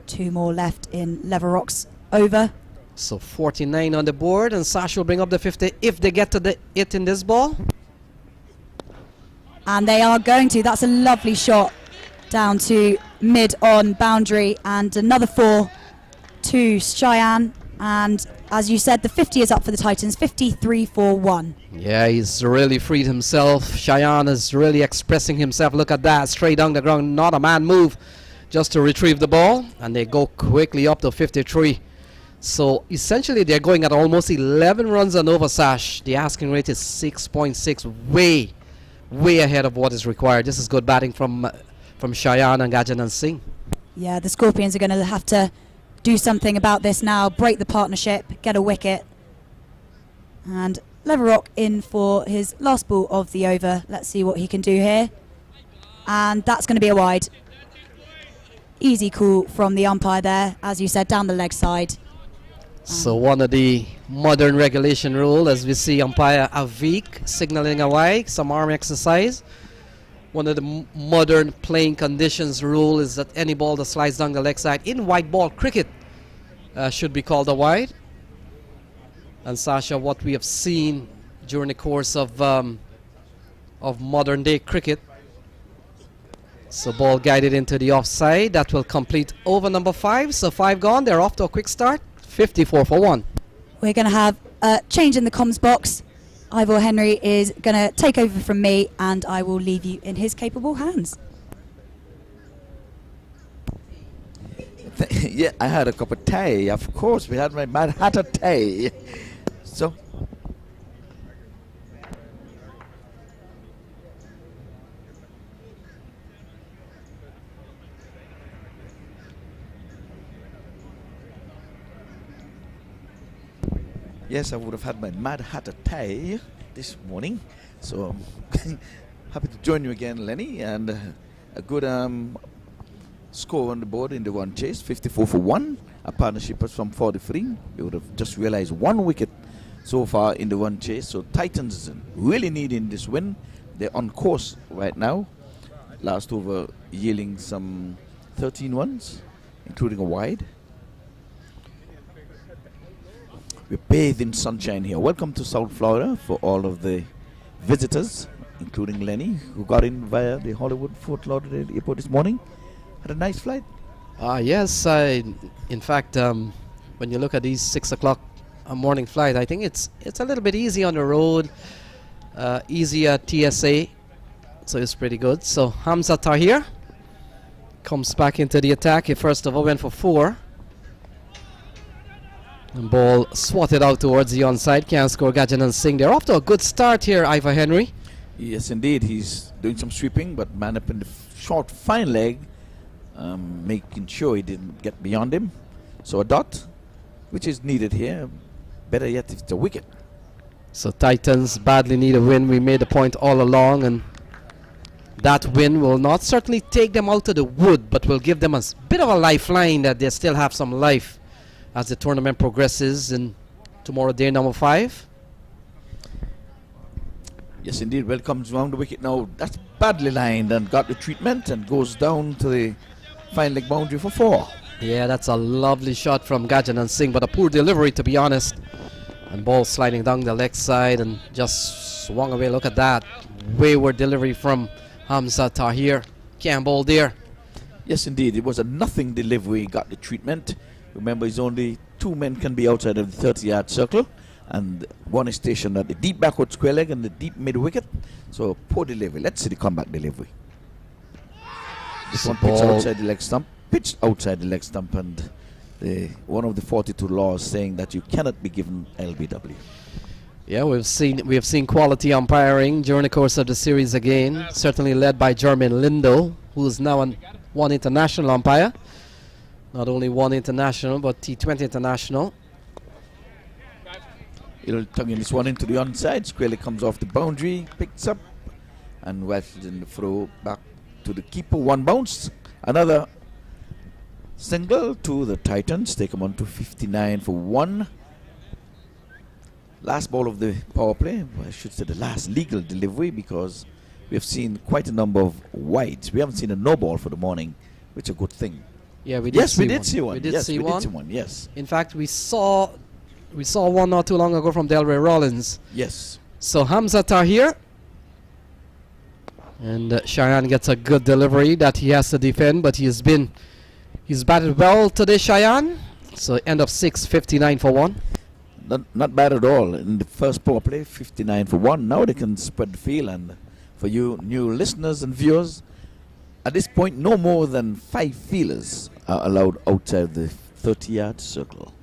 2 more left in Leverock's over. So 49 on the board, and Sash will bring up the 50 if they get to it in this ball. And they are going to. That's a lovely shot down to mid-on boundary, and another 4 to Cheyenne. And as you said, the 50 is up for the Titans, 53-4-1. Yeah, he's really freed himself. Cheyenne is really expressing himself. Look at that, straight down the ground, not a man move, just to retrieve the ball, and they go quickly up to 53. So essentially they're going at almost 11 runs and over, Sash. The asking rate is 6.6, way ahead of what is required. This is good batting from Cheyenne and Gajanan Singh. Yeah, the Scorpions are going to have to do something about this now, break the partnership, get a wicket. And Leverock in for his last ball of the over. Let's see what he can do here. And that's going to be a wide. Easy call from the umpire there, as you said, down the leg side. So one of the modern regulation rule, as we see umpire Avik signaling a wide, some arm exercise. One of the modern playing conditions rule is that any ball that slides down the leg side in white ball cricket should be called a wide. And Sasha, what we have seen during the course of modern day cricket. So ball guided into the offside. That will complete over number 5. So 5 gone. They're off to a quick start. 54-1. We're going to have a change in the comms box. Ivor Henry is going to take over from me, and I will leave you in his capable hands. Yeah, I had a cup of tea. Of course, we had my Mad Hatter tea. So, yes, I would have had my Mad Hatter tea this morning. So, happy to join you again, Lenny, and a good score on the board in the one chase, 54-1. A partnership was from 43. You would have just realized 1 wicket so far in the one chase. So Titans really needing this win. They're on course right now. Last over yielding some 13 runs, including a wide. We're bathed in sunshine here. Welcome to South Florida for all of the visitors, including Lenny, who got in via the Hollywood Fort Lauderdale Airport this morning. Had a nice flight. Yes, in fact, when you look at these 6 o'clock morning flight, I think it's a little bit easy on the road, easy at TSA, so it's pretty good. So Hamza Tahir comes back into the attack. He first of all went for 4. And ball swatted out towards the onside. Can't score. Gajanan Singh. They're off to a good start here, Ivor Henry. Yes, indeed. He's doing some sweeping, but man up in the short, fine leg, making sure he didn't get beyond him. So a dot, which is needed here. Better yet, if it's a wicket. So Titans badly need a win. We made the point all along, and that win will not certainly take them out of the wood, but will give them a bit of a lifeline that they still have some life as the tournament progresses. And tomorrow, day number 5. Yes, indeed. Well, comes round the wicket now. That's badly lined and got the treatment and goes down to the fine leg boundary for 4. Yeah, that's a lovely shot from Gajanan Singh, but a poor delivery, to be honest. And ball sliding down the leg side and just swung away. Look at that. Wayward delivery from Hamza Tahir. Can't bowl there. Yes, indeed. It was a nothing delivery. Got the treatment. Remember, it's only 2 men can be outside of the 30-yard circle. And one is stationed at the deep backward square leg and the deep mid wicket. So poor delivery. Let's see the comeback delivery. This one pitched outside the leg stump. Pitched outside the leg stump, and one of the 42 laws saying that you cannot be given LBW. Yeah, we have seen quality umpiring during the course of the series again. Certainly led by Jermaine Lindo, who is now one international umpire. Not only one international, but T20 international. He'll tugging this one into the onside. Squarely comes off the boundary, picks up, and wafts in the throw back to the keeper. One bounce. Another single to the Titans. Take them on to 59 for 1. Last ball of the power play. I should say the last legal delivery, because we have seen quite a number of wides. We haven't seen a no ball for the morning, which is a good thing. Yeah, we did see one. We did see one. Yes. In fact, we saw one not too long ago from Delray Rollins. Yes. So Hamza Tahir. And Cheyenne gets a good delivery that he has to defend, but he's batted well today, Cheyenne. So end of 6, 59 for 1. Not bad at all. In the first power play, 59 for 1. Now they can spread the field, and for you new listeners and viewers, at this point, no more than 5 fielders are allowed outside the 30-yard circle.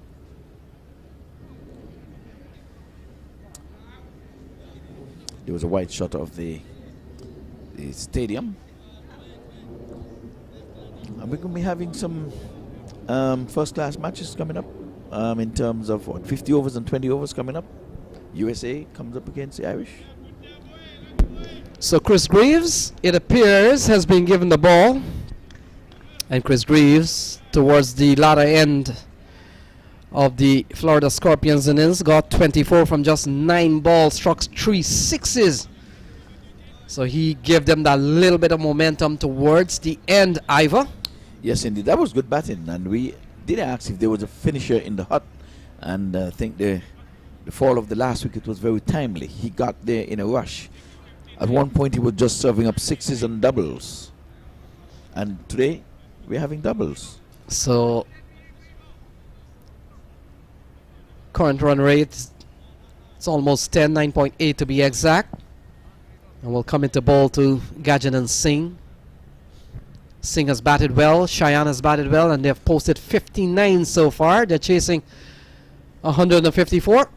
There was a wide shot of the stadium. And we're going to be having some first-class matches coming up in terms of 50 overs and 20 overs coming up. USA comes up against the Irish. So Chris Greaves, it appears, has been given the ball. And Chris Greaves, towards the latter end of the Florida Scorpions innings, got 24 from just 9 balls, struck 3 sixes. So he gave them that little bit of momentum towards the end, Ivor. Yes, indeed. That was good batting. And we did ask if there was a finisher in the hut. And I think the fall of the last wicket was very timely. He got there in a rush. At one point, he was just serving up sixes and doubles. And today, we're having doubles. So current run rate, it's almost 10, 9.8 to be exact. And we'll come into ball to Gajanan Singh. Singh has batted well, Cheyenne has batted well, and they've posted 59 so far. They're chasing 154.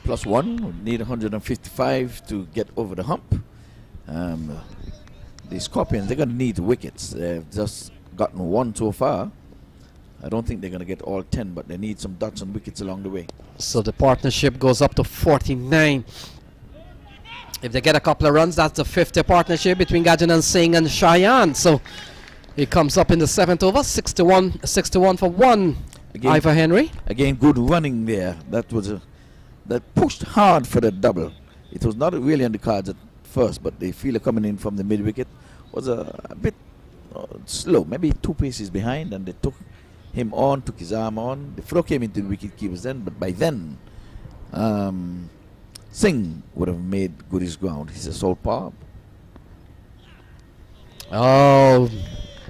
Plus 1, need 155 to get over the hump. The Scorpions, they're going to need wickets. They've just gotten 1 so far. I don't think they're going to get all 10, but they need some dots and wickets along the way. So the partnership goes up to 49. If they get a couple of runs, that's the 50 partnership between Gajanan Singh and Cheyenne. So it comes up in the 7th over, 61 for 1. Again, Ivor Henry. Again, good running there. That pushed hard for the double. It was not really on the cards at first, but the fielder coming in from the mid wicket was a bit slow, maybe 2 paces behind, and they took him on, took his arm on. The throw came into the wicket keeper's end, but by then Singh would have made good his ground. He's a salt palm. Oh,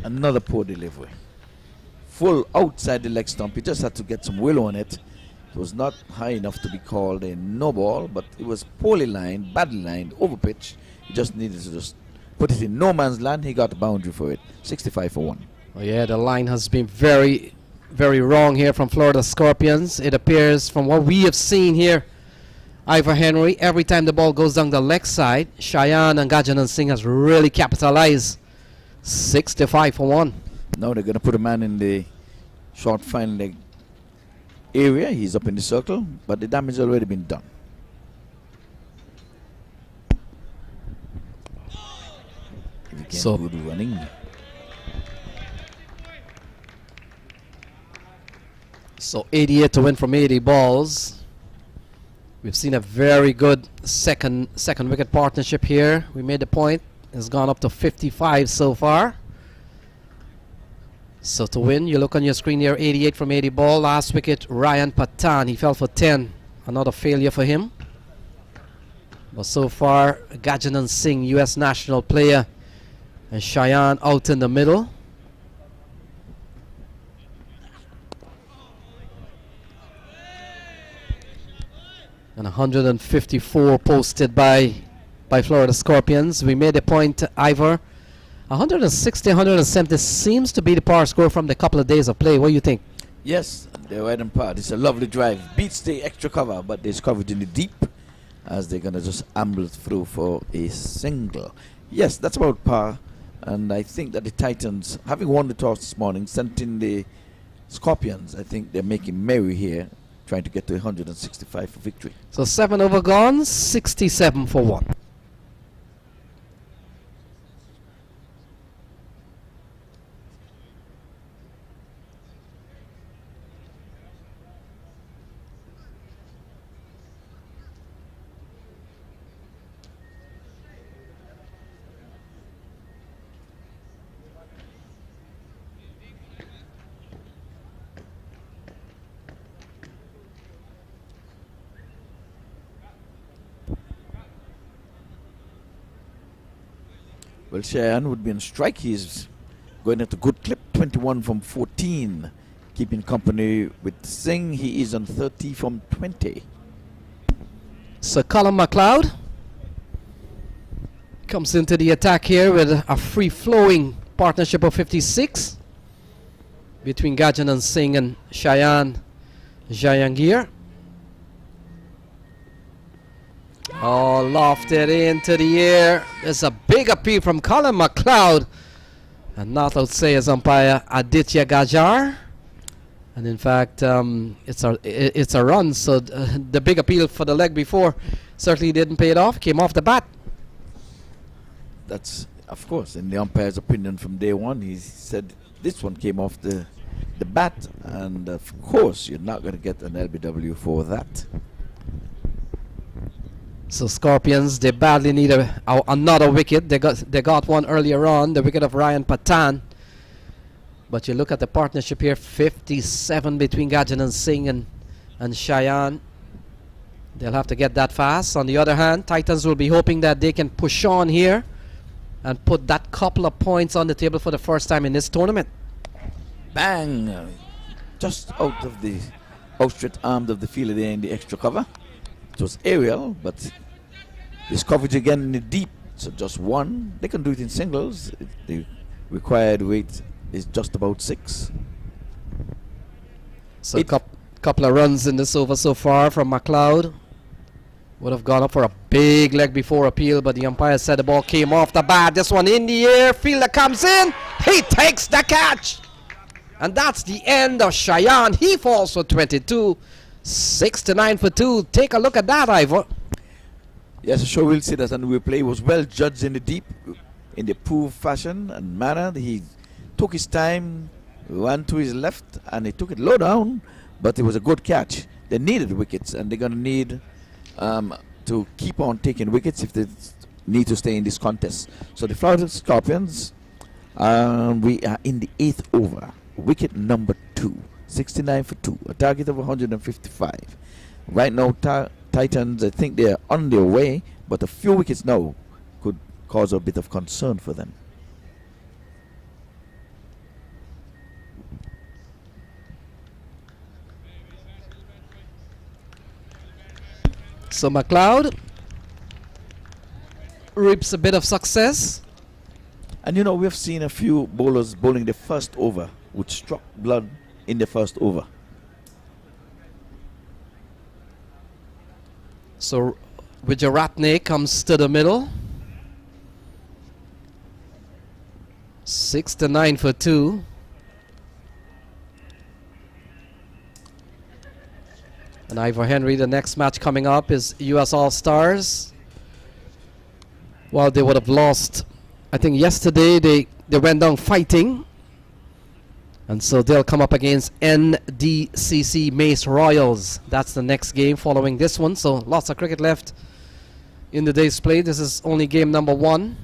another poor delivery. Full outside the leg stump. He just had to get some will on it. It was not high enough to be called a no ball, but it was poorly lined, badly lined, over pitch. He just needed to just put it in no man's land. He got the boundary for it. 65 for 1. Oh yeah, the line has been very, very wrong here from Florida Scorpions. It appears from what we have seen here, Ivor Henry, every time the ball goes down the leg side, Cheyenne and Gajanan Singh has really capitalized. 65 for 1. Now they're going to put a man in the short fine leg area. He's up in the circle, but the damage has already been done. So good running. So 88 to win from 80 balls. We've seen a very good second wicket partnership here. We made the point. It's gone up to 55 so far. So to win, you look on your screen here, 88 from 80 ball. Last wicket, Ryan Patan. He fell for 10. Another failure for him. But so far, Gajanan Singh, US national player, and Cheyenne out in the middle. And 154 posted by Florida Scorpions. We made a point, Ivor. 160, 170 seems to be the par score from the couple of days of play. What do you think? Yes, they're right on par. It's a lovely drive. Beats the extra cover, but there's coverage in the deep as they're going to just amble through for a single. Yes, that's about par. And I think that the Titans, having won the toss this morning, sent in the Scorpions. I think they're making merry here, trying to get to 165 for victory. So 7 over gone, 67 for 1. Well, Cheyenne would be on strike. He's going at a good clip, 21 from 14. Keeping company with Singh. He is on 30 from 20. So Colin McLeod comes into the attack here with a free-flowing partnership of 56 between Gajanan Singh and Cheyenne Jayangir. Oh, lofted into the air. There's a big appeal from Colin McLeod. And not outside as umpire Aditya Gajar. And in fact, it's a run. So the big appeal for the leg before certainly didn't pay it off. Came off the bat. That's, of course, in the umpire's opinion from day one. He said this one came off the bat. And of course, you're not going to get an LBW for that. So Scorpions, they badly need another wicket. They got one earlier on, the wicket of Ryan Patan. But you look at the partnership here, 57 between Gajanan Singh and Cheyenne. They'll have to get that fast. On the other hand, Titans will be hoping that they can push on here and put that couple of points on the table for the first time in this tournament. Bang! Just out of the outstretched arms of the fielder there in the extra cover. It was aerial, but there's coverage again in the deep. So just one. They can do it in singles. The required weight is just about 6. So a couple of runs in this over so far from McLeod. Would have gone up for a big leg before appeal, but the umpire said the ball came off the bat. This one in the air. Fielder comes in. He takes the catch. And that's the end of Cheyenne. He falls for 22. 6-9 for 2. Take a look at that, Ivor. Yes, sure we'll see that. And the play was well judged in the deep, in the approved fashion and manner. He took his time, ran to his left, and he took it low down, but it was a good catch. They needed wickets, and they're going to need to keep on taking wickets if they need to stay in this contest. So the Florida Scorpions, we are in the 8th over, wicket number 2. 69 for 2, a target of 155. Right now, Titans, I think they're on their way, but a few wickets now could cause a bit of concern for them. So McLeod reaps a bit of success. And you know, we've seen a few bowlers bowling the first over, which struck blood in the first over. So Wijaratne comes to the middle. 6-9 for 2. And Ivor Henry, the next match coming up is US All-Stars. Well, they would have lost, I think yesterday they went down fighting. And so they'll come up against NDCC Mace Royals. That's the next game following this one. So lots of cricket left in the day's play. This is only game number 1.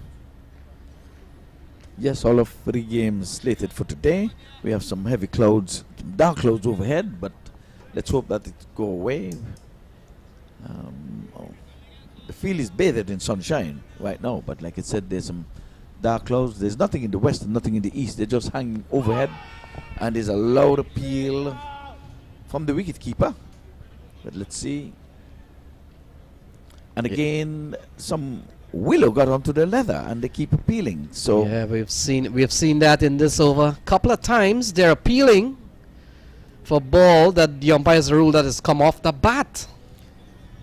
Yes, all of 3 games slated for today. We have some heavy clouds, dark clouds overhead, but let's hope that it go away. The field is bathed in sunshine right now, but like I said, there's some dark clouds. There's nothing in the west and nothing in the east. They're just hanging overhead, and there's a loud appeal from the wicketkeeper. But let's see. And again, some willow got onto the leather, and they keep appealing. So yeah, we've seen that in this over. Couple of times they're appealing for ball that the umpires rule that has come off the bat.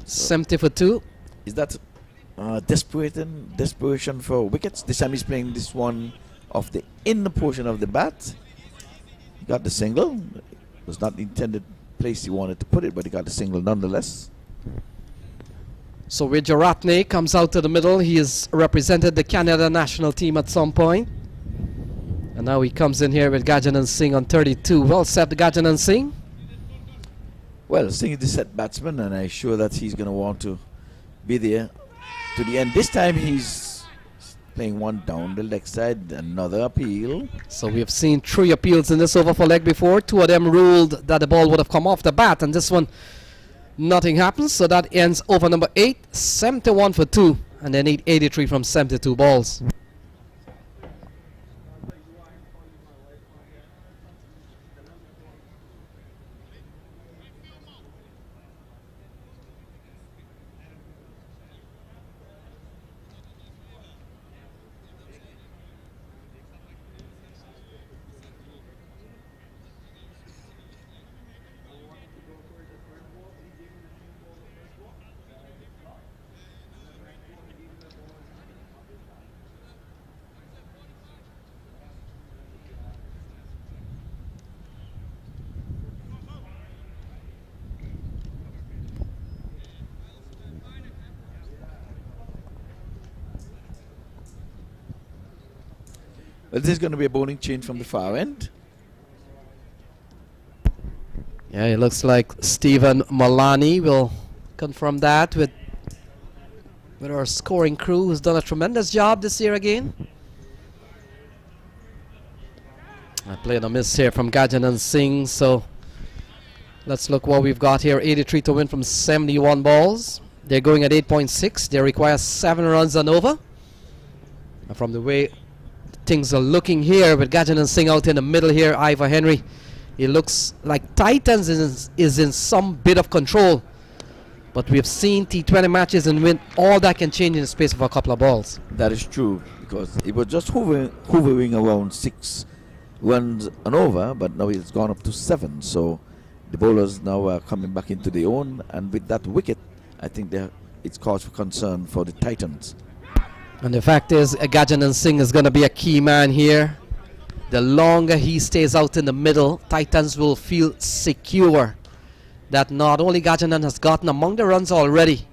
70 for 2. Is that desperation for wickets? This time he's playing this one off the inner portion of the bat. He got the single. It was not the intended place he wanted to put it, but he got the single nonetheless. So Wijaratne comes out to the middle. He has represented the Canada national team at some point. And now he comes in here with Gajanan Singh on 32. Well set, Gajanan Singh. Well, Singh is the set batsman, and I'm sure that he's going to want to be there to the end. This time he's playing one down the leg side, another appeal. So we have seen 3 appeals in this over for leg before. 2 of them ruled that the ball would have come off the bat, and this one, nothing happens. So that ends over number 8, 71 for 2, and then 83 from 72 balls. Well, this is going to be a bowling change from the far end. Yeah, it looks like Stephen Malani will confirm that with our scoring crew, who's done a tremendous job this year again. I played a miss here from Gajanan Singh, so let's look what we've got here. 83 to win from 71 balls. They're going at 8.6. They require 7 runs and over. And from the way things are looking here with Gajanan Singh out in the middle here, Ivor Henry, it looks like Titans is in some bit of control. But we've seen T20 matches and win, all that can change in the space of a couple of balls. That is true, because it was just hovering around 6 runs and over, but now it's gone up to 7. So the bowlers now are coming back into their own, and with that wicket, I think it's cause for concern for the Titans. And the fact is, Gajanan Singh is going to be a key man here. The longer he stays out in the middle, Titans will feel secure that not only Gajanan has gotten among the runs already,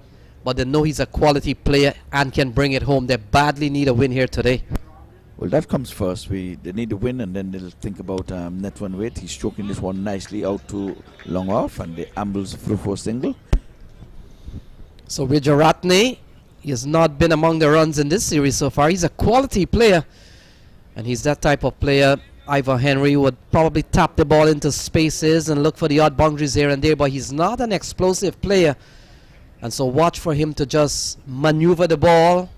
but they know he's a quality player and can bring it home. They badly need a win here today. Well, that comes first. They need a win, and then they'll think about net run rate. He's stroking this one nicely out to long off, and the ambles through for a single. So Wijaratne, he has not been among the runs in this series so far. He's a quality player, and he's that type of player. Ivor Henry would probably tap the ball into spaces and look for the odd boundaries here and there, but he's not an explosive player. And so watch for him to just maneuver the ball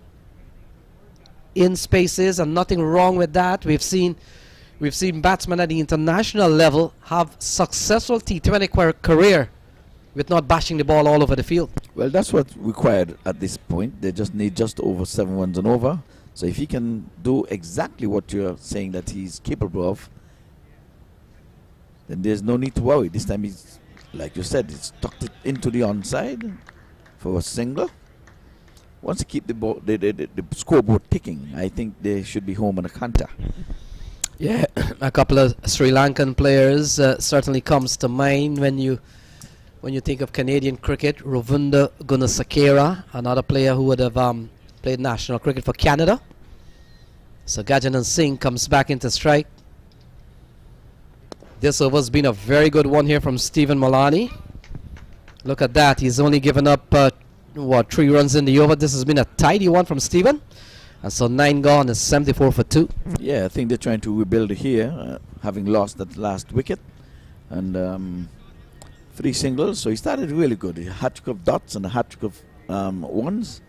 in spaces, and nothing wrong with that. We've seen batsmen at the international level have successful T20 career with not bashing the ball all over the field. Well, that's what's required at this point. They just need just over 7 runs and over. So if he can do exactly what you're saying that he's capable of, then there's no need to worry. This time he's, like you said, he's tucked it into the onside for a single. Once they keep the scoreboard ticking, I think they should be home on a canter. Yeah, a couple of Sri Lankan players certainly comes to mind when you when you think of Canadian cricket, Ravindra Gunasakera, another player who would have played national cricket for Canada. So Gajanan Singh comes back into strike. This over's been a very good one here from Stephen Malani. Look at that. He's only given up 3 runs in the over. This has been a tidy one from Stephen. And so 9 gone is 74 for 2. Yeah, I think they're trying to rebuild here, having lost that last wicket. And 3 singles. So he started really good. A hat-trick of dots and a hat-trick of ones.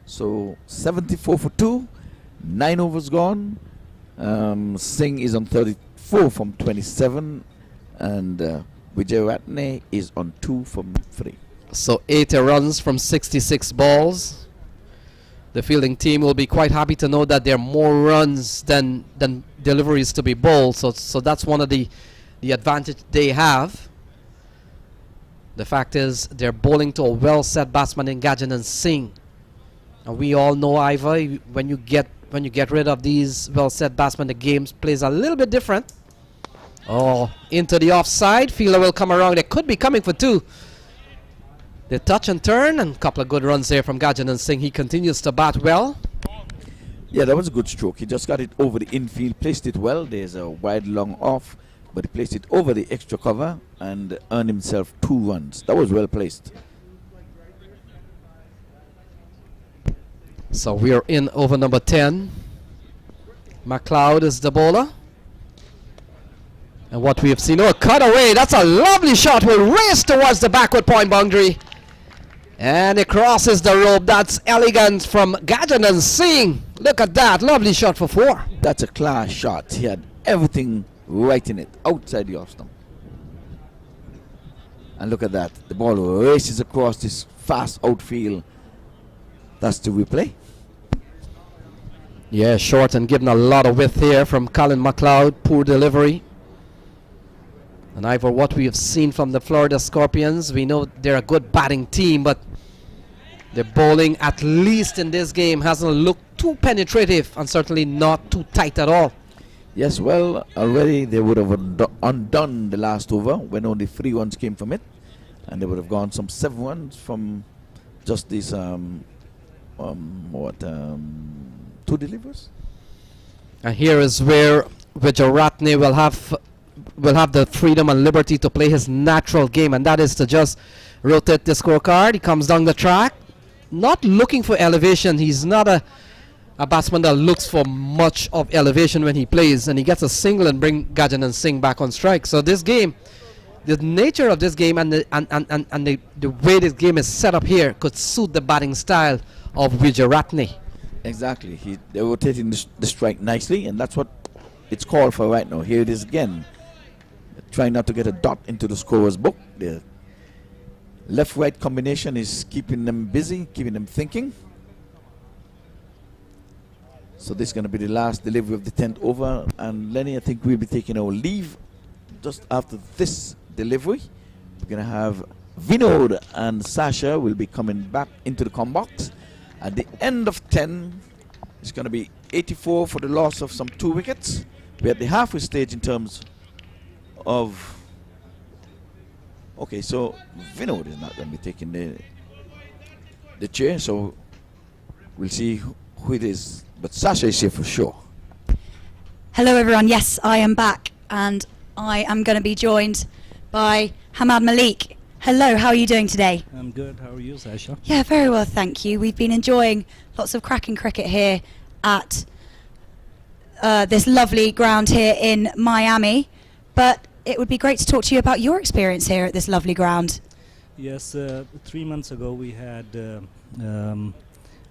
So 74 for 2. 9 overs gone. Singh is on 34 from 27. And Wijeratne is on 2 from 3. So 80 runs from 66 balls. The fielding team will be quite happy to know that there are more runs than deliveries to be bowled. So that's one of the advantage they have. The fact is they're bowling to a well-set batsman in Gajanan Singh. And we all know, Ivor, when you get rid of these well-set batsmen, the game plays a little bit different. Oh, into the offside. Fielder will come around. They could be coming for 2. They touch and turn, and a couple of good runs there from Gajanan Singh. He continues to bat well. Yeah, that was a good stroke. He just got it over the infield, placed it well. There's a wide long off, but he placed it over the extra cover and earned himself 2 runs. That was well placed. So we are in over number 10. McLeod is the bowler. And what we have seen, a cutaway. That's a lovely shot. Will race towards the backward point boundary. And it crosses the rope. That's elegant from Gajanan Singh. Look at that. Lovely shot for 4. That's a class shot. He had everything right in it, outside the off stump. And look at that. The ball races across this fast outfield. That's the replay. Yeah, short and given a lot of width here from Colin McLeod. Poor delivery. And Ivor, what we have seen from the Florida Scorpions, we know they're a good batting team, but their bowling, at least in this game, hasn't looked too penetrative and certainly not too tight at all. Yes, well, already they would have undone the last over when only 3 runs came from it. And they would have gone some 7 runs from just these, 2 delivers. And here is where Wijeratne will have the freedom and liberty to play his natural game, and that is to just rotate the scorecard. He comes down the track, not looking for elevation. He's not a batsman that looks for much of elevation when he plays, and he gets a single and bring Gajanan Singh back on strike. So this game, the nature of this game and the way this game is set up here could suit the batting style of Wijeratne. Exactly. They're rotating the strike nicely, and that's what it's called for right now. Here it is again. Trying not to get a dot into the scorer's book. The left-right combination is keeping them busy, keeping them thinking. So this is going to be the last delivery of the 10th over. And Lenny, I think we'll be taking our leave just after this delivery. We're going to have Vinod and Sasha will be coming back into the com box. At the end of 10, it's going to be 84 for the loss of some 2 wickets. We're at the halfway stage in terms of... Okay, so Vinod is not going to be taking the chair, so we'll see who it is. But Sasha is here for sure. Hello everyone, yes, I am back, and I am going to be joined by Hamad Malik. Hello, how are you doing today? I'm good, how are you, Sasha? Yeah, very well, thank you. We've been enjoying lots of cracking cricket here at this lovely ground here in Miami, but it would be great to talk to you about your experience here at this lovely ground. Yes, 3 months ago we had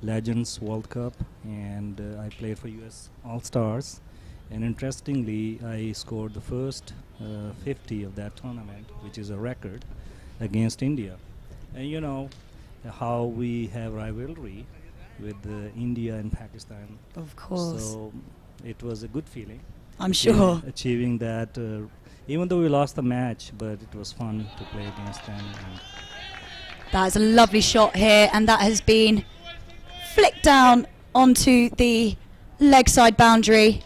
Legends World Cup, and I played for US All-Stars, and interestingly I scored the first 50 of that tournament, which is a record, against India. And you know how we have rivalry with India and Pakistan. Of course. So it was a good feeling. I'm sure. Achieving that, even though we lost the match, but it was fun to play against them. And that is a lovely shot here, and that has been flicked down onto the leg side boundary,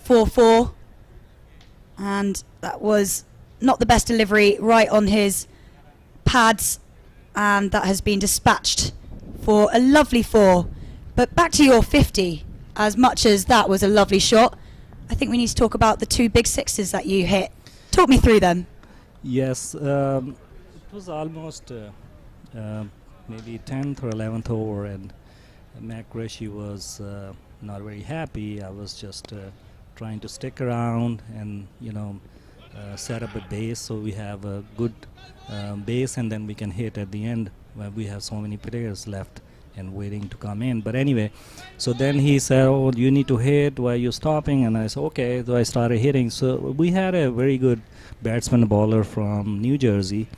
4-4. And that was not the best delivery, right on his pads, and that has been dispatched for a lovely 4. But back to your 50, as much as that was a lovely shot, I think we need to talk about the 2 big sixes that you hit. Talk me through them. Yes, it was almost maybe 10th or 11th over, and MAQ was not very happy. I was just trying to stick around and set up a base so we have a good base, and then we can hit at the end when we have so many players left and waiting to come in. But anyway, so then he said, oh, you need to hit, why are you stopping? And I said, okay. So I started hitting. So we had a very good batsman bowler from New Jersey.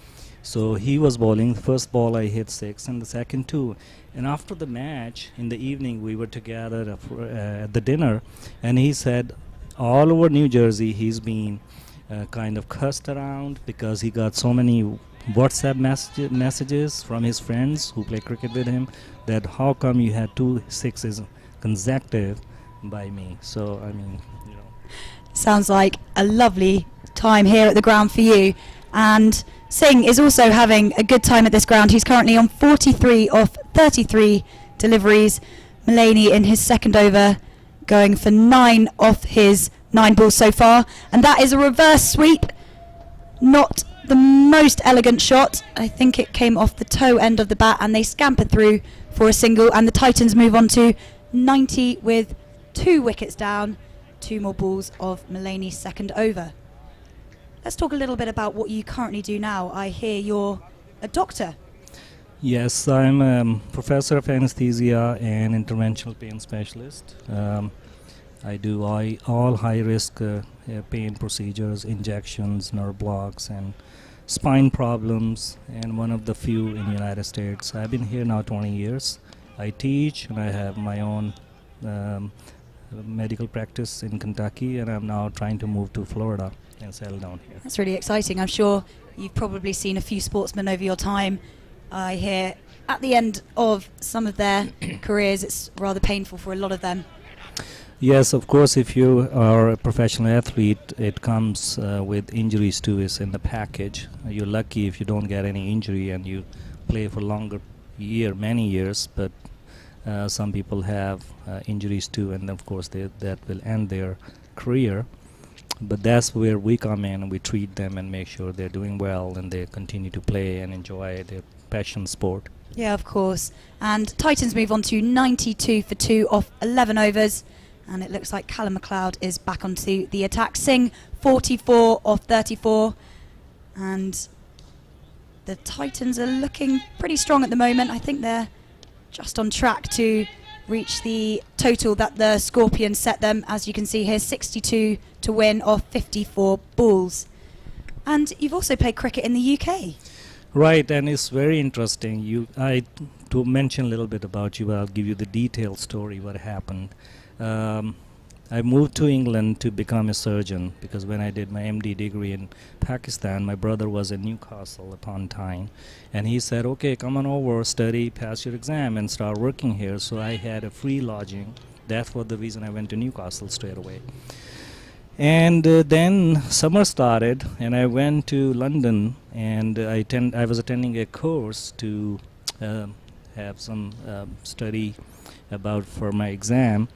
So he was bowling. First ball I hit 6 and the second 2. And after the match in the evening we were together at the dinner, and he said all over New Jersey he's been kind of cussed around because he got so many WhatsApp messages from his friends who play cricket with him that how come you had 2 sixes consecutive by me. So I mean, Sounds like a lovely time here at the ground for you. And Singh is also having a good time at this ground. He's currently on 43 off 33 deliveries. Mulaney in his second over going for 9 off his 9 balls so far. And that is a reverse sweep. Not the most elegant shot. I think it came off the toe end of the bat and they scampered through for a single, and the Titans move on to 90 with 2 wickets down. 2 more balls of Mulaney's second over. Let's talk a little bit about what you currently do now. I hear you're a doctor. Yes, I'm a professor of anesthesia and interventional pain specialist. I do all high-risk pain procedures, injections, nerve blocks, and spine problems, and one of the few in the United States. I've been here now 20 years. I teach, and I have my own medical practice in Kentucky, and I'm now trying to move to Florida and settle down here. That's really exciting. I'm sure you've probably seen a few sportsmen over your time. I hear at the end of some of their careers it's rather painful for a lot of them. Yes, of course, if you are a professional athlete, it comes with injuries too. It's in the package. You're lucky if you don't get any injury and you play for many years, but some people have injuries too, and of course that will end their career. But that's where we come in and we treat them and make sure they're doing well and they continue to play and enjoy their passion sport. Yeah, of course. And Titans move on to 92 for 2 off 11 overs. And it looks like Callum McLeod is back onto the attack. Singh 44 off 34. And the Titans are looking pretty strong at the moment. I think they're just on track to reach the total that the Scorpions set them. As you can see here, 62 to win off 54 balls. And you've also played cricket in the UK. Right, and it's very interesting. To mention a little bit about you, I'll give you the detailed story what happened. I moved to England to become a surgeon because when I did my MD degree in Pakistan, my brother was in Newcastle upon time, and he said, okay, come on over, study, pass your exam and start working here. So I had a free lodging. That was the reason I went to Newcastle straight away. And then summer started and I went to London, and I was attending a course to have some study about for my exam.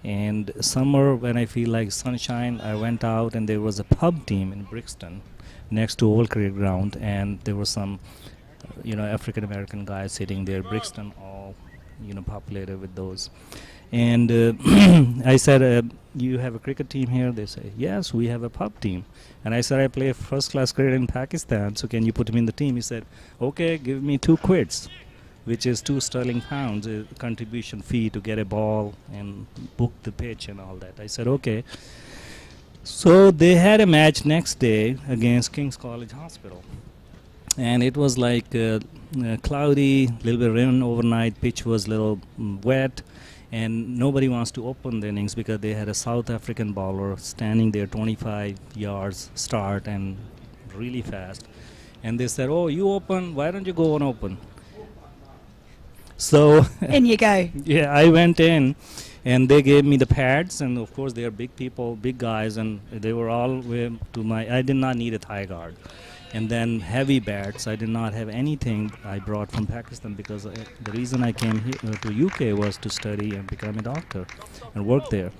And summer, when I feel like sunshine, I went out and there was a pub team in Brixton next to Old Cricket Ground, and there were some African American guys sitting there. Brixton all populated with those. And I said, you have a cricket team here? They say, yes, we have a pub team. And I said, I play first class cricket in Pakistan, so can you put me in the team? He said, okay, give me 2 quids, which is £2 pounds, a contribution fee to get a ball and book the pitch and all that. I said, okay. So they had a match next day against King's College Hospital. And it was like cloudy, a little bit of rain overnight, pitch was a little wet, and nobody wants to open the innings because they had a South African bowler standing there 25 yards start and really fast. And they said, oh, you open, why don't you go and open? So in you go. Yeah, I went in and they gave me the pads, and of course they are big people, big guys, and they were all to I did not need a thigh guard. And then heavy bats, I did not have anything I brought from Pakistan, because the reason I came here to UK was to study and become a doctor and work there.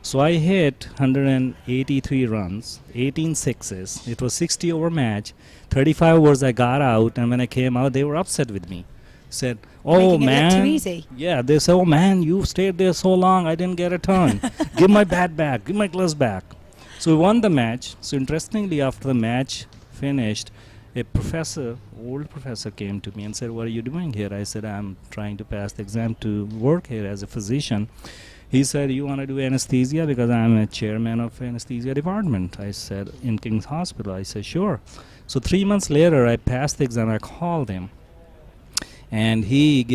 So I hit 183 runs, 18 sixes. It was 60 over match. 35 overs I got out, and when I came out, they were upset with me. Said, "Oh Making it look man, too easy." yeah." They said, "Oh man, you stayed there so long, I didn't get a turn. Give my bat back. Give my gloves back." So we won the match. So interestingly, after the match finished, a professor, old professor, came to me and said, "What are you doing here?" I said, "I'm trying to pass the exam to work here as a physician." He said, "You want to do anesthesia?" Because I'm a chairman of anesthesia department. I said, "In King's Hospital." I said, "Sure." So 3 months later, I passed the exam. I called him, and he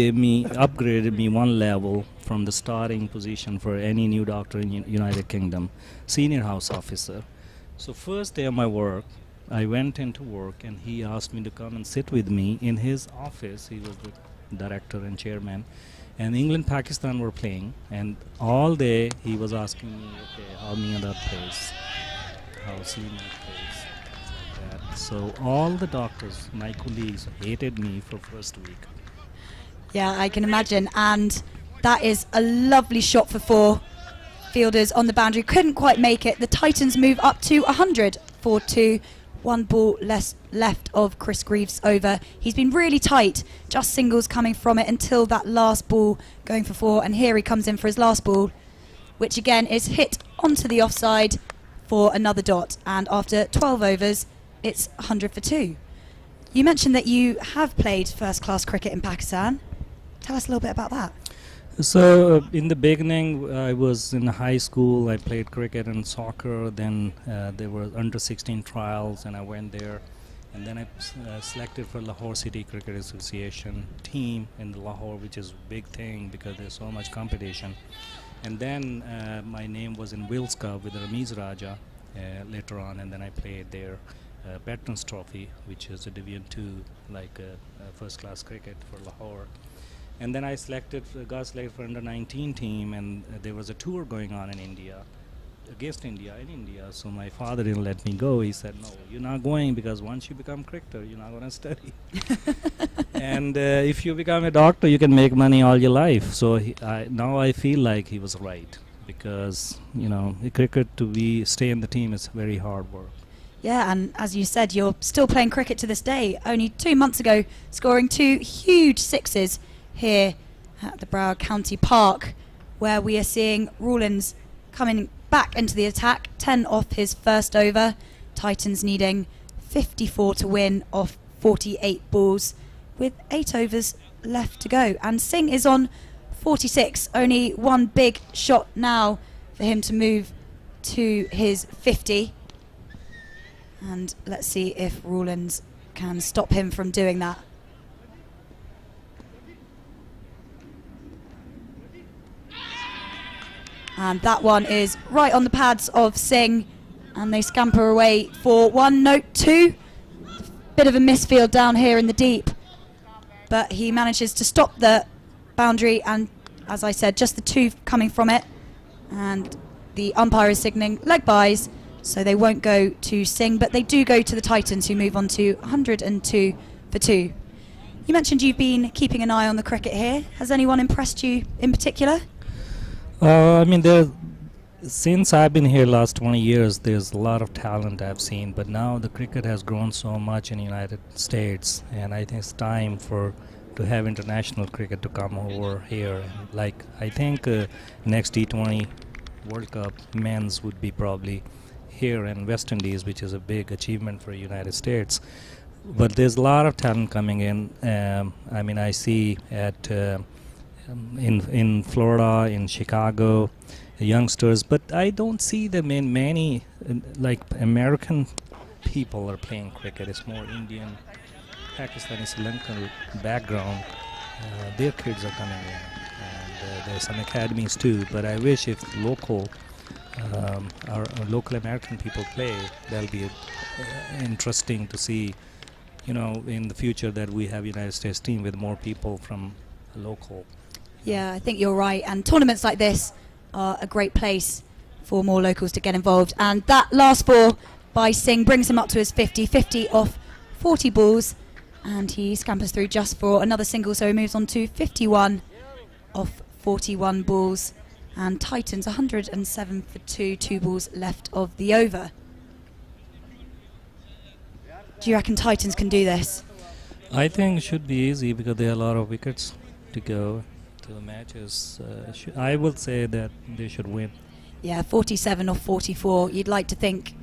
upgraded me one level from the starting position for any new doctor in United Kingdom, senior house officer. So first day of my work, I went into work, and he asked me to come and sit with me in his office. He was the director and chairman, and England, Pakistan were playing, and all day he was asking me, "Okay, how Miyadad plays, how Seaman plays," like that. So all the doctors, my colleagues, hated me for first week. Yeah, I can imagine. And that is a lovely shot for four. Fielders on the boundary couldn't quite make it. The Titans move up to 100 for 2. One ball left of Chris Greaves' over. He's been really tight, just singles coming from it until that last ball going for 4. And here he comes in for his last ball, which again is hit onto the offside for another dot. And after 12 overs, it's 100 for 2. You mentioned that you have played first-class cricket in Pakistan. Tell us a little bit about that. So in the beginning, I was in high school. I played cricket and soccer. Then there were under-16 trials, and I went there. And then I selected for Lahore City Cricket Association team in Lahore, which is a big thing because there's so much competition. And then my name was in Wills Cup with Ramiz Raja later on, and then I played there. Veterans Trophy, which is a Division 2, like first-class cricket for Lahore. And then I got selected for under-19 team, and there was a tour going on in India, against India, in India. So my father didn't let me go. He said, "No, you're not going, because once you become cricketer, you're not going to study. And if you become a doctor, you can make money all your life." So now I feel like he was right, because, cricket stay in the team is very hard work. Yeah, and as you said, you're still playing cricket to this day. Only 2 months ago, scoring 2 huge sixes here at the Broward County Park, where we are seeing Rawlins coming back into the attack, 10 off his first over. Titans needing 54 to win off 48 balls with 8 overs left to go. And Singh is on 46, only one big shot now for him to move to his 50. And let's see if Rawlins can stop him from doing that. And that one is right on the pads of Singh, and they scamper away for 1, note 2. Bit of a misfield down here in the deep, but he manages to stop the boundary, and as I said, just the 2 coming from it, and the umpire is signalling leg byes, so they won't go to Singh, but they do go to the Titans, who move on to 102 for 2. You mentioned you've been keeping an eye on the cricket here. Has anyone impressed you in particular? Since I've been here last 20 years, there's a lot of talent I've seen, but now the cricket has grown so much in the United States, and I think it's time to have international cricket to come over here. I think next T20 World Cup men's would be probably here in West Indies, which is a big achievement for the United States. But there's a lot of talent coming in. I see at in Florida, in Chicago, the youngsters, but I don't see them in many, American people are playing cricket. It's more Indian, Pakistani, Sri Lankan background. Their kids are coming in, and there's some academies too, but I wish if our local American people play, that'll be interesting to see, in the future, that we have United States team with more people from local. Yeah, I think you're right. And tournaments like this are a great place for more locals to get involved. And that last ball by Singh brings him up to his 50 off 40 balls, and he scampers through just for another single, so he moves on to 51 off 41 balls, and Titans 107 for 2 balls left of the over. Do you reckon Titans can do this? I think it should be easy because there are a lot of wickets to go to the matches. I would say that they should win. Yeah, 47 off 44. You'd like to think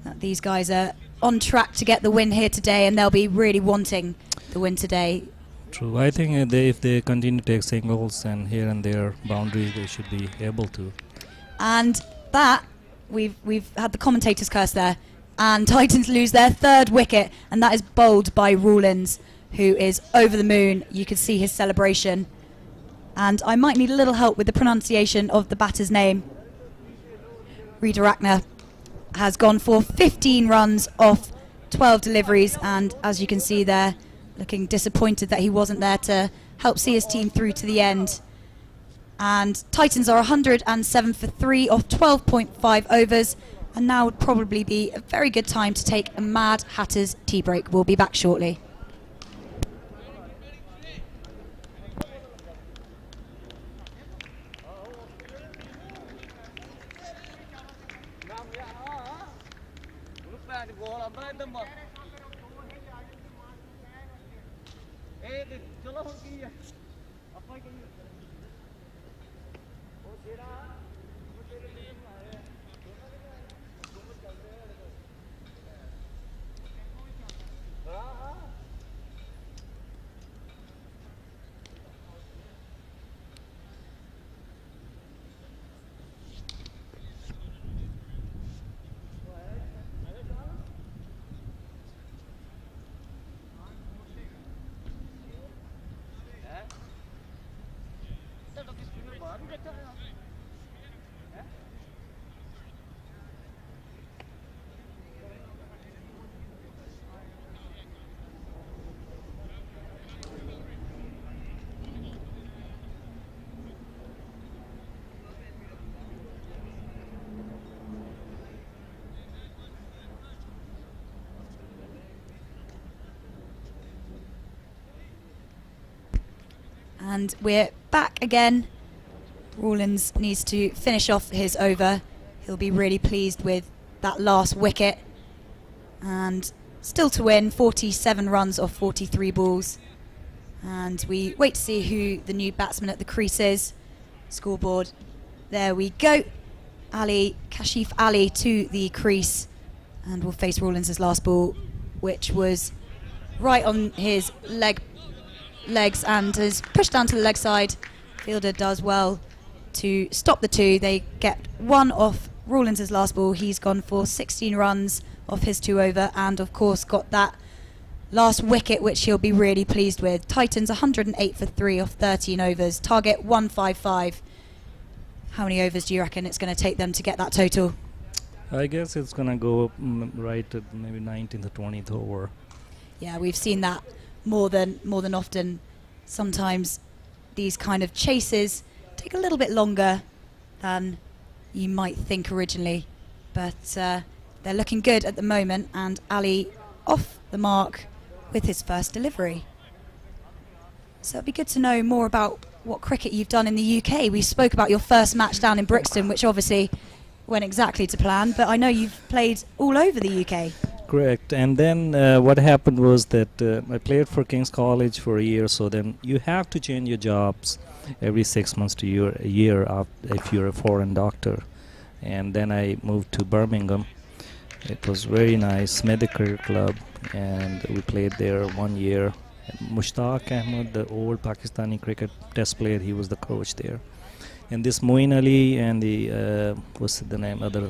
that these guys are on track to get the win here today, and they'll be really wanting the win today. True. I think if they continue to take singles and here and there boundaries, they should be able to. And that, we've had the commentator's curse there, and Titans lose their 3rd wicket, and that is bowled by Rawlins, who is over the moon. You can see his celebration. And I might need a little help with the pronunciation of the batter's name. Reader Ackner has gone for 15 runs off 12 deliveries, and as you can see there, looking disappointed that he wasn't there to help see his team through to the end. And Titans are 107 for 3 off 12.5 overs, and now would probably be a very good time to take a Mad Hatter's tea break. We'll be back shortly. And we're back again. Rawlins needs to finish off his over. He'll be really pleased with that last wicket. And still to win, 47 runs off 43 balls. And we wait to see who the new batsman at the crease is. Scoreboard. There we go. Kashif Ali to the crease. And will face Rawlins' last ball, which was right on his legs and is pushed down to the leg side. Fielder does well to stop the 2. They get 1 off Rawlins' last ball. He's gone for 16 runs off his 2 over, and of course got that last wicket, which he'll be really pleased with. Titans 108 for 3 off 13 overs. Target 155. How many overs do you reckon it's going to take them to get that total? I guess it's going to go right at maybe 19th or 20th over. Yeah, we've seen that more than often. Sometimes these kind of chases take a little bit longer than you might think originally, but they're looking good at the moment, and Ali off the mark with his first delivery. So it'd be good to know more about what cricket you've done in the UK. We spoke about your first match down in Brixton, which obviously went exactly to plan, but I know you've played all over the UK. Correct. And then what happened was that I played for King's College for a year, so then you have to change your jobs every 6 months to a year if you're a foreign doctor. And then I moved to Birmingham. It was very nice, Medic Cricket Club, and we played there 1 year. Mushtaq Ahmed, the old Pakistani cricket test player, he was the coach there. And this Moeen Ali and the what's the name, other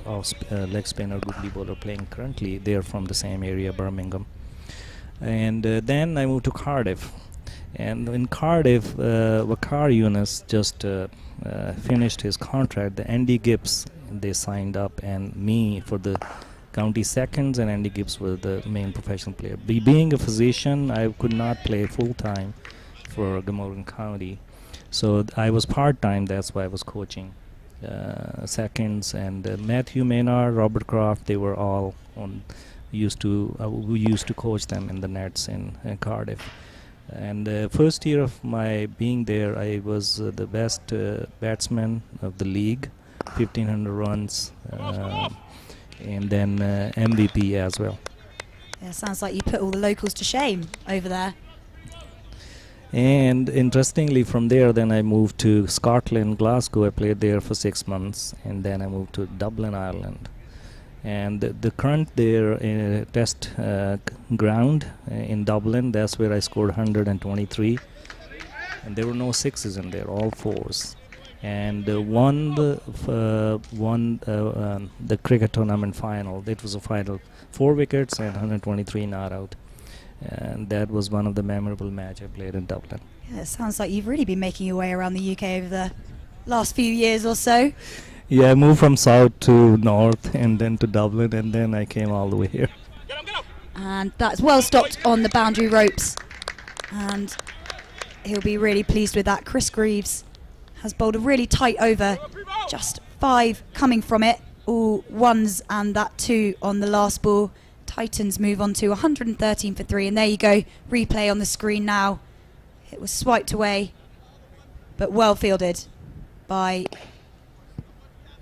leg spinner, googly bowler playing currently, they're from the same area, Birmingham. And then I moved to Cardiff. And in Cardiff, Waqar Yunus just finished his contract. The Andy Gibbs, they signed up, and me for the county seconds, and Andy Gibbs was the main professional player. Being a physician, I could not play full-time for Glamorgan County. So I was part-time, that's why I was coaching seconds. And Matthew Maynard, Robert Croft, they were all on we used to coach them in the nets in Cardiff. And first year of my being there, I was the best batsman of the league, 1,500 runs, and then MVP as well. Yeah, sounds like you put all the locals to shame over there. And interestingly, from there, then I moved to Scotland, Glasgow. I played there for 6 months, and then I moved to Dublin, Ireland. And the current there test ground in Dublin, that's where I scored 123. And there were no sixes in there, all fours. And won the cricket tournament final. It was a final, 4 wickets and 123 not out. And that was one of the memorable match I played in Dublin. Yeah, it sounds like you've really been making your way around the UK over the last few years or so. Yeah, I moved from south to north and then to Dublin, and then I came all the way here. And that's well stopped on the boundary ropes. And he'll be really pleased with that. Chris Greaves has bowled a really tight over. Just 5 coming from it. All ones and that 2 on the last ball. Titans move on to 113 for 3. And there you go. Replay on the screen now. It was swiped away, but well fielded by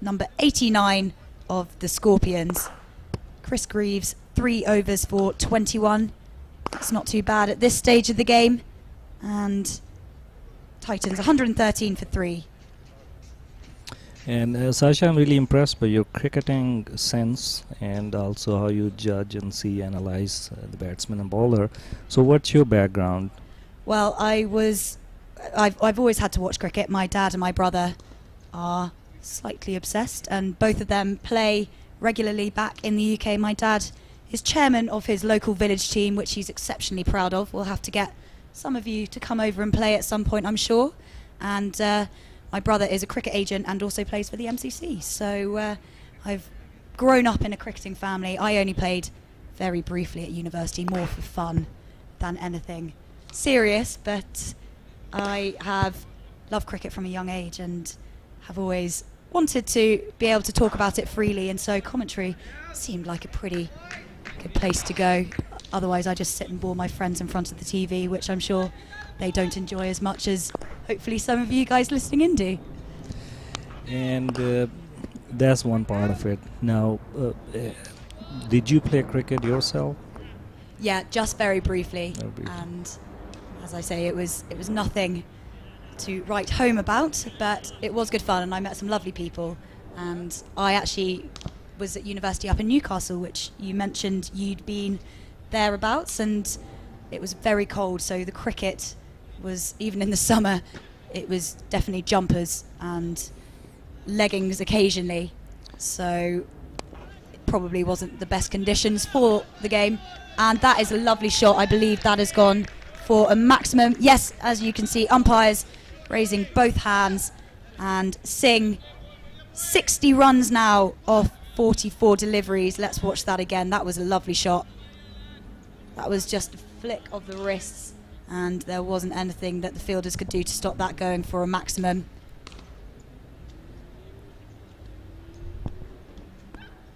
number 89 of the Scorpions. Chris Greaves, 3 overs for 21. It's not too bad at this stage of the game. And Titans 113 for 3. And Sasha, I'm really impressed by your cricketing sense and also how you judge and analyze the batsman and bowler. So what's your background? Well, I've always had to watch cricket. My dad and my brother are slightly obsessed, and both of them play regularly back in the UK. My dad is chairman of his local village team, which he's exceptionally proud of. We'll have to get some of you to come over and play at some point, I'm sure. And my brother is a cricket agent and also plays for the MCC. So I've grown up in a cricketing family. I only played very briefly at university, more for fun than anything serious, but I have loved cricket from a young age and have always wanted to be able to talk about it freely, and so commentary seemed like a pretty good place to go. Otherwise I just sit and bore my friends in front of the TV, which I'm sure they don't enjoy as much as hopefully some of you guys listening in do. And that's one part of it. Now, did you play cricket yourself? Yeah, just very briefly. Very briefly. And as I say, it was nothing to write home about, but it was good fun, and I met some lovely people. And I actually was at university up in Newcastle, which you mentioned you'd been thereabouts, and it was very cold, so the cricket was, even in the summer, it was definitely jumpers and leggings occasionally, so it probably wasn't the best conditions for the game. And that is a lovely shot. I believe that has gone for a maximum. Yes, as you can see, umpires raising both hands, and Singh 60 runs now off 44 deliveries. Let's watch that again. That was a lovely shot. That was just a flick of the wrists, and there wasn't anything that the fielders could do to stop that going for a maximum.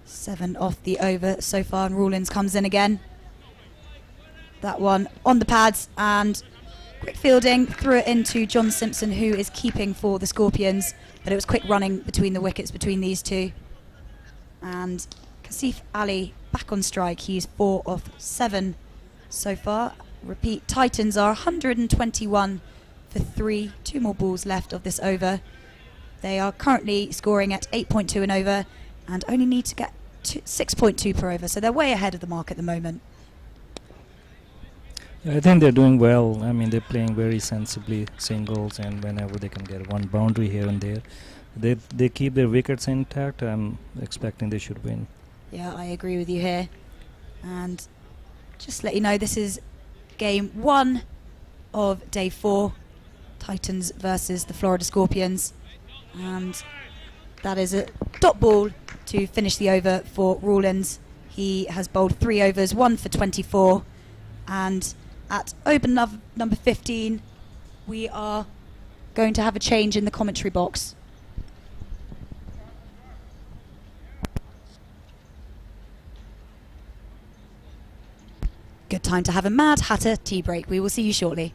Seven off the over so far, and Rawlins comes in again. That one on the pads, and quick fielding, threw it into John Simpson, who is keeping for the Scorpions, but it was quick running between the wickets between these two. And Kasif Ali back on strike. He's 4 off 7 so far. Repeat, Titans are 121 for 3. 2 more balls left of this over. They are currently scoring at 8.2 an over and only need to get 6.2 per over, so they're way ahead of the mark at the moment. I think they're doing well. I mean, they're playing very sensibly, singles, and whenever they can get one boundary here and there, they keep their wickets intact. I'm expecting they should win. Yeah, I agree with you here. And just to let you know, this is game 1 of day 4, Titans versus the Florida Scorpions. And that is a dot ball to finish the over for Rawlins. He has bowled 3 overs, 1 for 24. And at open number 15, we are going to have a change in the commentary box. time to have a Mad Hatter tea break. We will see you shortly.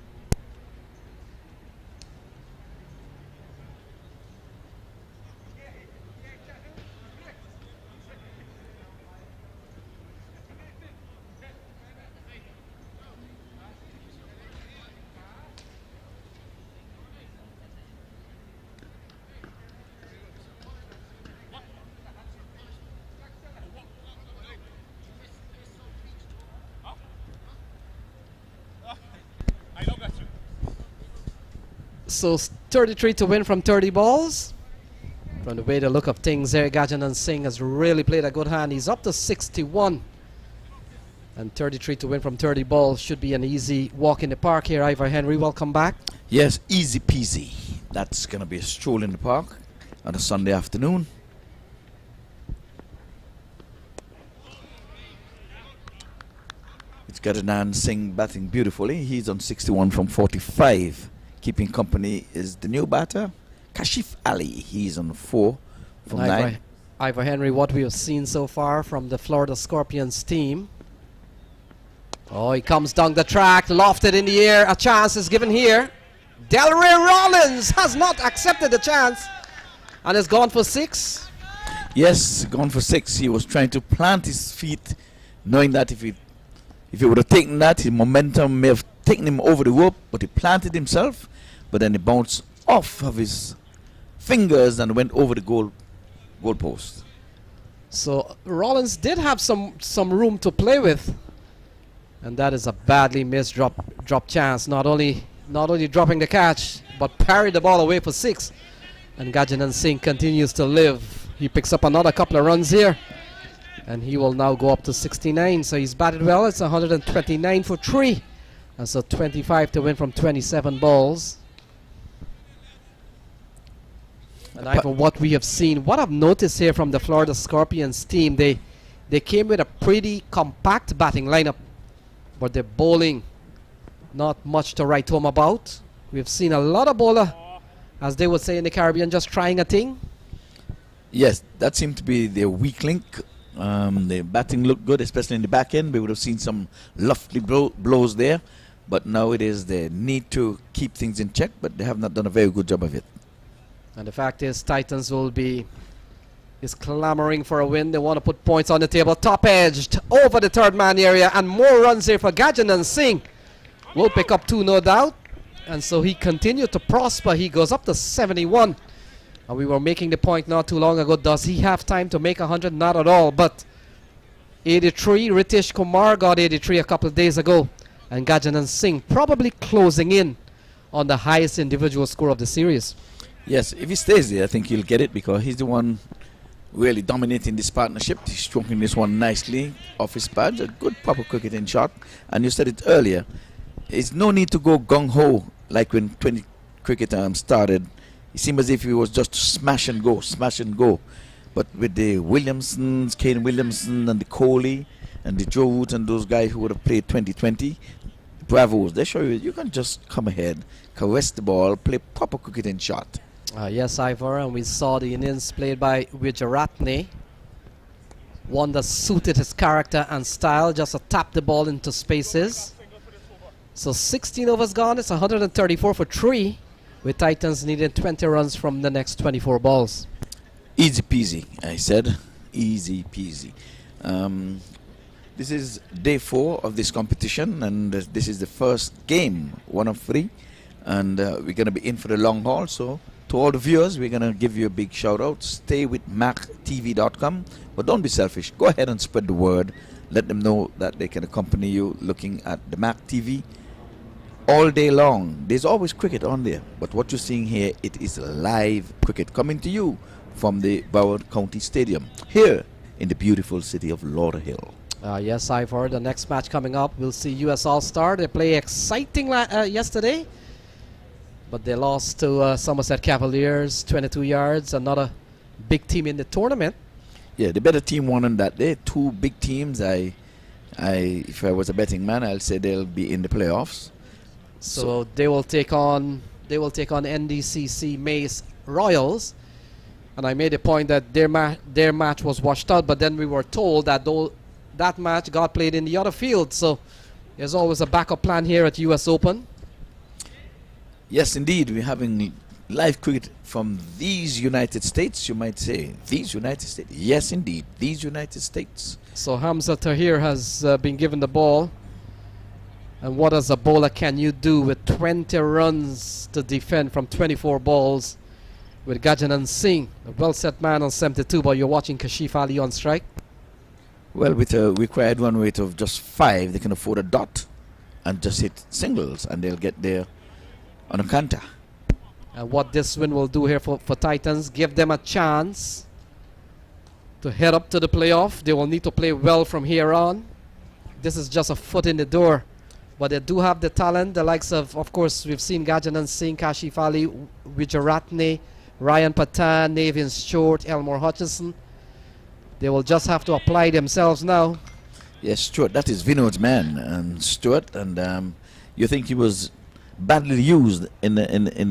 So 33 to win from 30 balls. From the way the look of things there, Gajanan Singh has really played a good hand. He's up to 61. And 33 to win from 30 balls should be an easy walk in the park here. Ivor Henry, welcome back. Yes, easy peasy. That's going to be a stroll in the park on a Sunday afternoon. It's Gajanan Singh batting beautifully. He's on 61 from 45. Keeping company is the new batter, Kashif Ali. He's on 4 from 9. Ivor Henry, what we have seen so far from the Florida Scorpions team. Oh, he comes down the track, lofted in the air. A chance is given here. Delray Rollins has not accepted the chance and has gone for 6. Yes, gone for 6. He was trying to plant his feet, knowing that if he would have taken that, his momentum may have taken him over the rope, but he planted himself. But then he bounced off of his fingers and went over the goal post. So Rollins did have some room to play with, and that is a badly missed drop chance. Not only dropping the catch, but parried the ball away for 6. And Gajanan Singh continues to live. He picks up another couple of runs here, and he will now go up to 69. So he's batted well. It's 129 for 3, and so 25 to win from 27 balls. And Ivan, what we have seen, what I've noticed here from the Florida Scorpions team, they came with a pretty compact batting lineup, but they're bowling not much to write home about. We've seen a lot of bowler, as they would say in the Caribbean, just trying a thing. Yes, that seemed to be their weak link. The batting looked good, especially in the back end. We would have seen some lofty blows there, but now it is the need to keep things in check, but they have not done a very good job of it. And the fact is, Titans is clamoring for a win. They want to put points on the table. Top edged over the third man area, and more runs here for Gajanan Singh. Will pick up 2, no doubt. And so he continued to prosper. He goes up to 71. And we were making the point not too long ago, does he have time to make 100? Not at all. But 83, Ritesh Kumar got 83 a couple of days ago. And Gajanan Singh probably closing in on the highest individual score of the series. Yes, if he stays there, I think he'll get it, because he's the one really dominating this partnership. He's stroking this one nicely off his pad. A good proper cricketing shot. And you said it earlier, there's no need to go gung-ho like when 20 cricket started. It seemed as if he was just smash and go. But with the Williamsons, Kane Williamson and the Kohli and the Joe Root and those guys who would have played 2020, bravos, they show you can just come ahead, caress the ball, play proper cricketing shot. Yes, Ivor, and we saw the innings played by Wijaratne. One that suited his character and style, just to tap the ball into spaces. So 16 overs gone, it's 134 for 3, with Titans needing 20 runs from the next 24 balls. Easy peasy, I said. Easy peasy. This is day 4 of this competition, and this is the first game, 1 of 3. And we're going to be in for the long haul, so to all the viewers, we're going to give you a big shout out. Stay with MAQTV.com, but don't be selfish. Go ahead and spread the word. Let them know that they can accompany you looking at the MAQ TV all day long. There's always cricket on there, but what you're seeing here, it is live cricket coming to you from the Broward County Stadium here in the beautiful city of Lauderhill. Yes, Ivor, the next match coming up, we'll see US All-Star. They play exciting yesterday, but they lost to Somerset Cavaliers, 22 yards, another big team in the tournament. Yeah, the better team won on that day. 2 big teams. If I was a betting man, I'll say they'll be in the playoffs. So they will take on NDCC Mace Royals, and I made a point that their match was washed out, but then we were told that that match got played in the other field. So There's always a backup plan here at US Open. Yes, indeed. We're having live cricket from these United States, you might say. These United States. Yes, indeed. These United States. So Hamza Tahir has been given the ball. And what as a bowler can you do with 20 runs to defend from 24 balls with Gajanan Singh, a well-set man on 72, but you're watching Kashif Ali on strike? Well, with a required run rate of just 5, they can afford a dot and just hit singles, and they'll get there on a counter. And what this win will do here for Titans, give them a chance to head up to the playoff. They will need to play well from here on. This is just a foot in the door. But they do have the talent, the likes of course, we've seen Gajanan Singh, Kashif Ali, Wijaratne, Ryan Patan, Navin Stewart, Elmore Hutchinson. They will just have to apply themselves now. Yes, Stewart, that is Vinod's man, and Stewart, and you think he was badly used in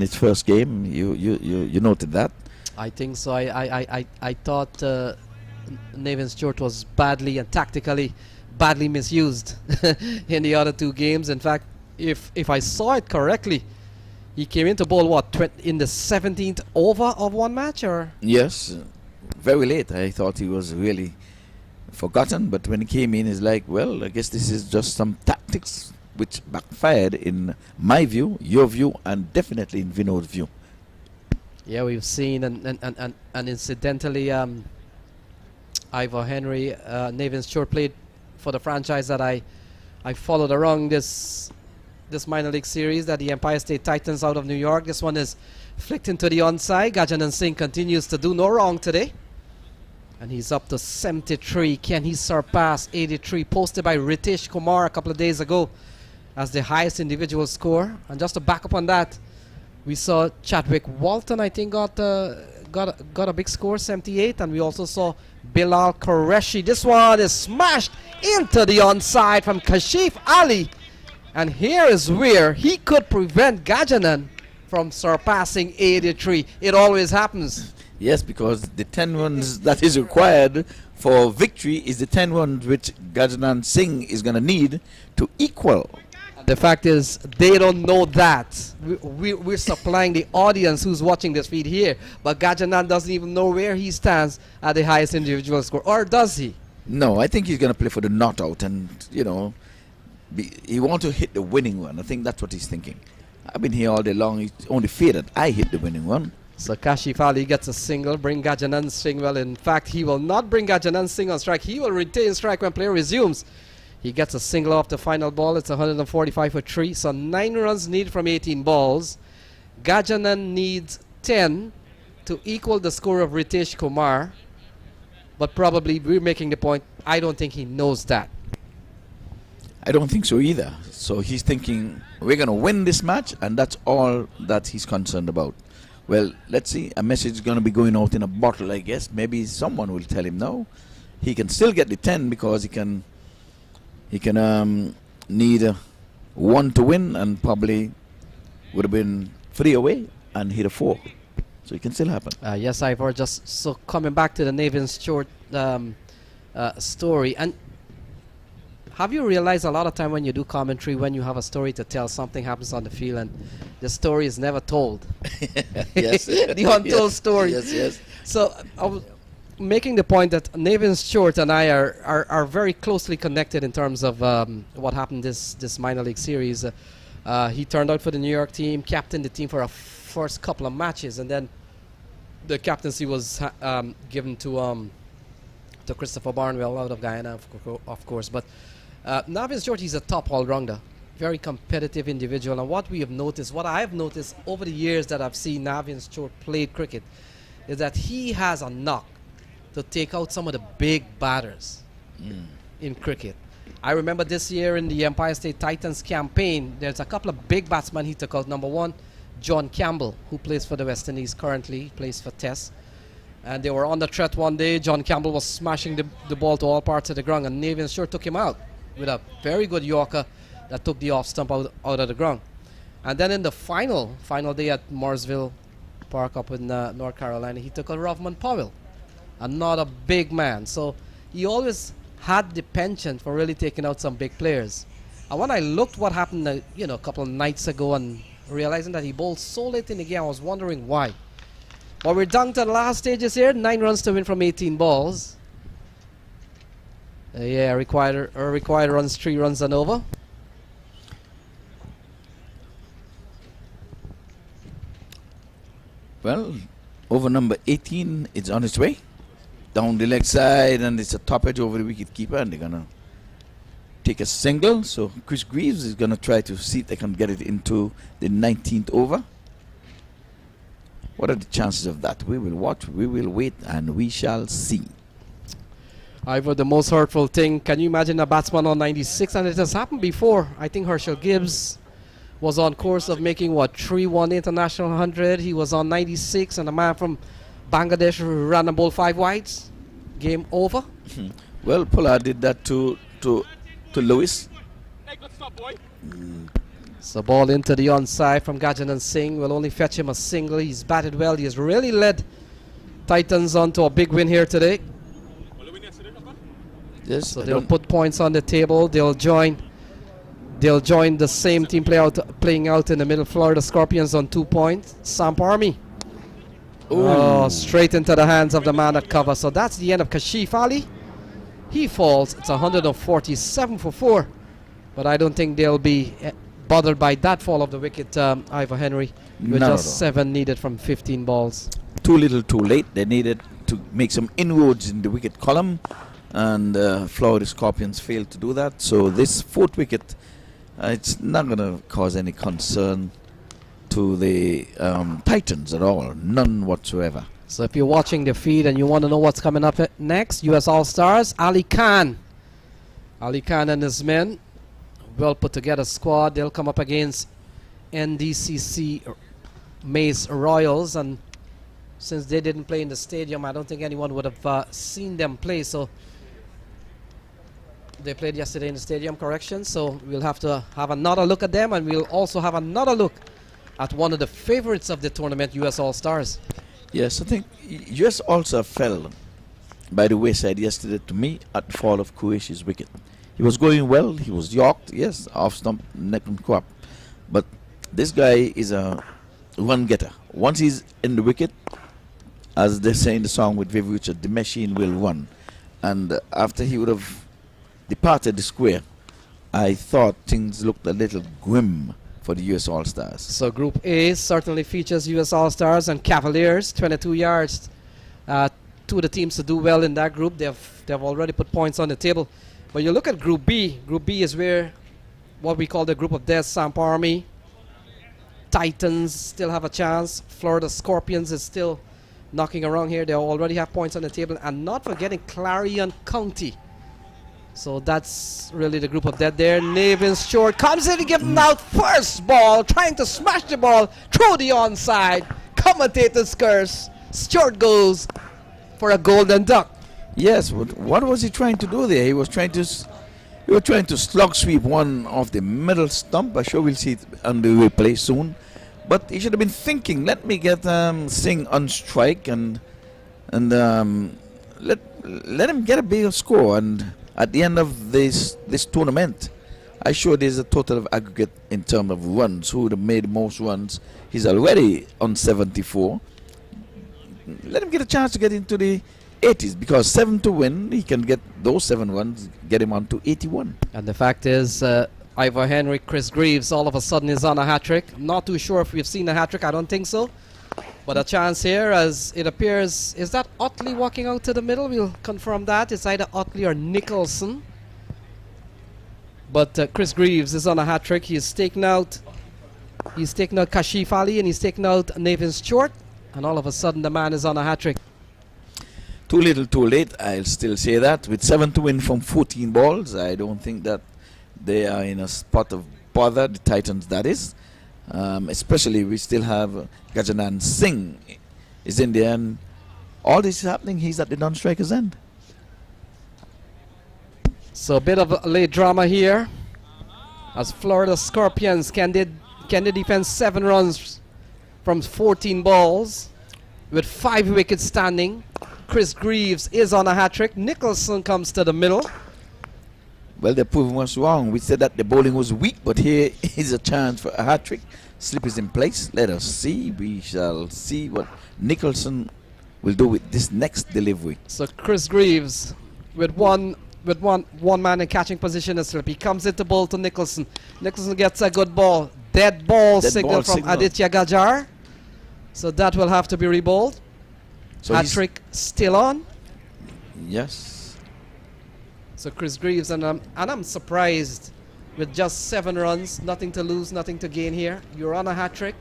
his first game? You noted that? I think so. I thought Navin Stewart was badly and tactically badly misused in the other 2 games. In fact, if I saw it correctly, he came into bowl in the 17th over of one match, or? Yes, very late. I thought he was really forgotten, but when he came in, he's like, well, I guess this is just some tactics which backfired in my view, your view, and definitely in Vinod's view. Yeah, we've seen and incidentally, Ivor Henry, Navin Stewart played for the franchise that I followed around this minor league series, that the Empire State Titans out of New York. This one is flicked into the onside. Gajanan Singh continues to do no wrong today. And he's up to 73. Can he surpass 83 posted by Ritesh Kumar a couple of days ago as the highest individual score? And just to back up on that, we saw Chadwick Walton, I think, got a big score, 78, and we also saw Bilal Qureshi. This one is smashed into the onside from Kashif Ali, and here is where he could prevent Gajanan from surpassing 83. It always happens. Yes, because the 10 runs that is required for victory is the 10 runs which Gajanan Singh is going to need to equal. The fact is, they don't know that. We're supplying the audience who's watching this feed here, but Gajanan doesn't even know where he stands at the highest individual score, or does he? No, I think he's going to play for the not out, and you know, he wants to hit the winning one. I think that's what he's thinking. I've been here all day long. He's only fear that I hit the winning one. So Kashif Ali gets a single, bring Gajanan Singh. Well, in fact, he will not bring Gajanan Singh on strike. He will retain strike when play resumes. He gets a single off the final ball. It's 145 for 3. So 9 runs needed from 18 balls. Gajanan needs 10 to equal the score of Ritesh Kumar. But probably we're making the point, I don't think he knows that. I don't think so either. So he's thinking, we're going to win this match, and that's all that he's concerned about. Well, let's see. A message is going to be going out in a bottle, I guess. Maybe someone will tell him no. He can still get the 10 because he can need 1 to win, and probably would have been 3 away and hit a 4. So it can still happen. Yes, Ivor, just so coming back to the Navin Stewart story. And have you realized a lot of time when you do commentary, when you have a story to tell, something happens on the field and the story is never told? Yes. The untold story. Yes, yes. So I was making the point that Navin Stewart and I are very closely connected in terms of what happened this minor league series. He turned out for the New York team, captained the team for a first couple of matches, and then the captaincy was given to Christopher Barnwell out of Guyana, of course. But Navin Stewart, he's a top all-rounder, very competitive individual. And what I have noticed over the years that I've seen Navin Stewart play cricket, is that he has a knock to take out some of the big batters in cricket. I remember this year in the Empire State Titans campaign, there's a couple of big batsmen he took out. Number 1, John Campbell, who plays for the West Indies currently, plays for Test. And they were on the threat one day. John Campbell was smashing the ball to all parts of the ground, and Navin Stewart took him out with a very good Yorker that took the off stump out of the ground. And then in the final day at Mooresville Park up in North Carolina, he took out Rovman Powell, another big man. So he always had the penchant for really taking out some big players. And when I looked what happened, a couple of nights ago, and realizing that he bowled so late in the game, I was wondering why. But we're down to the last stages here. 9 runs to win from 18 balls. Required runs, 3 runs and over. Well, over number 18 is on its way. Down the leg side, and it's a top edge over the wicket keeper, and they're going to take a single. So Chris Greaves is going to try to see if they can get it into the 19th over. What are the chances of that? We will watch, we will wait, and we shall see. Ivor, the most hurtful thing, can you imagine a batsman on 96? And it has happened before. I think Herschel Gibbs was on course of making, 3-1 international 100. He was on 96, and a man from Bangladesh ran and bowled 5 wides. Game over. Well, Pollard did that to Lewis. So ball into the onside from Gajanan Singh will only fetch him a single. He's batted well. He has really led Titans onto a big win here today. Yes, so they'll put points on the table. They'll join the same team playing out in the middle. Florida Scorpions on 2 points. Samp Army. Oh, straight into the hands of the man at cover. So that's the end of Kashif Ali. He falls. It's 147 for 4. But I don't think they'll be bothered by that fall of the wicket, Ivor Henry. With just 7 needed from 15 balls. Too little, too late. They needed to make some inroads in the wicket column, and Florida Scorpions failed to do that. So this 4th wicket, it's not going to cause any concern to the Titans at all. None whatsoever. So if you're watching the feed and you want to know what's coming up next, US All-Stars, Ali Khan. Ali Khan and his men, well put together squad. They'll come up against NDCC Mace Royals, and since they didn't play in the stadium, I don't think anyone would have seen them play. So they played yesterday in the stadium, correction. So we'll have to have another look at them, and we'll also have another look at one of the favorites of the tournament, US All-Stars. Yes, I think US also fell by the wayside yesterday to me at the fall of Qureishi's wicket. He was going well, he was yorked, yes, off stump, neck and crop. But this guy is a run getter. Once he's in the wicket, as they say in the song with Viv Richard, the machine will run. And after he would have departed the square, I thought things looked a little grim for the US All-Stars. So Group A certainly features US All-Stars and Cavaliers, 22 yards. 2 of the teams to do well in that group. They've already put points on the table. But you look at Group B. Group B is where what we call the group of death. Samp Army, Titans still have a chance. Florida Scorpions is still knocking around here. They already have points on the table. And not forgetting Clarion County. So that's really the group of death there. Navin Short comes in and gives him out first ball, trying to smash the ball through the onside. Commentator's curse. Stewart goes for a golden duck. Yes, but what was he trying to do there? He was trying to slug sweep one off the middle stump. I'm sure we'll see it on the replay soon. But he should have been thinking, let me get Singh on strike and let him get a bigger score. And at the end of this tournament, I sure there's a total of aggregate in terms of runs. Who would have made most runs? He's already on 74. Let him get a chance to get into the 80s, because 7 to win, he can get those 7 runs, get him on to 81. And the fact is, Ivor Henry, Chris Greaves all of a sudden is on a hat-trick. Not too sure if we've seen a hat-trick, I don't think so. But a chance here, as it appears, is that Otley walking out to the middle? We'll confirm that. It's either Otley or Nicholson. But Chris Greaves is on a hat-trick. He's taken out Kashif Ali, and he's taken out Navin Stewart. And all of a sudden, the man is on a hat-trick. Too little, too late. I'll still say that. With 7 to win from 14 balls, I don't think that they are in a spot of bother, the Titans that is. Especially we still have Gajanan Singh is in there, and all this is happening, he's at the non-striker's end. So a bit of a late drama here, as Florida Scorpions can they defend 7 runs from 14 balls with 5 wickets standing. Chris Greaves is on a hat-trick. Nicholson comes to the middle. Well, they're proving us wrong. We said that the bowling was weak, but here is a chance for a hat-trick. Slip is in place. Let us see. We shall see what Nicholson will do with this next delivery. So Chris Greaves with one man in catching position as slip. He comes into bowl to Nicholson. Nicholson gets a good ball. Dead ball signal from Aditya Gajar. So that will have to be rebowled. So hat-trick still on. Yes. So Chris Greaves, and I'm surprised with just 7 runs, nothing to lose, nothing to gain here. You're on a hat-trick.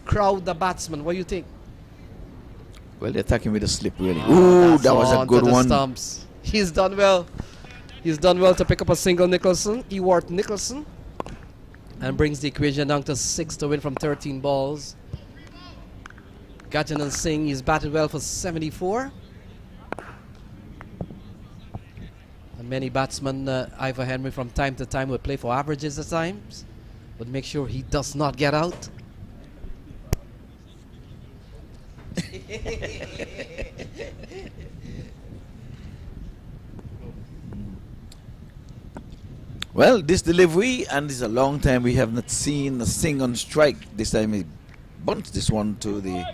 Crowd the batsman. What do you think? Well, they're attacking with a slip, really. Ooh, that was a good one. Stumps. He's done well. He's done well to pick up a single, Nicholson. Ewart Nicholson. And brings the equation down to 6 to win from 13 balls. Gajanan Singh, he's batted well for 74. And many batsmen, Ivor Henry, from time to time would play for averages at times. But make sure he does not get out. Well, this delivery, and it's a long time we have not seen a Singh on strike. This time he bunts this one to the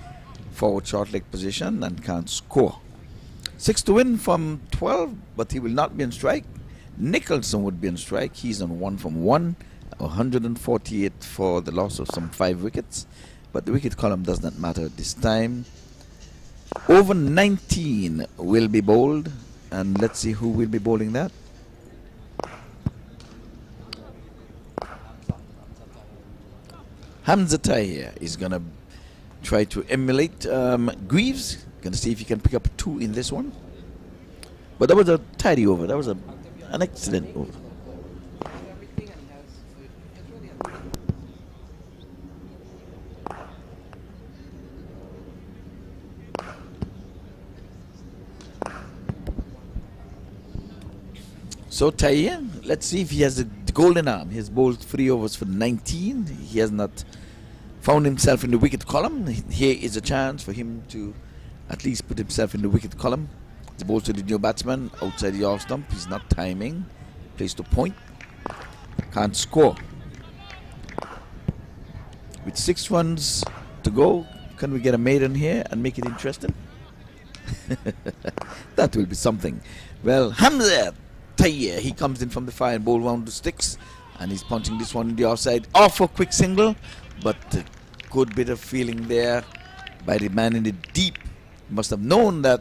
forward short leg position and can't score. 6 to win from 12, but he will not be on strike. Nicholson would be on strike. He's on 1 from 1, 148 for the loss of some 5 wickets. But the wicket column does not matter at this time. Over 19 will be bowled, and let's see who will be bowling that. Hamza Tahir is going to try to emulate Greaves. Going to see if he can pick up 2 in this one. But that was a tidy over. That was an excellent over. So Tahir, let's see if he has the golden arm. He has bowled 3 overs for 19. He has not found himself in the wicket column. Here is a chance for him to at least put himself in the wicket column. The ball to the new batsman outside the off stump. He's not timing. Plays to point. Can't score. With 6 runs to go, can we get a maiden here and make it interesting? That will be something. Well, Hamza Tahir, he comes in from the fire and bowl round the sticks, and he's punching this one in the offside. Off a quick single, but a good bit of feeling there by the man in the deep. Must have known that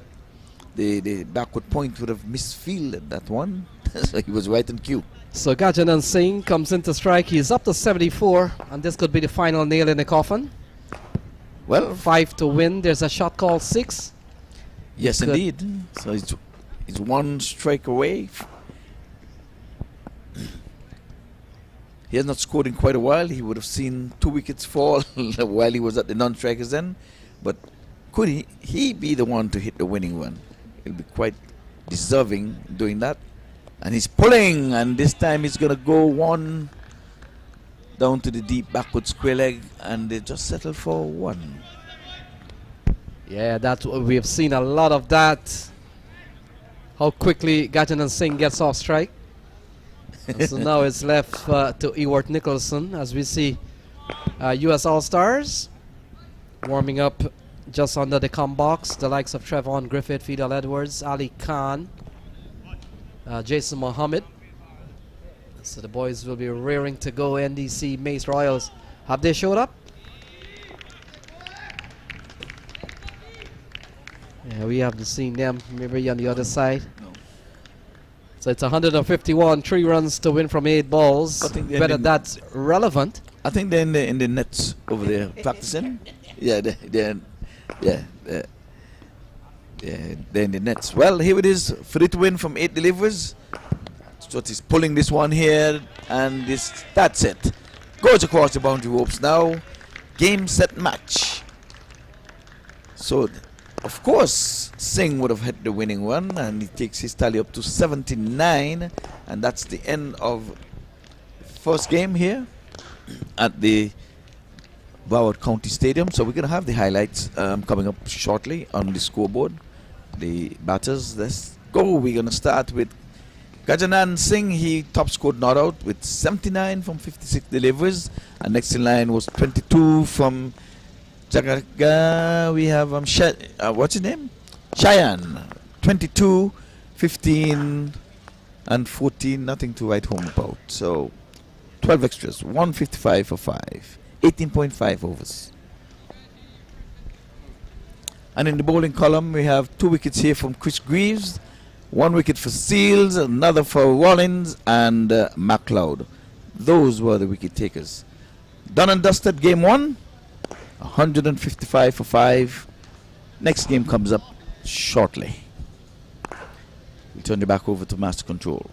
the backward point would have misfielded that one. So he was right on cue. So Gajanan Singh comes into strike. He's up to 74, and this could be the final nail in the coffin. Well, 5 to win. There's a shot called 6. Yes, indeed. So it's 1 strike away. He has not scored in quite a while. He would have seen 2 wickets fall while he was at the non-strikers end. But could he be the one to hit the winning one? He'll be quite deserving doing that. And he's pulling, and this time he's going to go 1 down to the deep backward square leg, and they just settle for 1. Yeah, that's what we have seen a lot of that. How quickly Gajanan Singh gets off strike. And so now it's left to Ewart Nicholson as we see US All-Stars warming up just under the com box. The likes of Trevon Griffith, Fidel Edwards, Ali Khan, Jason Mohammed. So the boys will be rearing to go. NDC Mace Royals. Have they showed up? Yeah, we haven't seen them. Maybe on the other side. So it's 151, 3 runs to win from 8 balls. Whether that's relevant. I think they're in the nets over there practicing. Yeah, they're in the nets. Well, here it is, 3 to win from 8 deliveries. So he's pulling this one here, and that's it. Goes across the boundary ropes now. Game, set, match. So, of course, Singh would have hit the winning one, and he takes his tally up to 79, and that's the end of the first game here at the Broward County Stadium. So we're going to have the highlights coming up shortly on the scoreboard. The batters, let's go. We're going to start with Gajanan Singh, he top scored not out with 79 from 56 deliveries. And next in line was 22 from Jagaga. We have what's his name? Cheyenne. 22, 15, and 14. Nothing to write home about. So 12 extras. 155 for 5. 18.5 overs. And in the bowling column, we have 2 wickets here from Chris Greaves. 1 wicket for Seals, another for Rollins, and MacLeod. Those were the wicket takers. Done and dusted game 1. 155 for 5. Next game comes up shortly. We turn it back over to Master Control.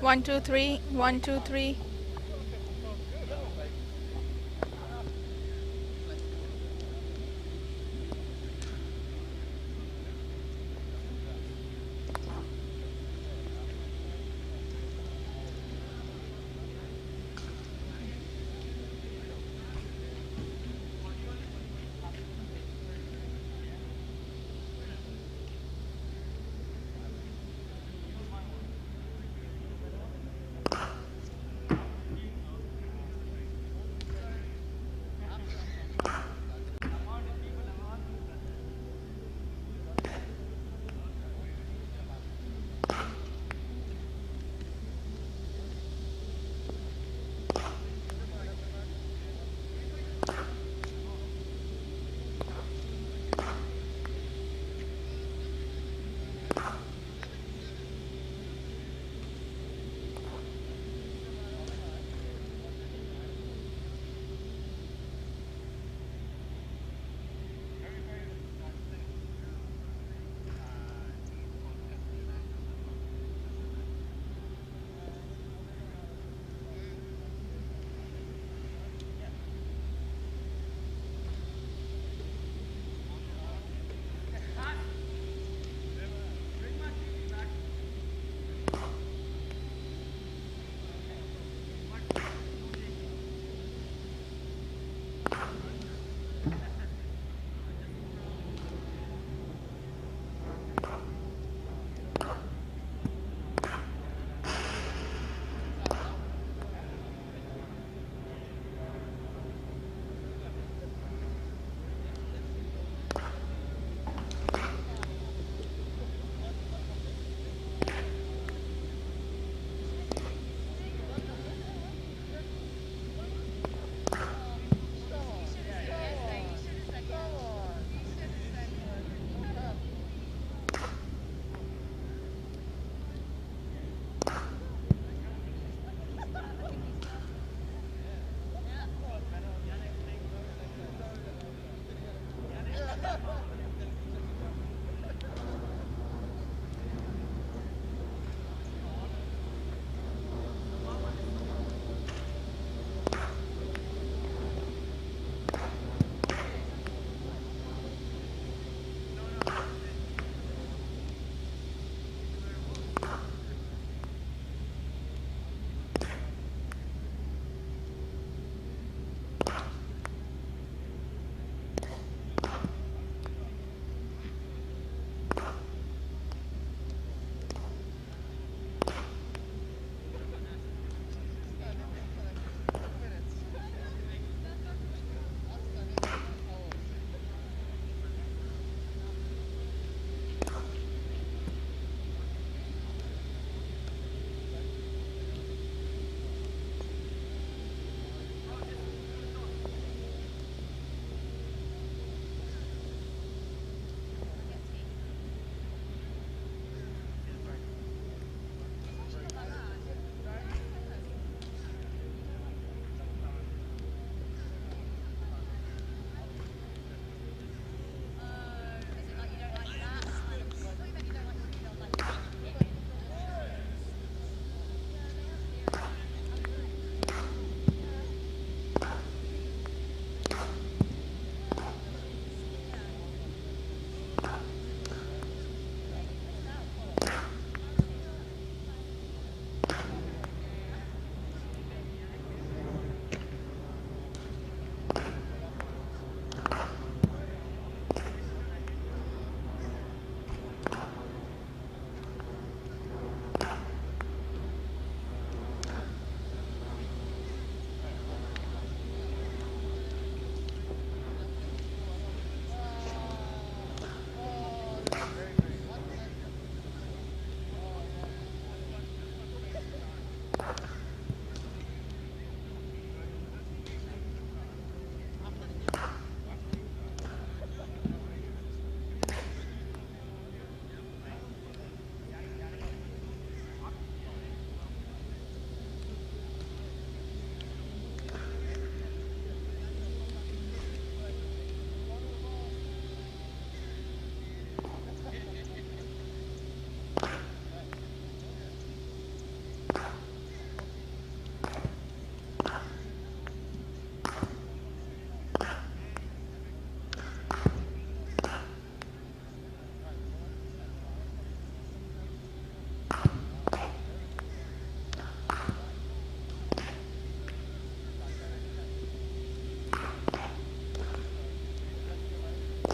1, 2, 3. 1, 2, 3.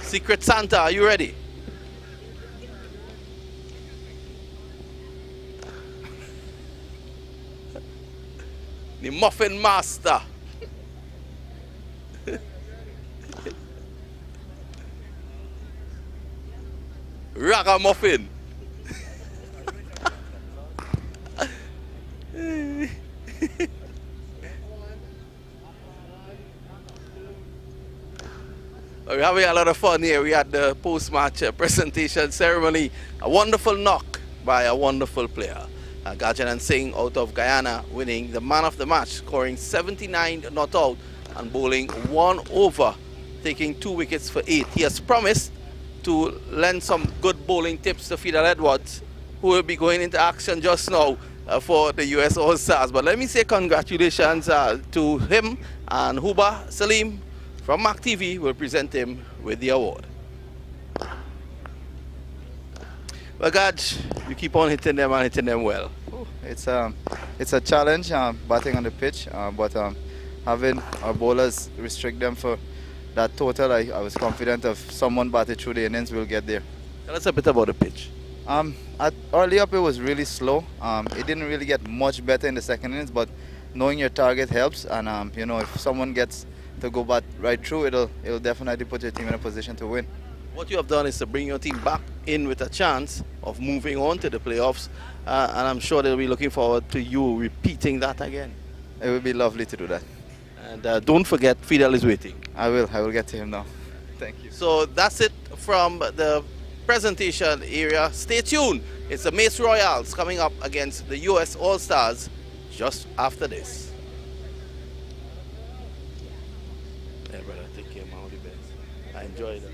Secret Santa, are you ready? The Muffin Master. Ragamuffin. We're having a lot of fun here. We had the post-match presentation ceremony. A wonderful knock by a wonderful player. Gajanan Singh out of Guyana winning the man of the match, scoring 79 not out and bowling 1 over, taking 2 wickets for 8. He has promised to lend some good bowling tips to Fidel Edwards, who will be going into action just now for the US All-Stars. But let me say congratulations to him, and Huba Salim from MAQ TV will present him with the award. Well, Gaj, you keep on hitting them and hitting them well. It's a challenge batting on the pitch, but having our bowlers restrict them for that total, I was confident if someone batted through the innings, we'll get there. Tell us a bit about the pitch. Early up it was really slow. It didn't really get much better in the second innings, but knowing your target helps, and you know, if someone gets to go bat right through, it'll definitely put your team in a position to win. What you have done is to bring your team back in with a chance of moving on to the playoffs, and I'm sure they'll be looking forward to you repeating that again. It would be lovely to do that. And don't forget, Fidel is waiting. I will get to him now. Thank you. So that's it from the presentation area. Stay tuned. It's the Mace Royals coming up against the US All-Stars just after this. Yeah, brother, take care, man. All the best. I enjoyed it.